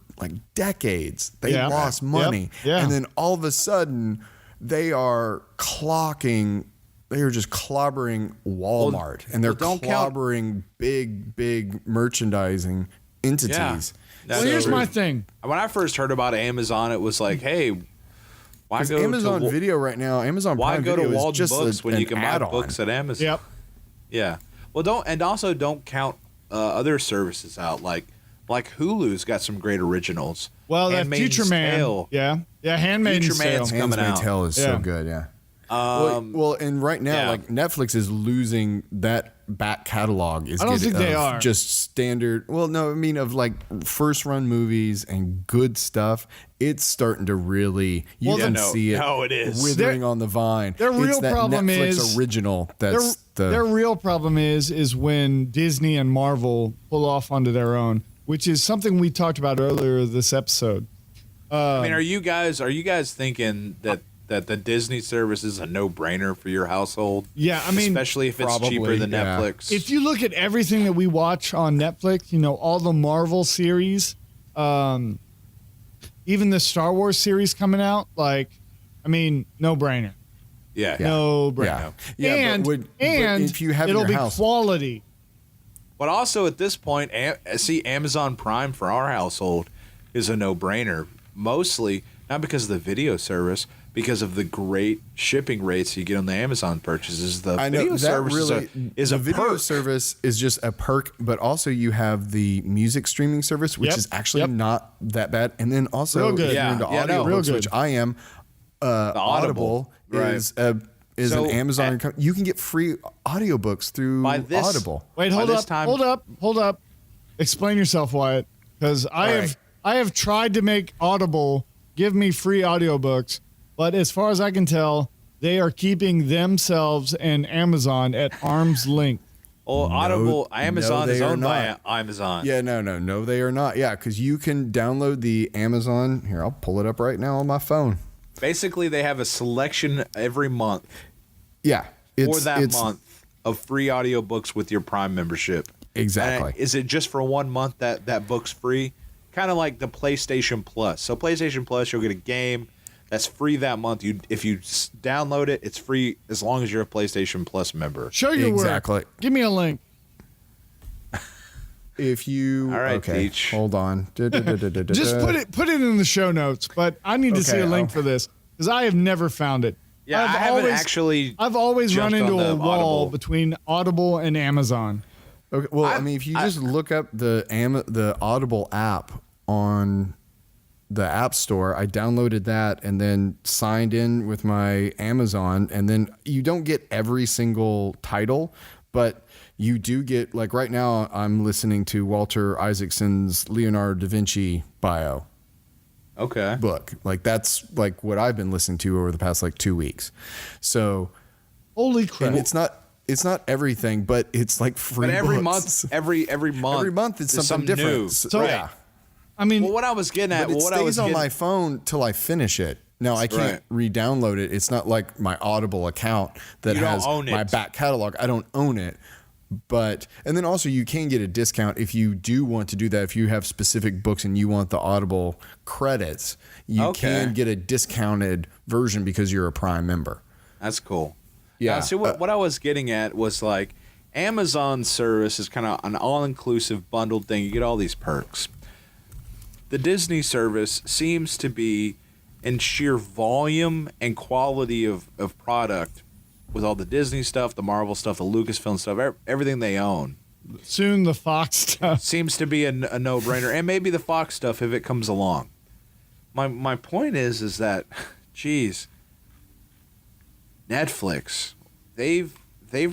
decades. They lost money, and then all of a sudden they are clocking. They are just clobbering Walmart, and they're clobbering big merchandising entities. Yeah. Well, here's my thing. When I first heard about Amazon, it was hey, why go Amazon to Video right now? Amazon why Prime go Video to is Walden just Books when you can buy add-on. books at Amazon? Yep. Yeah. Well, don't count other services out like Hulu's got some great originals. Well, that Handmaid's Future Man. Tale. Yeah, Handmaid's Tale. Handmaid's Tale is so good. Yeah. Well, and right now, Netflix is losing that back catalog. I don't think they are just standard. Well, no, of first run movies and good stuff. It's starting to really see it. No, it is withering on the vine. Their real problem Netflix is original. That's their real problem is when Disney and Marvel pull off onto their own, which is something we talked about earlier this episode. Are you guys thinking that the Disney service is a no-brainer for your household? Yeah, especially if it's cheaper than Netflix. If you look at everything that we watch on Netflix, all the Marvel series, even the Star Wars series coming out, no-brainer. Yeah. No-brainer. Yeah, and but if you have it'll your be house, quality. But also at this point, Amazon Prime for our household is a no-brainer. Mostly not because of the video service, because of the great shipping rates you get on the Amazon purchases. The I know video that service really is the a video perk. service is just a perk, but also you have the music streaming service, which Yep, is actually yep. not that bad. And then also Real good. if you're Yeah, into yeah, no. audiobooks, Real good. which I am, Audible right. is So, an Amazon. You can get free audiobooks through By this- Audible. Wait, By hold this up, time- hold up. Explain yourself, Wyatt, because right. I have tried to make Audible give me free audiobooks, but as far as I can tell, they are keeping themselves and Amazon at arm's length. Well, Audible, Amazon no, is they are owned by not. Amazon. Yeah, no, they are not. Yeah, because you can download the Amazon. Here, I'll pull it up right now on my phone. Basically, they have a selection every month Yeah, for that month of free audiobooks with your Prime membership. Exactly. And is it just for 1 month that book's free? Kind of like the PlayStation Plus. So PlayStation Plus, you'll get a game that's free that month. If you download it, it's free as long as you're a PlayStation Plus member. Show your Exactly. work. Give me a link. If you All right, okay, Teach. hold on. Just put it in the show notes, but I need to see Okay, a link I'll- for this because I have never found it. Yeah, I haven't I've always run jumped into on a the wall Audible. between Audible and Amazon. Okay, well, I mean, if you just look up the Audible app on the App Store, I downloaded that and then signed in with my Amazon, and then you don't get every single title, but you do get, like right now, I'm listening to Walter Isaacson's Leonardo da Vinci bio Okay. book. Like that's like what I've been listening to over the past like 2 weeks. So, Holy crap! and it's not everything, but it's like free. But every books. month, every month, Every month it's there's something something different. new. So, Right. yeah. I mean, Well, what I was getting at, But it what I was stays on getting, my phone till I finish it. Now I can't re-download it. It's not like my Audible account that You don't has own my it. back catalog. I don't own it. And then also you can get a discount if you do want to do that. If you have specific books and you want the Audible credits, you can get a discounted version because you're a Prime member. That's cool. Yeah. Now, see, what I was getting at was like Amazon service is kind of an all-inclusive bundled thing. You get all these perks. The Disney service seems to be in sheer volume and quality of product with all the Disney stuff, the Marvel stuff, the Lucasfilm stuff, everything they own. soon the Fox stuff. Seems to be a no-brainer. And maybe the Fox stuff if it comes along. My point is that, geez, Netflix, they've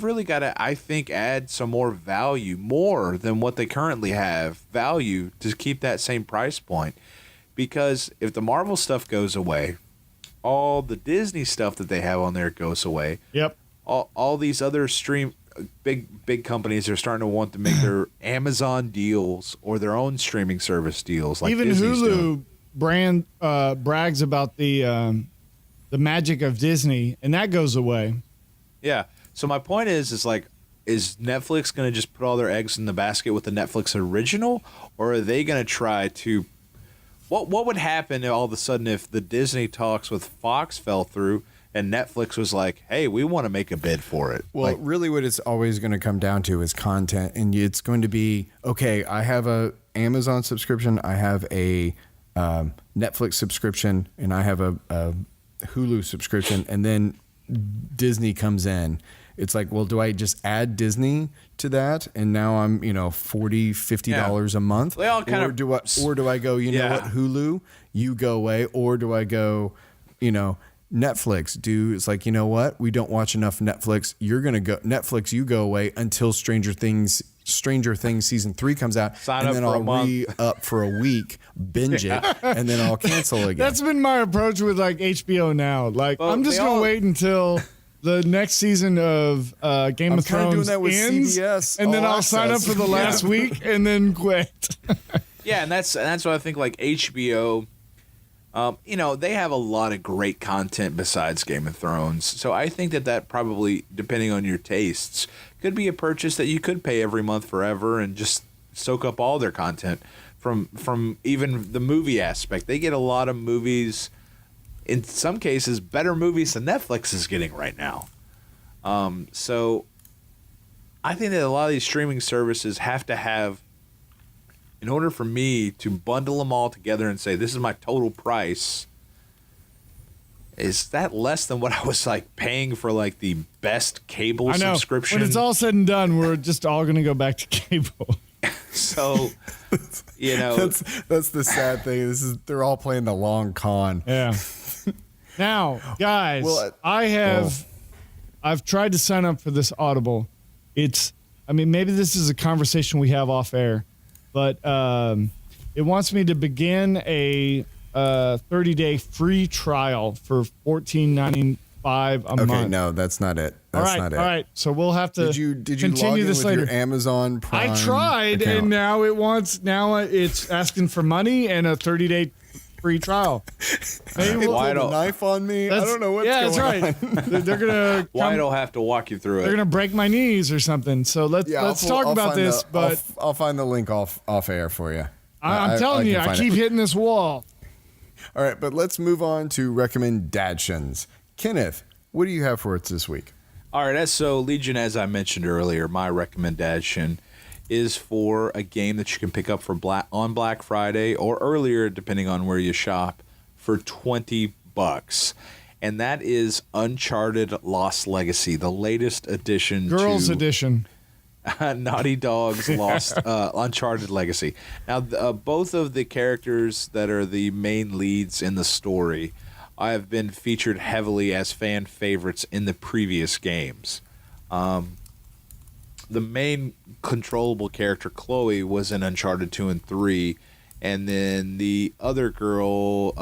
really got to, I think, add some more value, more than what they currently have, value to keep that same price point. Because if the Marvel stuff goes away, all the Disney stuff that they have on there goes away. Yep. All these other big companies are starting to want to make their Amazon deals or their own streaming service deals. Like Even Disney's Hulu doing. brags about the magic of Disney, and that goes away. Yeah. So my point is like, is Netflix going to just put all their eggs in the basket with the Netflix original, or are they going to try to? What would happen all of a sudden if the Disney talks with Fox fell through and Netflix was like, "Hey, we want to make a bid for it"? Well, Like, really what it's always going to come down to is content. And it's going to be, okay, I have a Amazon subscription, I have a Netflix subscription, and I have a Hulu subscription. And then Disney comes in. It's like, well, do I just add Disney to that? And now I'm, $40, $50 a month. They all kind or of- do I go, you know what, Hulu, you go away, or do I go, Netflix, it's like, you know what? We don't watch enough Netflix. You're going to go Netflix, you go away until Stranger Things season 3 comes out. Sign and up then for a I'll month. re-up for a week, binge it, and then I'll cancel again. That's been my approach with like HBO now. Like, Well, I'm just they gonna all- wait until the next season of Game I'm of kinda doing Thrones that with ends, CBS and then All I'll sign up Access. for the last week and then quit. yeah, and that's what I think. Like HBO, they have a lot of great content besides Game of Thrones. So I think that probably, depending on your tastes, could be a purchase that you could pay every month forever and just soak up all their content from even the movie aspect. They get a lot of movies, in some cases, better movies than Netflix is getting right now. So I think that a lot of these streaming services have to have, in order for me to bundle them all together and say, this is my total price, is that less than what I was like paying for like the best cable I know. subscription? When it's all said and done, we're just all going to go back to cable. So, you know, That's the sad thing. They're all playing the long con. Yeah. Now, guys, Well, I've tried to sign up for this Audible. Maybe this is a conversation we have off air, but it wants me to begin a 30-day free trial for $14.95 a month. Okay, no, that's not it. That's not it. All right. So we'll have to Did you continue log in this with later. your Amazon Prime I tried, account? and now it's asking for money and a 30-day free trial. Maybe Why a knife on me? I don't know what's going on. that's right. They're gonna White'll have to walk you through they're it. gonna break my knees or something. So let's talk about this. But I'll find the link off air for you. I'm telling you, can I find keep it. hitting this wall. All right, but let's move on to RecomenDADtions. Kenneth, what do you have for us this week? All right, so Legion, as I mentioned earlier, my recommendation is for a game that you can pick up for on Black Friday or earlier, depending on where you shop, for $20, and that is Uncharted Lost Legacy, the latest addition, Girls edition. Naughty Dog's Lost Uncharted Legacy. Now, both of the characters that are the main leads in the story have been featured heavily as fan favorites in the previous games. The main controllable character, Chloe, was in Uncharted 2 and 3, and then the other girl,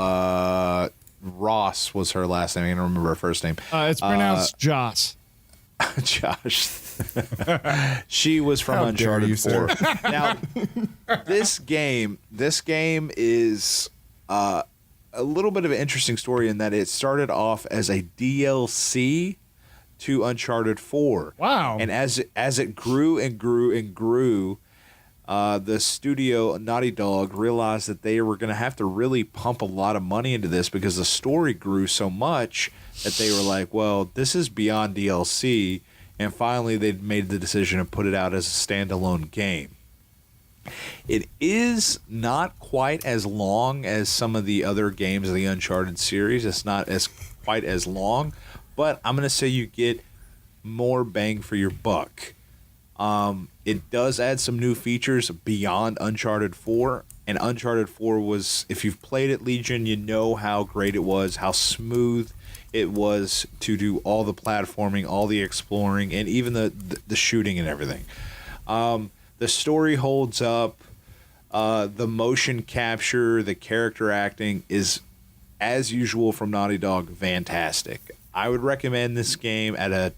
Ross was her last name. I don't remember her first name. It's pronounced Joss. Josh. She was from How dare Uncharted you, 4. sir. Now, this game is a little bit of an interesting story in that it started off as a DLC to Uncharted 4. Wow. And as it grew and grew and grew, the studio Naughty Dog realized that they were going to have to really pump a lot of money into this because the story grew so much that they were like, well, this is beyond DLC. And finally, they made the decision to put it out as a standalone game. It is not quite as long as some of the other games of the Uncharted series. It's not quite as long, but I'm going to say you get more bang for your buck. It does add some new features beyond Uncharted 4, and Uncharted 4 was, if you've played it, Legion, you know how great it was, how smooth it was to do all the platforming, all the exploring, and even the shooting and everything. The story holds up. The motion capture, the character acting is, as usual from Naughty Dog, fantastic. I would recommend this game at a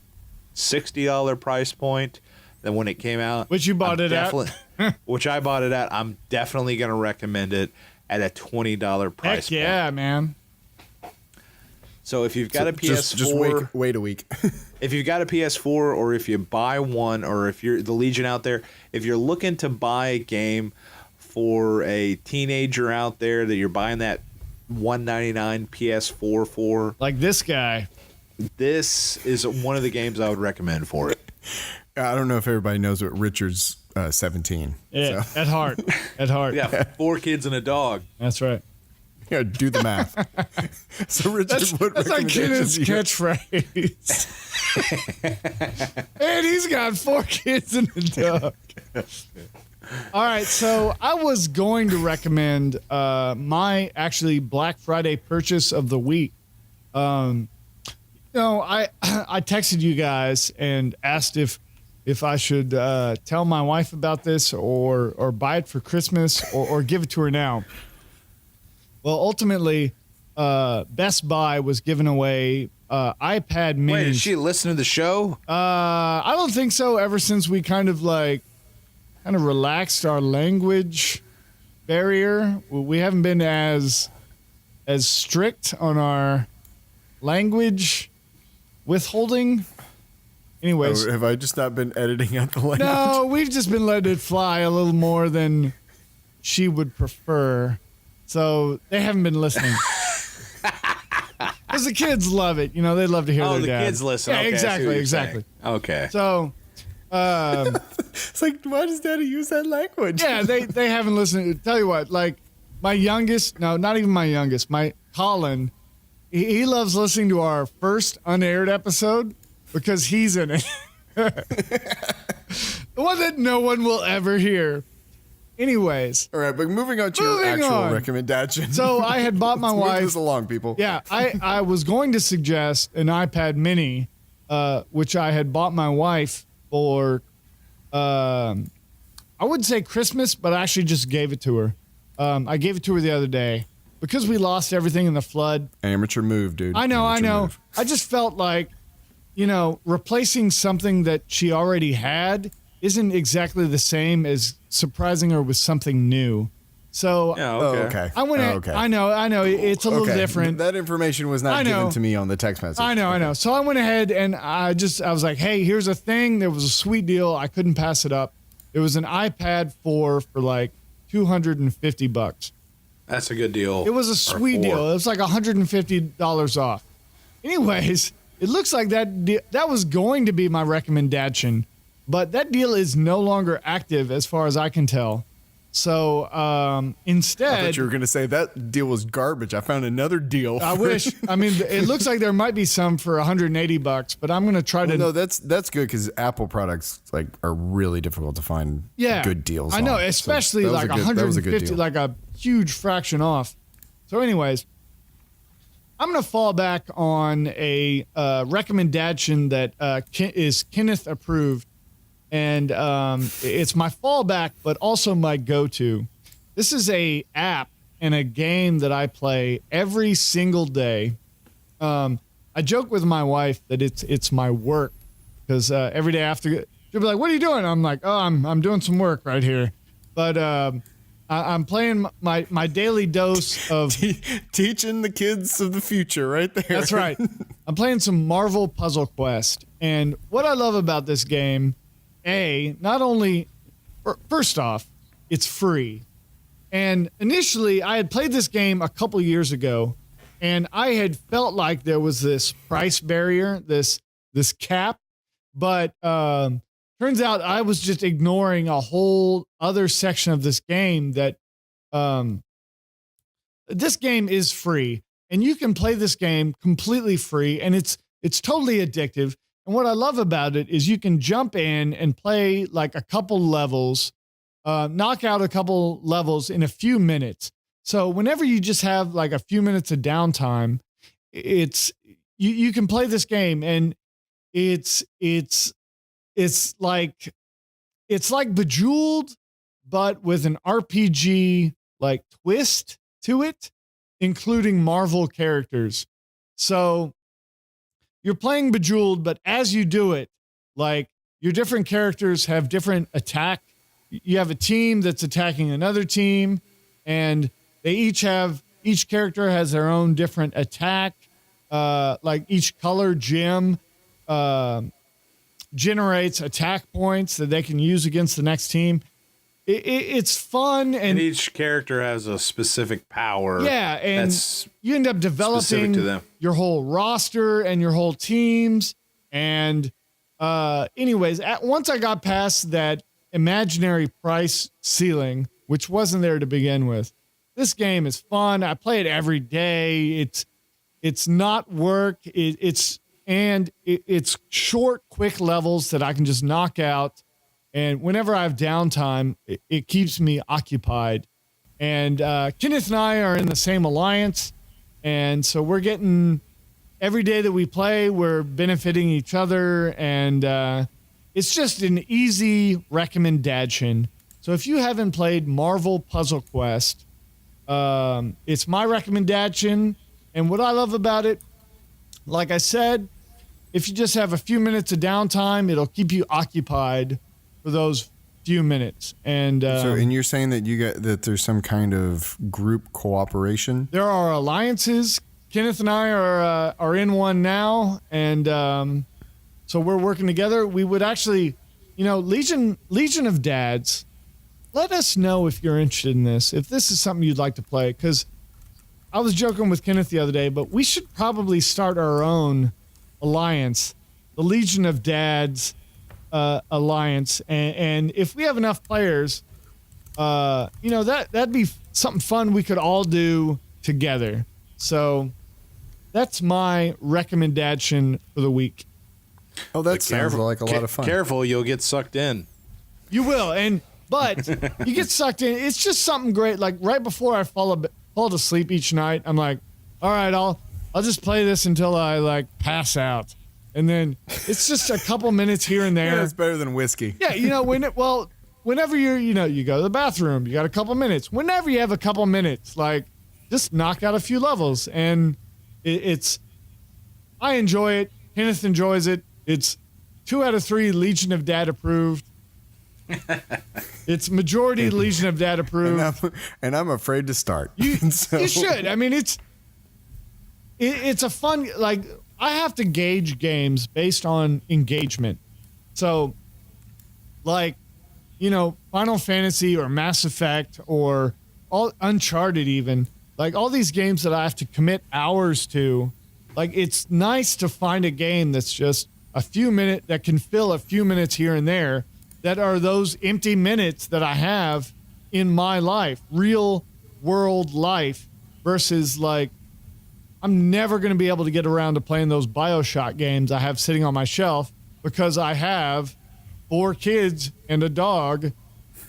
$60 price point. Then when it came out, Which you bought it at? which I bought it at, I'm definitely going to recommend it at a $20 price Heck yeah, point. man. So if you've got a PS4, just wait a week. if you've got a PS4, or if you buy one, or if you're the Legion out there, if you're looking to buy a game for a teenager out there that you're buying that $199 PS4 for, Like this guy. this is one of the games I would recommend for it. I don't know if everybody knows what Richard's 17. Yeah, So, at heart. At heart. Yeah, 4 kids and a dog. That's right. yeah, do the math. So, Richard, what That's like Kenneth's recommendations catchphrase. And he's got 4 kids and a dog. All right, so I was going to recommend my actually Black Friday purchase of the week. I texted you guys and asked if I should tell my wife about this or buy it for Christmas or give it to her now. Well, ultimately, Best Buy was giving away iPad minis. Wait, did she listen to the show? I don't think so. Ever since we kind of relaxed our language barrier, we haven't been as strict on our language withholding. Anyways, have I just not been editing out the language? no, we've just been letting it fly a little more than she would prefer. So they haven't been listening. Because the kids love it. You know, they love to hear their the dad. kids listen. Yeah, Okay, I see exactly, what you're exactly. saying. Okay. So, It's like, why does Daddy use that language? yeah, they haven't listened. Tell you what, like my youngest, no, not even my youngest, my Colin, he loves listening to our first unaired episode because he's in it. The one that no one will ever hear. Anyways. All right, but moving on to your actual recommendation. So I had bought my wife. Move this along, people. Yeah, I was going to suggest an iPad mini, which I had bought my wife for, I wouldn't say Christmas, but I actually just gave it to her. I gave it to her the other day because we lost everything in the flood. Amateur move, dude. I know. Move. I just felt like, replacing something that she already had isn't exactly the same as surprising her with something new. So okay. I went. Okay. I know. It's a little different. That information was not given to me on the text message. I know. So I went ahead and I was like, hey, here's a thing. There was a sweet deal. I couldn't pass it up. It was an iPad 4 for like $250. That's a good deal. It was a sweet deal. It was like $150 off. Anyways, it looks like that was going to be my recommendation, but that deal is no longer active as far as I can tell. So instead, I thought you were going to say that deal was garbage. I found another deal. I wish. I mean, it looks like there might be some for $180, but I'm going to try to. No, that's good because Apple products are really difficult to find. Good deals. I know, on. especially So like that was a good 150, deal. like a huge fraction off. So, anyways, I'm going to fall back on a recommendation that is Kenneth approved. And it's my fallback, but also my go-to. This is a app and a game that I play every single day. I joke with my wife that it's my work because every day after she'll be like, "What are you doing?" I'm like, "Oh, I'm doing some work right here." But I'm playing my daily dose of teaching the kids of the future right there. That's right. I'm playing some Marvel Puzzlequest, and what I love about this game. Not only, first off, it's free. And initially, I had played this game a couple years ago, and I had felt like there was this price barrier, this cap. But turns out I was just ignoring a whole other section of this game that this game is free. And you can play this game completely free, and it's totally addictive. And what I love about it is you can jump in and play like a couple levels, knock out a couple levels in a few minutes. So whenever you just have like a few minutes of downtime, you can play this game, and it's like Bejeweled, but with an RPG like twist to it, including Marvel characters. So you're playing Bejeweled, but as you do it, like your different characters have different attack. You have a team that's attacking another team, and they each character has their own different attack. Like each color gem generates attack points that they can use against the next team. It's fun, and each character has a specific power. Yeah, and you end up developing to them. Your whole roster and your whole teams. And anyways, once I got past that imaginary price ceiling, which wasn't there to begin with, this game is fun. I play it every day. It's not work. It's short, quick levels that I can just knock out. And whenever I have downtime, it keeps me occupied. And Kenneth and I are in the same alliance. And so we're getting, every day that we play, we're benefiting each other. And it's just an easy recommendation. So if you haven't played Marvel Puzzlequest, it's my recommendation. And what I love about it, like I said, if you just have a few minutes of downtime, it'll keep you occupied for those few minutes. And and you're saying that there's some kind of group cooperation? There are alliances. Kenneth and I are in one now, and so we're working together. We would actually, Legion of Dads, let us know if you're interested in this, if this is something you'd like to play, because I was joking with Kenneth the other day, but we should probably start our own alliance, the Legion of Dads alliance, and if we have enough players, that'd be something fun we could all do together. So that's my recommendation for the week. Oh, that sounds like a lot of fun. Careful, you'll get sucked in. You will, but you get sucked in. It's just something great. Like right before I fall to sleep each night, I'm like, all right, I'll just play this until I like pass out, and then it's just a couple minutes here and there. Yeah, it's better than whiskey. Yeah, whenever you go to the bathroom, you got a couple minutes. Whenever you have a couple minutes, like just knock out a few levels, and I enjoy it. Kenneth enjoys it. It's 2 out of 3 Legion of Dad approved. It's majority Legion of Dad approved. And I'm afraid to start. You should. I mean, it's a fun, like, I have to gauge games based on engagement. So, like, Final Fantasy or Mass Effect or Uncharted even, like all these games that I have to commit hours to, like it's nice to find a game that's just a few minutes, that can fill a few minutes here and there, that are those empty minutes that I have in my life, real world life, versus like, I'm never going to be able to get around to playing those BioShock games I have sitting on my shelf because I have 4 kids and a dog,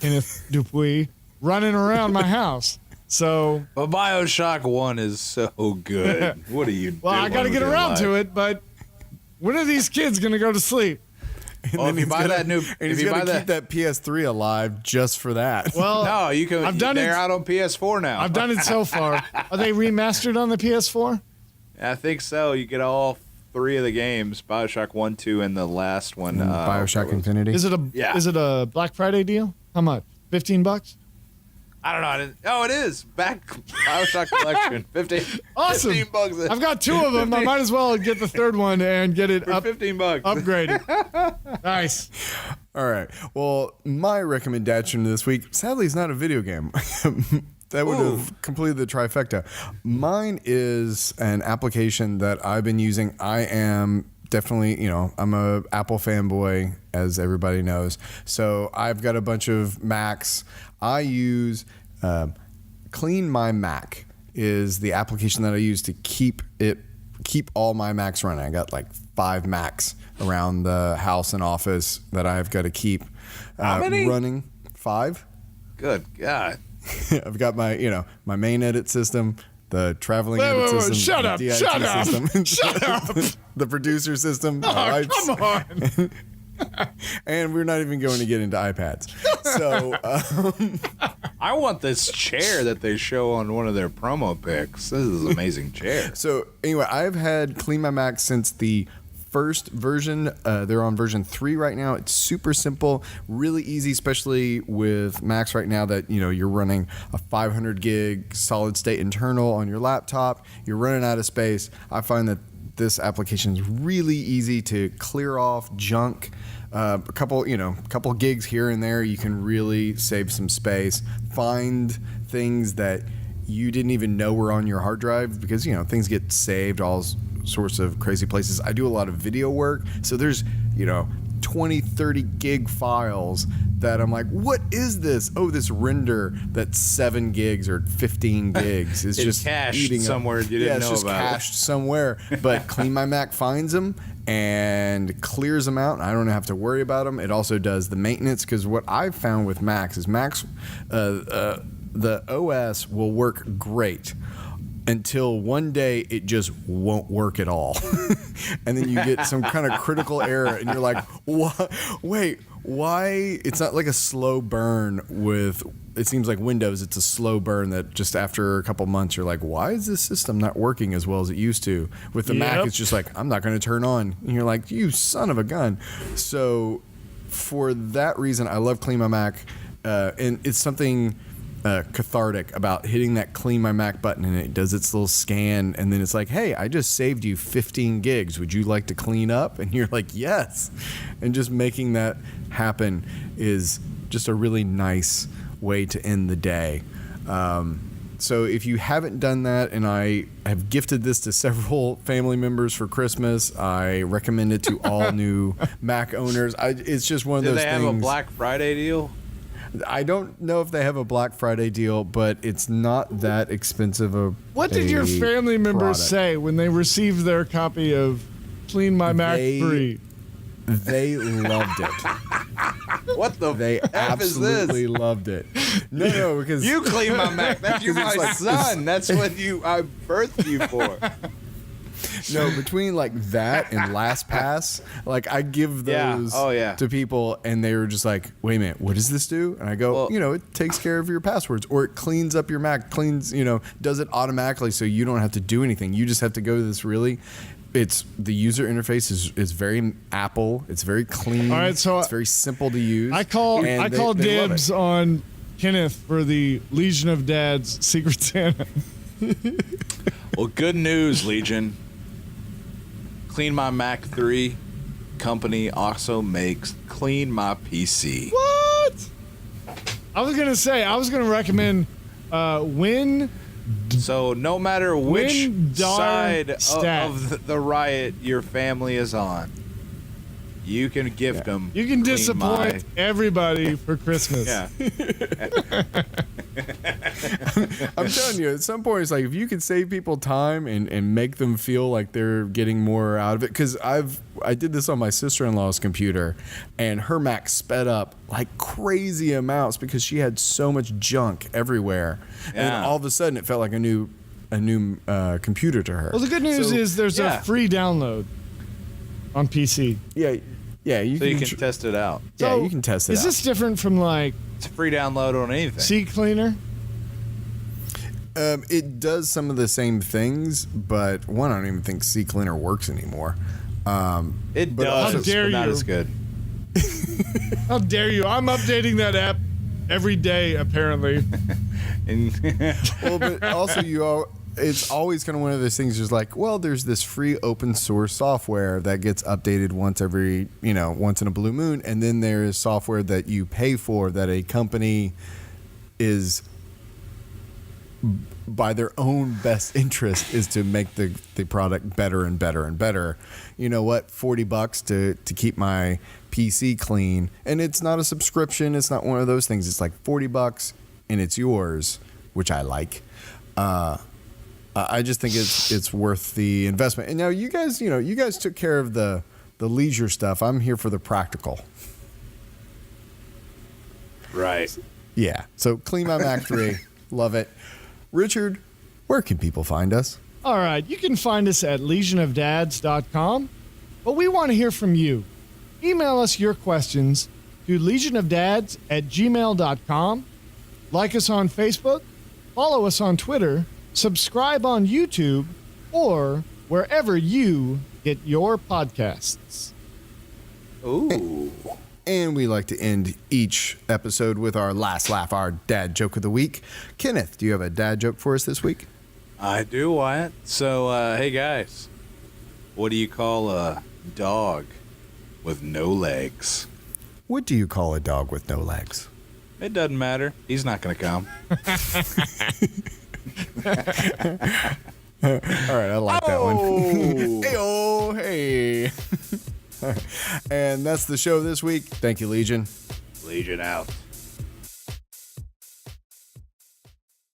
Kenneth Dupuis, running around my house. So, but BioShock 1 is so good. What are you doing? Well, I got to get around to it, but when are these kids going to go to sleep? Well, if you buy that new, if you buy keep that PS3 alive just for that. Well, no, you can. I've done they're out on PS4 now. I've done it so far. Are they remastered on the PS4? I think so. You get all 3 of the games: BioShock 1, 2, and the last one, BioShock Infinity. Is it a Black Friday deal? How much? $15? I don't know. It is back BioShock collection. 15. Awesome. $15. I've got 2 of them. I might as well get the third one and get it for $15. Upgraded. Nice. All right. Well, my recommendation this week, sadly, is not a video game. That would have completed the trifecta. Mine is an application that I've been using. I am definitely, I'm a Apple fanboy, as everybody knows. So I've got a bunch of Macs. I use Clean My Mac is the application that I use to keep all my Macs running. I got like 5 Macs around the house and office that I've got to keep running. 5. Good God. I've got my, my main edit system, the traveling edit system, shut up, the DIT shut up, system, shut up. the producer system. Oh, come on. And we're not even going to get into iPads. So I want this chair that they show on one of their promo pics. This is an amazing chair. So anyway, I've had Clean My Mac since the first version. They're on version 3 right now. It's super simple, really easy, especially with Macs right now that you're running a 500 gig solid state internal on your laptop. You're running out of space. I find that this application is really easy to clear off junk. A couple gigs here and there, you can really save some space. Find things that you didn't even know were on your hard drive because things get saved all sorts of crazy places. I do a lot of video work, so there's 20, 30 gig files that I'm like, what is this? Oh, this render that's 7 gigs or 15 gigs is just cached eating somewhere you didn't know it's just about. Cached somewhere. But Clean My Mac finds them and clears them out. I don't have to worry about them. It also does the maintenance, because what I've found with Macs is the OS will work great until one day it just won't work at all. And then you get some kind of critical error and you're like, what? Wait, why? It's not like a slow burn with, it seems like Windows, it's a slow burn that just after a couple months you're like, why is this system not working as well as it used to? With the Mac, it's just like, I'm not going to turn on. And you're like, you son of a gun. So for that reason, I love Clean My Mac. And it's something cathartic about hitting that Clean My Mac button, and it does its little scan, and then it's like, hey, I just saved you 15 gigs. Would you like to clean up? And you're like, yes. And just making that happen is just a really nice way to end the day. So if you haven't done that, and I have gifted this to several family members for Christmas, I recommend it to all new Mac owners. It's just one of those things. Did they have a Black Friday deal? I don't know if they have a Black Friday deal, but it's not that expensive What did your family members say when they received their copy of Clean My Mac 3? They loved it. What the They F is this? absolutely loved it. No, because You clean my Mac. That's you're my like- son. That's what I birthed you for. no, between like that and LastPass, like I give Yeah. those Oh, yeah. to people, and they were just like, "Wait a minute, what does this do?" And I go, Well- it takes care of your passwords, or it cleans up your Mac, does it automatically, so you don't have to do anything. You just have to go to this really. It's the user interface is very Apple. It's very clean. All right, so it's very simple to use. I call and they love dibs it. on Kenneth for the Legion of Dads Secret Santa. Well, good news, Legion. Clean My Mac 3 company also makes Clean My PC. What? I was gonna recommend Win. So no matter which Win darn side stat. of the riot your family is on, you can gift them. You can disappoint everybody for Christmas. Yeah. I'm telling you, at some point, it's like if you could save people time and make them feel like they're getting more out of it. Because I did this on my sister-in-law's computer, and her Mac sped up like crazy amounts because she had so much junk everywhere, and then Yeah. all of a sudden it felt like a new computer to her. Well, the good news So- is there's yeah. a free download on PC. yeah, you So you can test it out. yeah, So, you can test it Is out. this different from like It's a free download on anything. Sea Cleaner? It does some of the same things, but one, I don't even think CCleaner works anymore. It but does, How dare but not you. as good. How dare you? I'm updating that app every day, apparently. Well, but also it's always kind of one of those things. Just like, well, there's this free open source software that gets updated once in a blue moon, and then there is software that you pay for that a company is by their own best interest is to make the product better and better and better. You know what? $40 to keep my PC clean, and it's not a subscription. It's not one of those things. It's like $40 and it's yours, which I like. I just think it's worth the investment. And now you guys took care of the leisure stuff. I'm here for the practical. Right. Yeah. So Clean My Mac 3, love it. Richard, where can people find us? All right, you can find us at legionofdads.com, but we want to hear from you. Email us your questions to legionofdads@gmail.com. Like us on Facebook, follow us on Twitter, subscribe on YouTube, or wherever you get your podcasts. Ooh. And we like to end each episode with our last laugh, our dad joke of the week. Kenneth, do you have a dad joke for us this week? I do, Wyatt. So, hey guys, what do you call a dog with no legs? What do you call a dog with no legs? It doesn't matter. He's not going to come. All right, I like that one. Oh. Hey. And that's the show this week. Thank you, Legion. Legion out.